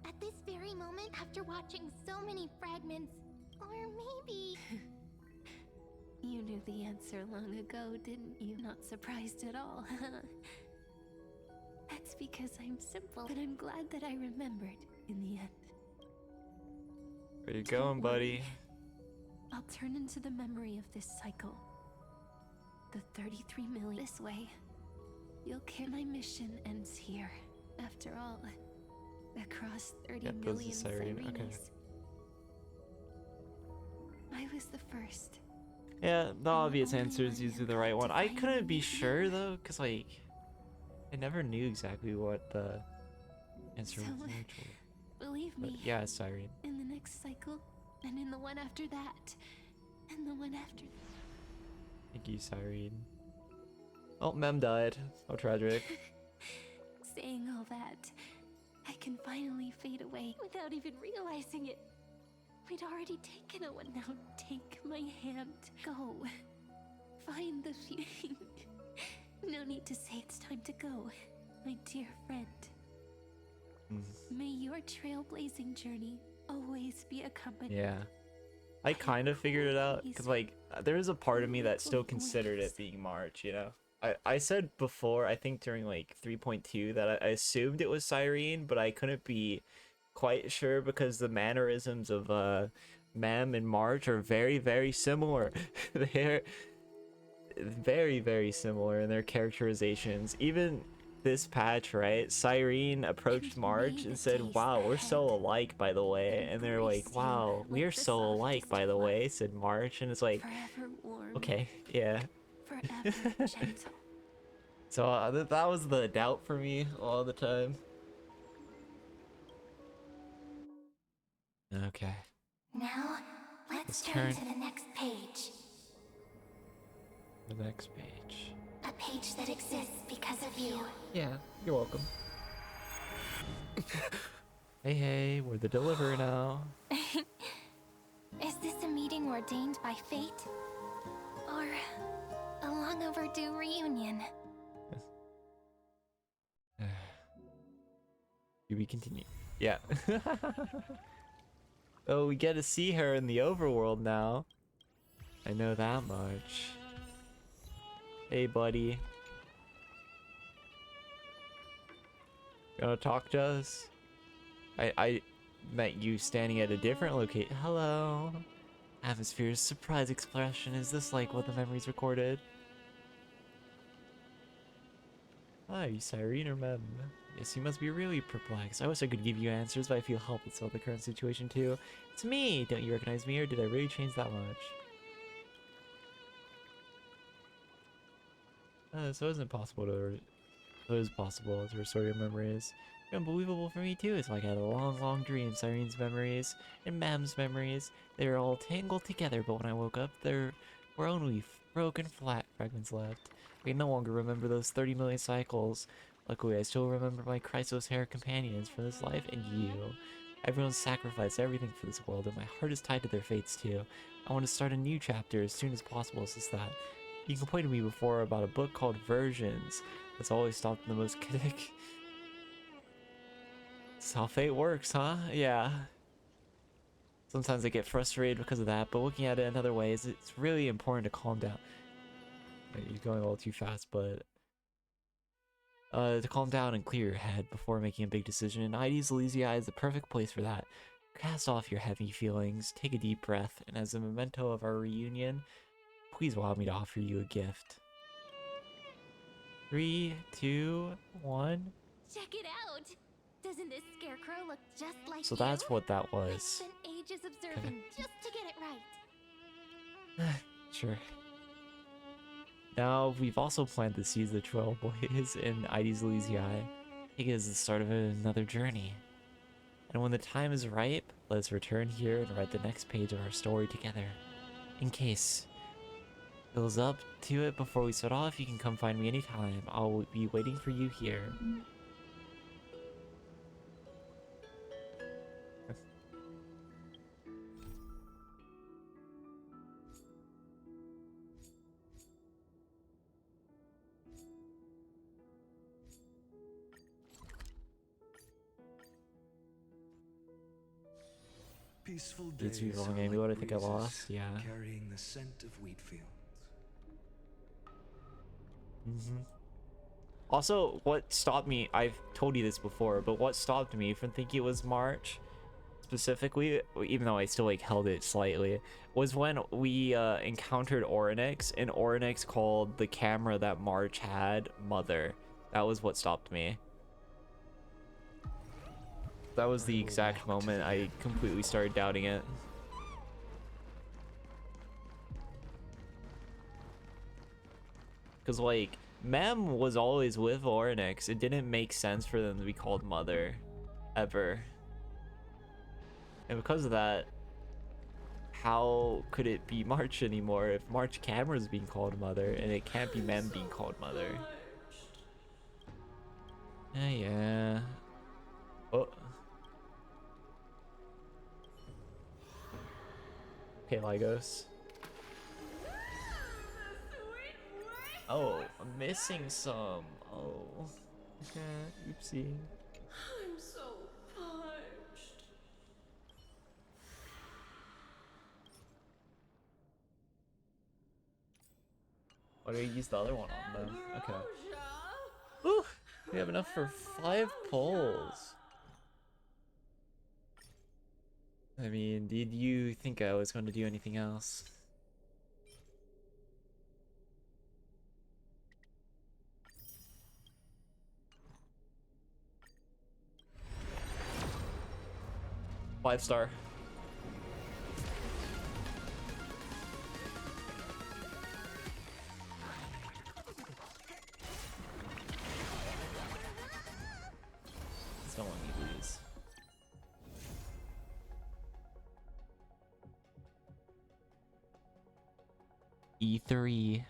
I: At this very moment, after watching so many fragments. Or maybe.
G: You knew the answer long ago, didn't you? Not surprised at all. That's because I'm simple, but I'm glad that I remembered in the end.
A: Where you going, buddy?
G: I'll turn into the memory of this cycle. The 33 million this way. You'll care. My mission ends here. After all, across 30 million Cyrenes.
A: Okay.
G: I was the first.
A: Yeah, the obvious answer is usually the right one. I couldn't be sure though, cause like I never knew exactly what the answer was.
G: Believe me.
A: But yeah, it's Cyrene.
G: In the next cycle, and in the one after that, and the one after.
A: Thank you, Cyrene. Oh, Mem died. How tragic.
G: Saying all that, I can finally fade away without even realizing it. We'd already taken a one. Now take my hand. Go. Find the feeling. No need to say it's time to go, my dear friend. May your trailblazing journey always be accompanied.
A: Yeah. I kind of figured it out, because like there is a part of me that still considered it being March, you know? I said before, I think during like 3.2 that I assumed it was Cyrene, but I couldn't be quite sure because the mannerisms of Mem and March are very, very similar. They're very, very similar in their characterizations. Even this patch, right? Cyrene approached March and said, "Wow, we're so alike, by the way." And they're like, "Wow, we're so alike, by the way," said March. And it's like,
G: Forever warm,
A: okay, yeah.
G: forever gentle.
A: So that was the doubt for me all the time. Okay.
I: Now, let's turn to the next page.
A: The next page.
I: A page that exists because of you.
A: Yeah, you're welcome. Hey, we're the deliverer now.
G: Is this a meeting ordained by fate? Or a long overdue reunion?
A: Do we continue? Yeah. Oh, we get to see her in the overworld now. I know that much. Hey, buddy. You wanna talk to us? I met you standing at a different location. Hello. Atmosphere's surprise expression. Is this like what the memories recorded? Hi, Cyrene or Mem? Yes, you must be really perplexed. I wish I could give you answers, but I feel helpless about the current situation too. It's me! Don't you recognize me, or did I really change that much? So it isn't possible to... It is possible to restore your memories. Unbelievable for me too. It's like I had a long dream. Cyrene's memories and Mam's memories. They were all tangled together, but when I woke up, there were only broken flat fragments left. I can no longer remember those 30 million cycles. Luckily, I still remember my Chrysos hair companions from this life and you. Everyone sacrificed everything for this world, and my heart is tied to their fates too. I want to start a new chapter as soon as possible, since that. You complained to me before about a book called Versions. That's always stopped in the most kinetic. That's how fate works, huh? Yeah. Sometimes I get frustrated because of that, but looking at it in other ways, it's really important to calm down. You're going a little too fast, but... to calm down and clear your head before making a big decision, and Aides Elysiae is the perfect place for that. Cast off your heavy feelings, take a deep breath, and as a memento of our reunion, please allow me to offer you a gift. 3, 2, 1...
G: Check it out! Doesn't this scarecrow look just like
A: So
G: you?
A: that's what that
G: I
A: was.
G: spent ages observing just to get it right.
A: Sure. Now, we've also planted the seeds of the Trailboys in Aides Elysiae. Take it as the start of another journey. And when the time is ripe, let's return here and write the next page of our story together. In case it feels up to it before we set off, you can come find me anytime. I'll be waiting for you here.
F: Peaceful
A: It's
F: days
A: wrong,
F: are
A: Amy.
F: like
A: What I think I
F: breezes
A: lost? Yeah.
F: carrying the scent of wheat fields.
A: Also, what stopped me, I've told you this before, but what stopped me from thinking it was March, specifically, even though I still like held it slightly, was when we encountered Orynyx, and Orynyx called the camera that March had Mother. That was what stopped me. That was the exact moment I completely started doubting it. Because, like, Mem was always with Orynyx. It didn't make sense for them to be called Mother. Ever. And because of that, how could it be March anymore if March Camera's being called Mother, and it can't be Mem being called Mother? Yeah. Oh. Okay, Lygos. Oh, I'm missing some. Oh. Oopsie.
K: I'm so parched.
A: Why do I use the other one on then? Okay. Ooh, we have enough for 5 pulls. I mean, did you think I was going to do anything else? 5-star. Don't let me lose. E3.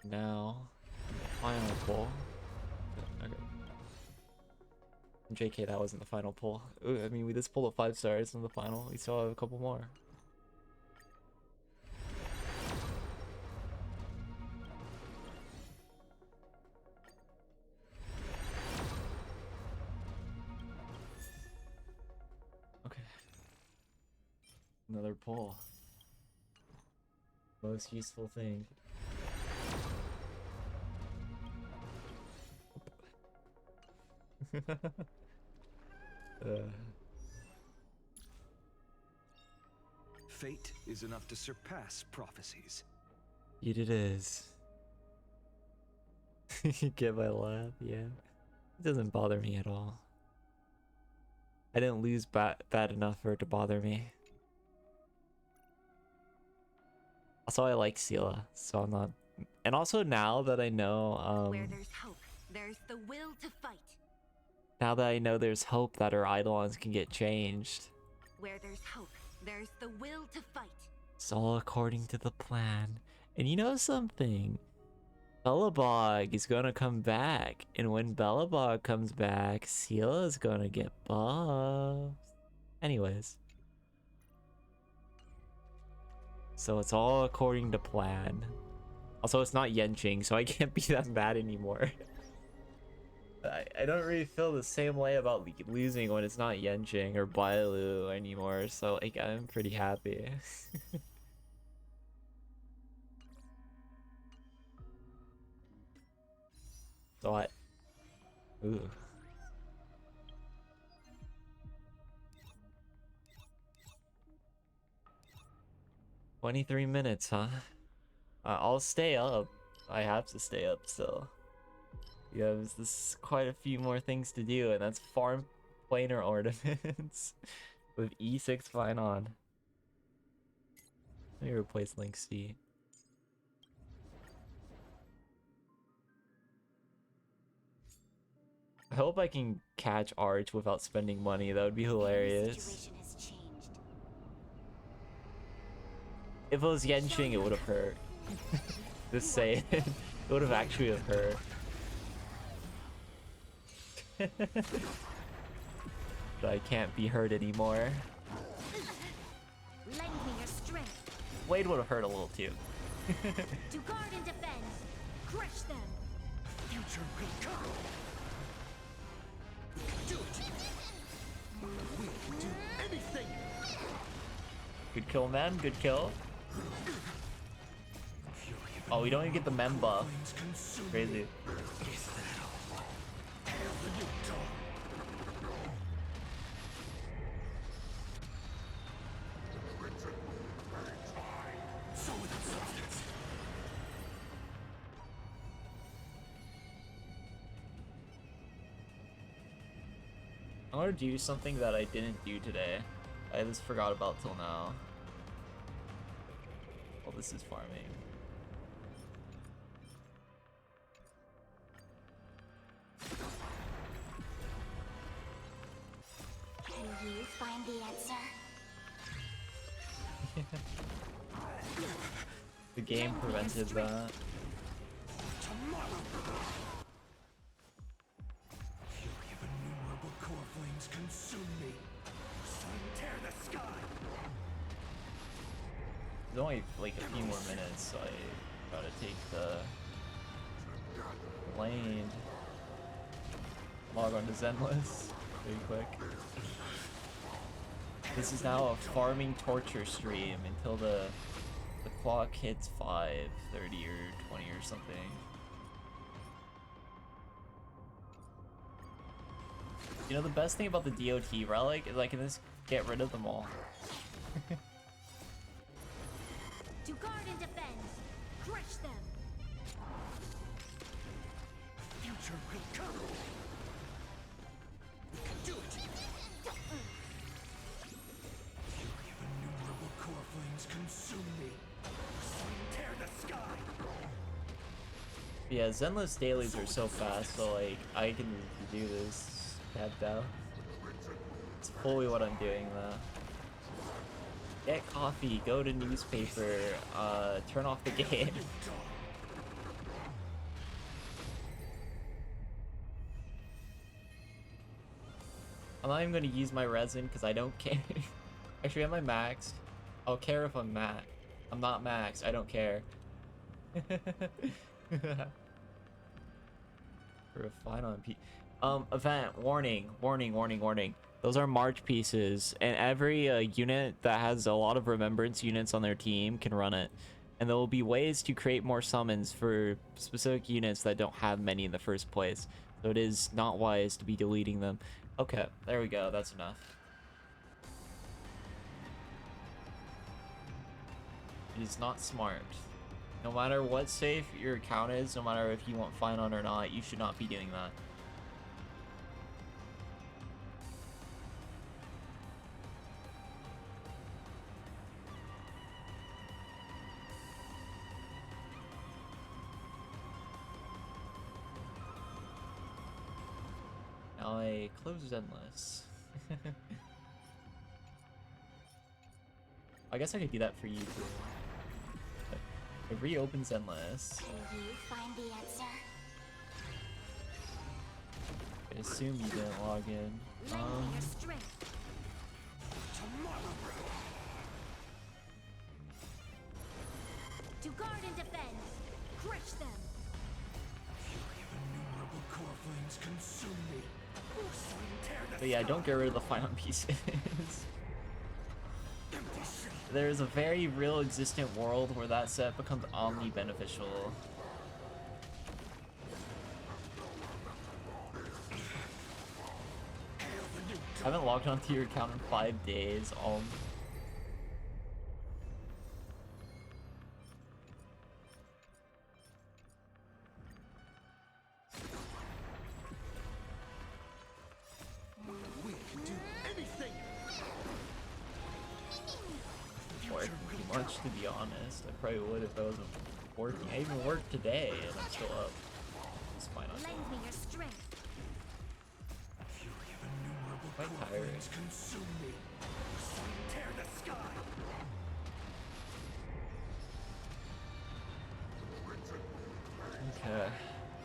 A: Now, final pull. Okay. JK, that wasn't the final pull. I mean, we just pulled a 5 stars in the final. We still have a couple more. Okay. Another pull. Most useful thing.
F: Fate is enough to surpass prophecies.
A: It is. Get my laugh, yeah. It doesn't bother me at all. I didn't lose bad enough for it to bother me. Also, I like Sela, so I'm not. And also now that I know,
G: Where there's hope, there's the will to fight.
A: now that I know there's hope that our Eidolons can get changed.
G: Where there's hope, there's the will to fight.
A: It's all according to the plan. And you know something? Belobog is gonna come back. And when Belobog comes back, Sela is gonna get buffed. Anyways. So it's all according to plan. Also, it's not Yenching, so I can't be that mad anymore. I don't really feel the same way about losing when it's not Yenching or Bailu anymore, so like, I'm pretty happy. So I... Ooh. "23 minutes, huh? I'll stay up. I have to stay up still. Because this is quite a few more things to do, and that's farm planar ornaments with E6 fine on. Let me replace Link's feet. I hope I can catch Arch without spending money. That would be hilarious. If it was Yenching, it would have hurt. Just say it. It would have actually have hurt. But I can't be hurt anymore.
G: Lend me your strength.
A: Wade would have hurt a little too.
G: To guard and defend. Crush them.
L: Future will come. Do it. We can do anything.
A: Good kill, man. Good kill. Oh, we don't even get the mem buff. Crazy. I want to do something that I didn't do today. I just forgot about till now. Well, this is farming.
I: Can you find the answer?
A: The game prevented that.
L: Fury of innumerable core flames consume me. Sun tear the sky.
A: There's only like a few more minutes, so I gotta take the lane. Log on to Zenless really quick. This is now a farming torture stream until the clock hits 5:30 or 20 or something. You know, the best thing about the DOT relic is I can just get rid of them all.
J: Crush them.
E: Future will come. We can do it. Fury of innumerable core flames consume me. Tear the sky.
A: Yeah, Zenless dailies are so fast, so like I can do this tapped out. It's fully what I'm doing though. Get coffee, go to newspaper, turn off the game. I'm not even gonna use my resin because I don't care. Actually, am I maxed? I'll care if I'm max. I'm not maxed, I don't care. Refine on P. Event warning, warning, warning, warning. Those are March pieces, and every unit that has a lot of remembrance units on their team can run it. And there will be ways to create more summons for specific units that don't have many in the first place. So it is not wise to be deleting them. Okay, there we go. That's enough. It is not smart. No matter what safe your account is, no matter if you want fine on or not, you should not be doing that. Now I close Zenless. I guess I could do that for you too. I reopen Zenless.
I: Can you find the answer?
A: I assume you didn't log in.
J: Lend me your strength. To guard and defend. Crush them.
E: Fury of innumerable core flames consume me. Tear the
A: But yeah, don't get rid of the final pieces. There is a very real existent world where that set becomes omni-beneficial. I haven't logged onto your account in 5 days.
E: We can do anything.
A: Worked pretty much, to be honest. I probably would if I wasn't working. I even worked today and I'm still up. It's fine.
J: Lend me your strength.
E: Fury of innumerable
A: Quite
E: core
A: tired.
E: flames consume me. Tear the sky.
A: Okay.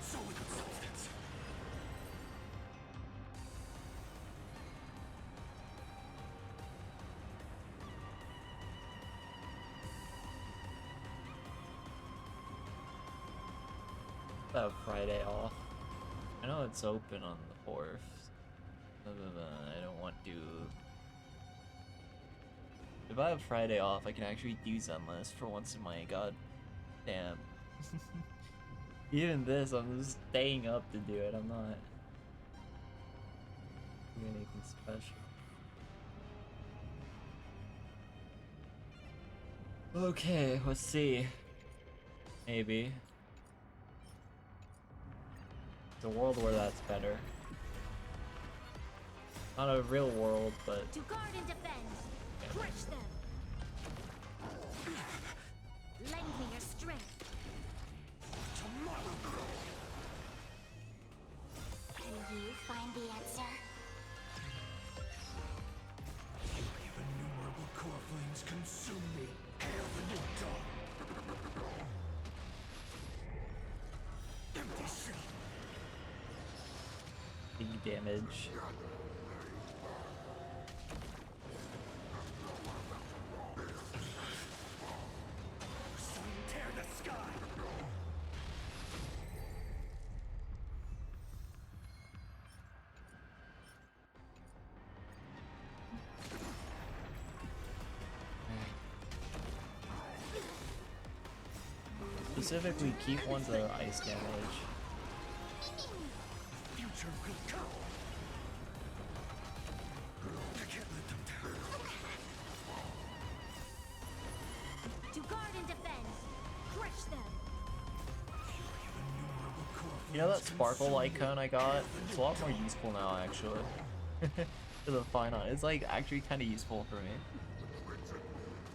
E: Solid substance.
A: I have Friday off. I know it's open on the 4th. I don't want to. If I have Friday off, I can actually do Zenless for once in my god damn. Even this, I'm just staying up to do it. I'm not doing anything special. Okay, let's see. Maybe. It's a world where that's better. Not a real world, but
J: To guard and defend. Crush them. Lend me your strength.
I: Can you find the answer?
E: Fury of innumerable core flames consume me. Hail the new dawn. Empty shell.
A: big damage.
E: Tear the sky.
A: Specifically, keep ones that are ice damage.
E: Future will come. I can't let them down.
J: To guard and defend. Crush them.
A: You know that sparkle icon I got? It's a lot more useful now, actually. For the Finon. It's like actually kind of useful for me.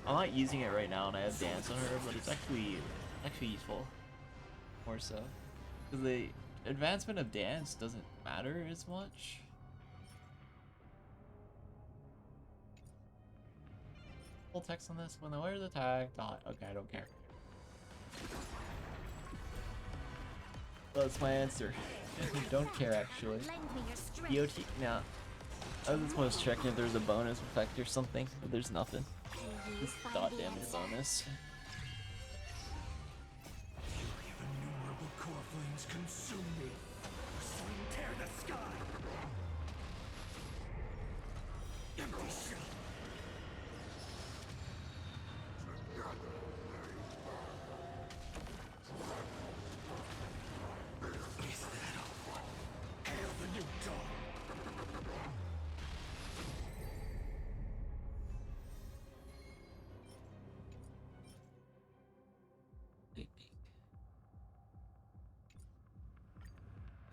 A: I'm not using it right now and I have dance on her, but it's actually useful. More so. Because the advancement of dance doesn't matter as much. Full text on this. When the wear the tag. Okay, I don't care. That's my answer. Don't care actually. DOT. Nah. I was supposed to check if there's a bonus effect or something, but there's nothing. Just dot damage bonus.
L: Fury of innumerable core flames consume me. Swing tear the sky. Empty shell. Is that all? Hail the new dawn.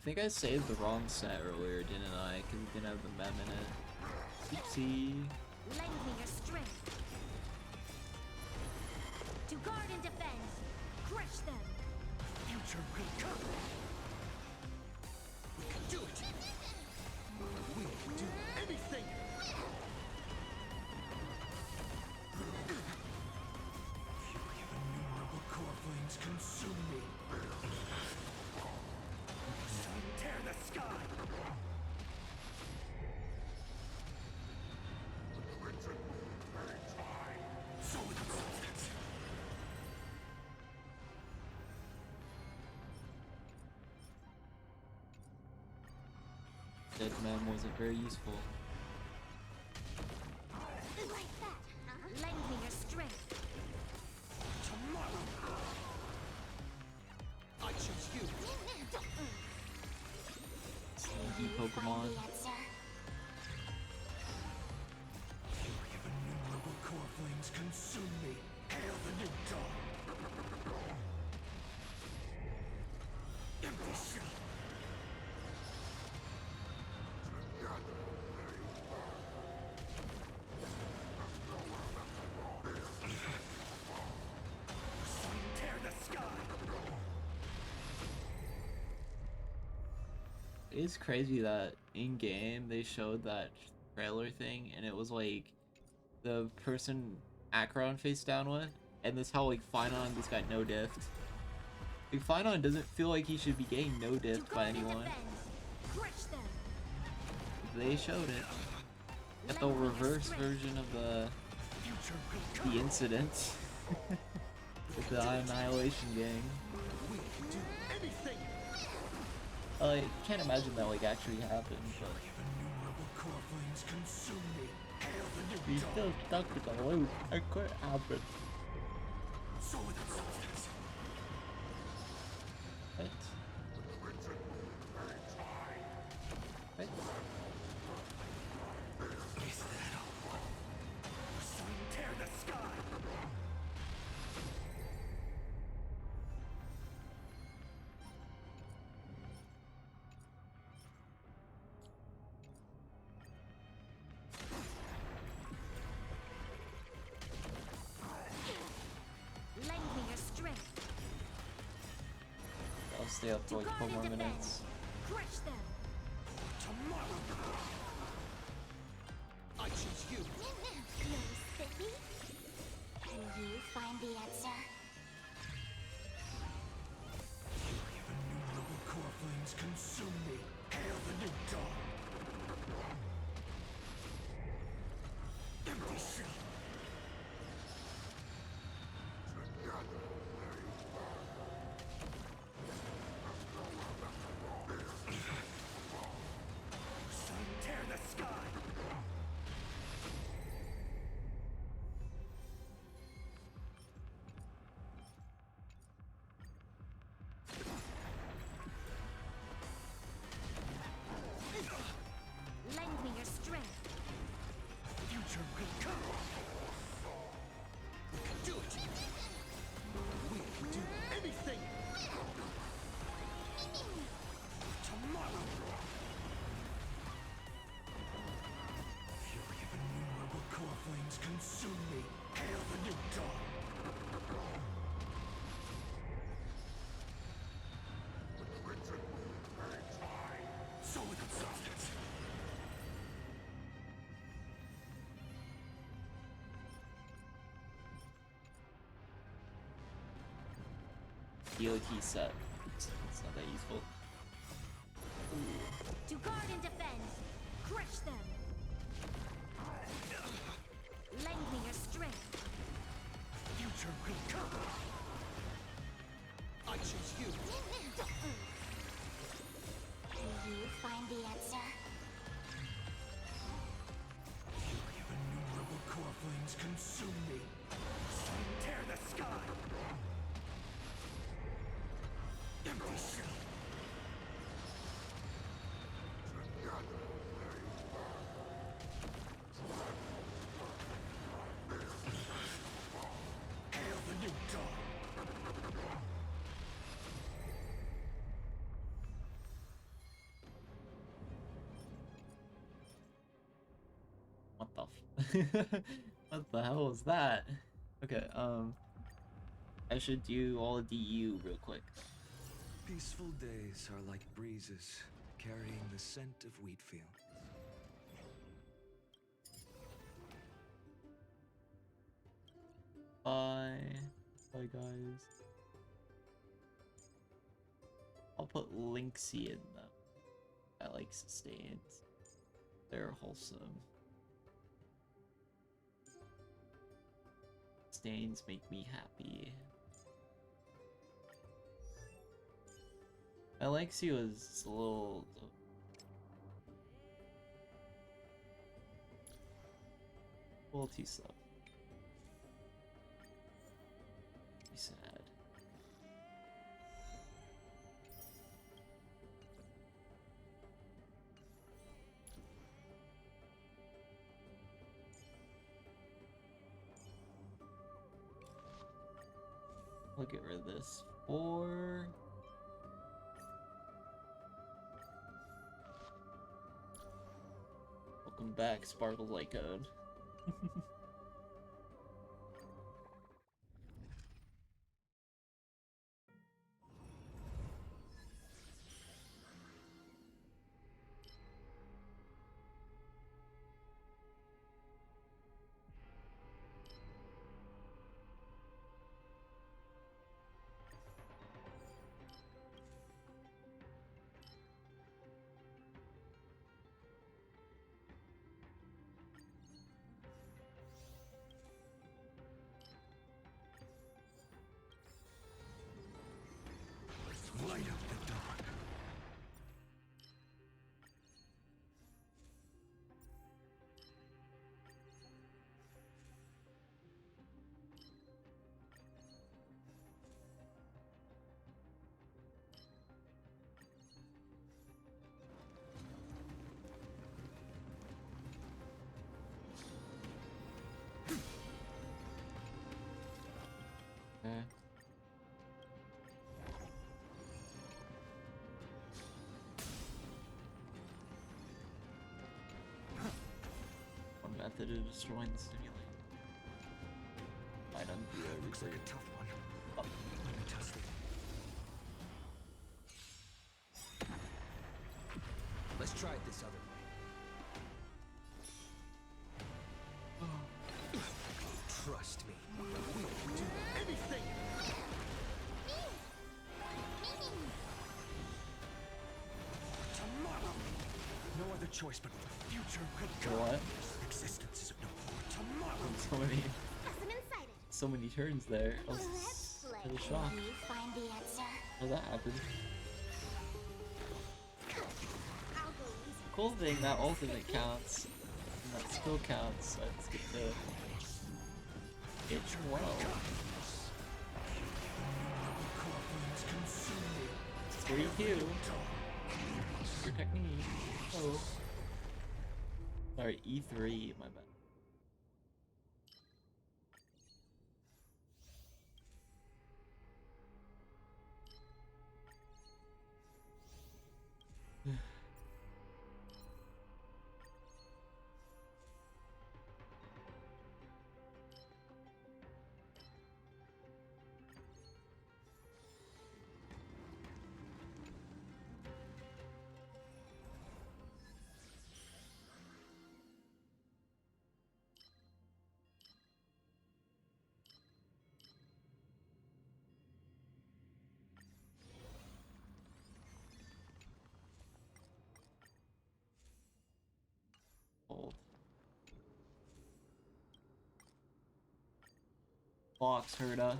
A: I think I saved the wrong set earlier, didn't I? Because it didn't have the mem in it. Oopsie.
G: Lend me your strength. To guard and defend. Crush them.
L: Future will come. We can do it. We can do anything. Fury of innumerable core flames consume me. Sun tear the sky. So without substance.
A: Dead mem wasn't very useful.
G: Like that, huh? Lend me your strength.
L: Tomorrow. I choose you.
A: Sneaky Pokemon.
L: Fury of innumerable core flames consume me. Hail the new dawn. Empty shell. Sun tear the sky.
A: It's crazy that in game they showed that trailer thing and it was like the person Acheron face down with, and this how like Finon just got no diffed. Like Finon doesn't feel like he should be getting no diffed by anyone.
G: Crush them.
A: They showed it. Got the reverse version of the incident with the Annihilation gang.
L: We can do anything.
A: I can't imagine that like actually happened, but
L: Innumerable core flames consume me. Hail the new
A: he's
L: dawn.
A: still stuck with the loop. It could happen.
L: So without substance.
A: What?
L: Is that all? Sun tear the sky.
G: Lend me your strength.
A: I'll stay up for like 4 more minutes.
G: Crush them.
L: Tomorrow. I choose you.
I: Notice Bippy? Can you find the answer?
L: Fury of innumerable core flames consume me. Hail the new dawn. Empty shell. Sun tear the sky. consume me. Hail the new dawn. So without substance.
A: DOT set. It's not that useful.
G: To guard and defend. Crush them. Lend me your strength.
L: Future will come. I choose you.
I: Do you find the answer?
L: Fury of innumerable core flames consume me. Tear the sky. Empty shell. Hail the new dawn.
A: What the what the hell was that? Okay, I should do all DU real quick.
F: Peaceful days are like breezes, carrying the scent of wheat fields.
A: Bye. Bye, guys. I'll put Linksy in them. I like sustains. They're wholesome. Stains make me happy. Alexi was a little... too slow. Be sad. I'll get rid of this. 4. Welcome back, Sparkle Lycode.
F: Light up the dark.
A: Okay. One method of destroying the stimulate. Might undo everything.
F: Looks like a tough one.
A: Oh.
F: Let me test it. Let's try it this other way. Trust me. We'll do anything. Tomorrow. No other choice but the future will come.
A: What?
F: Existence is of no more. Tomorrow.
A: So many turns there. I was kind of shocked.
I: Do you find the answer?
A: How that happened.
I: I'll go easy.
A: Cool thing, that ultimate counts. And that skill counts, so it's good to hit well. 3Q. Your technique. Oh. Sorry, E3, my bad. Fox Herda.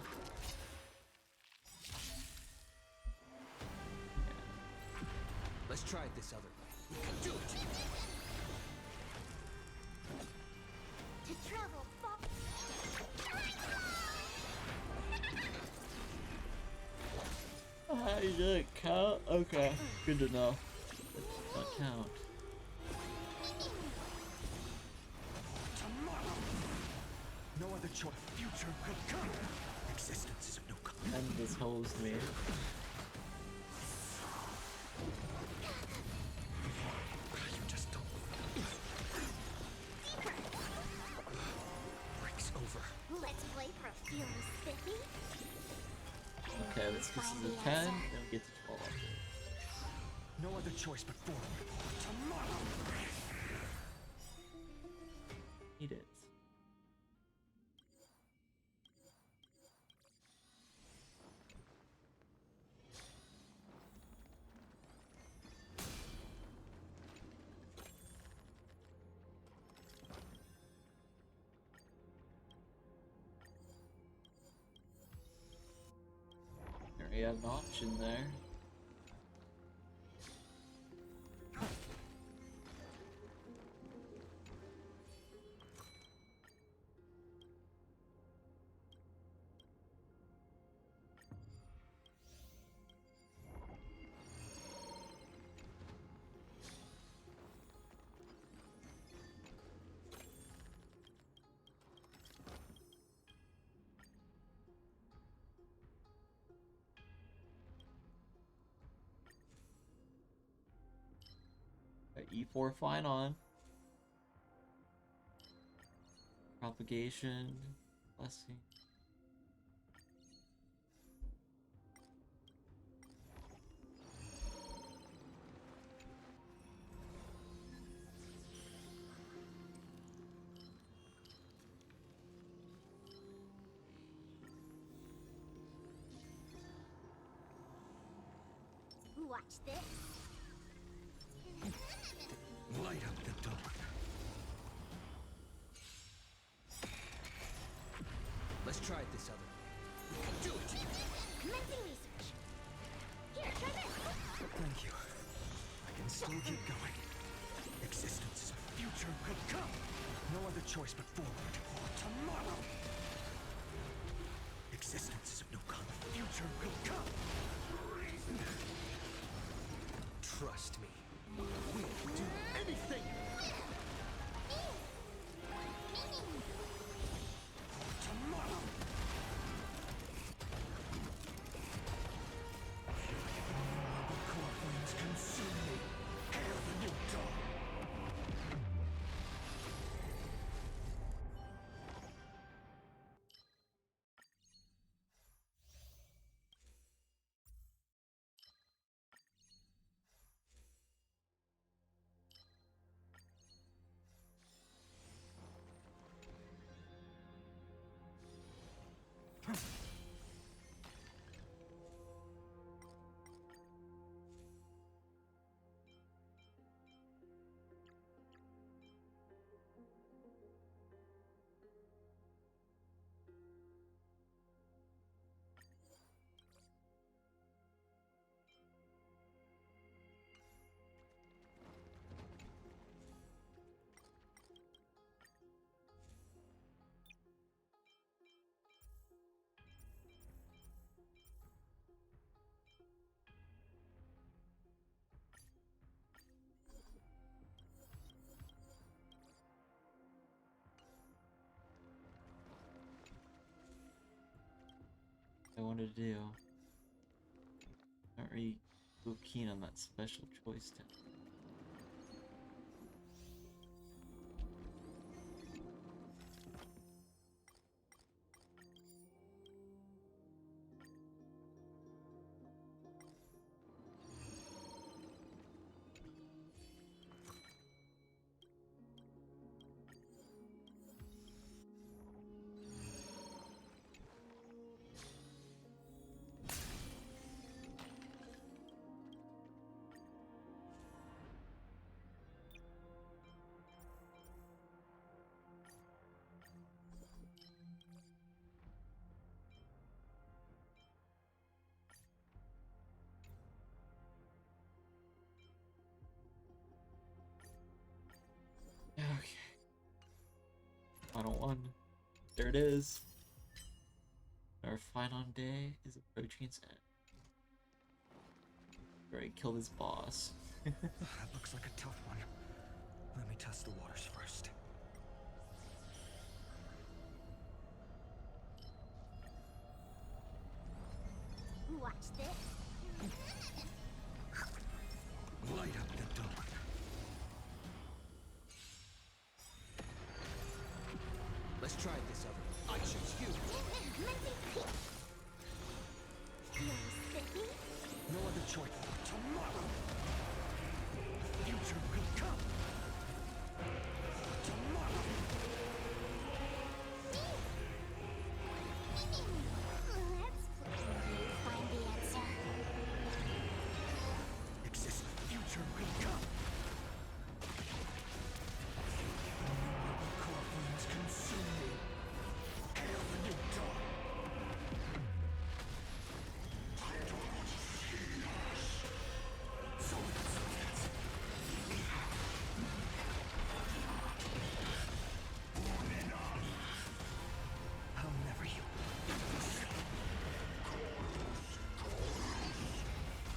M: Let's try it this other way. Do it!
I: To travel far.
A: You didn't count? Okay, good to know. Not count.
M: Tomorrow! No other choice. Future will come. Existence is of no consequence.
A: And this holds me.
M: You just don't. Breaks over.
I: Let's play for a few spiffy.
A: Okay, this gets to 10, and we get to 12.
M: No other choice but forward. Tomorrow!
A: Eat it. There you have an option there. E4 fine on. Propagation. Blessing.
I: Watch this.
M: Light up the dark. Let's try it this other way. Do it!
I: Commencing research. Here, try this.
M: Thank you. I can still keep going. Existence, future will come. No other choice but forward. Tomorrow. Existence is of no consequence. Future will come. Trust me. We'll do anything. Tomorrow. The core flames consume me. Hail the new dawn.
A: I wanted to do. Not really so keen on that special choice test. Final one. There it is. Our final day is approaching its end. Right, kill this boss.
M: That looks like a tough one. Let me test the waters first.
I: Watch this.
M: Light up the dawn.
N: Let's try this over. I choose you.
M: No other choice. Tomorrow. Future will come. Tomorrow.
I: Find the answer.
M: Exist. Future will come. Core flames consume me. Hail the new dawn. I'll never heal.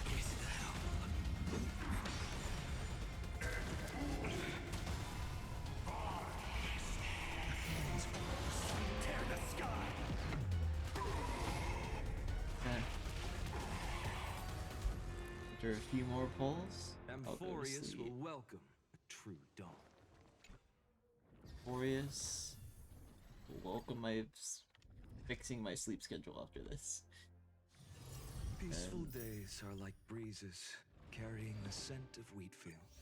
M: Is that all? Tear the sky.
A: Okay. After a few more pulls, I'll go to
F: Amphorius
A: sleep.
F: will welcome a true dawn.
A: Amphorius will welcome my fixing my sleep schedule after this.
F: Peaceful days are like breezes carrying the scent of wheat fields.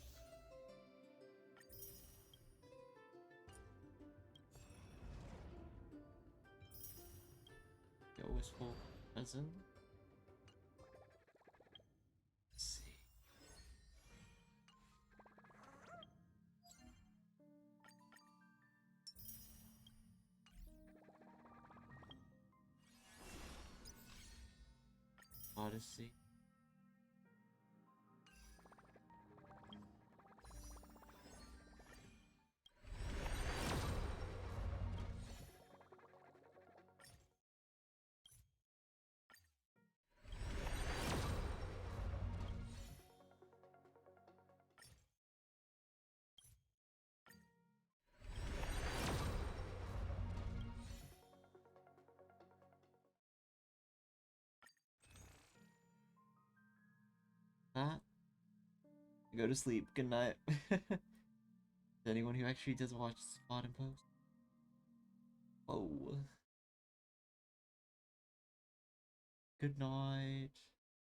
A: Go wistful present. Let's see. Odyssey. That. Go to sleep. Good night. Anyone who actually does watch Spot and Post. Whoa. Good night.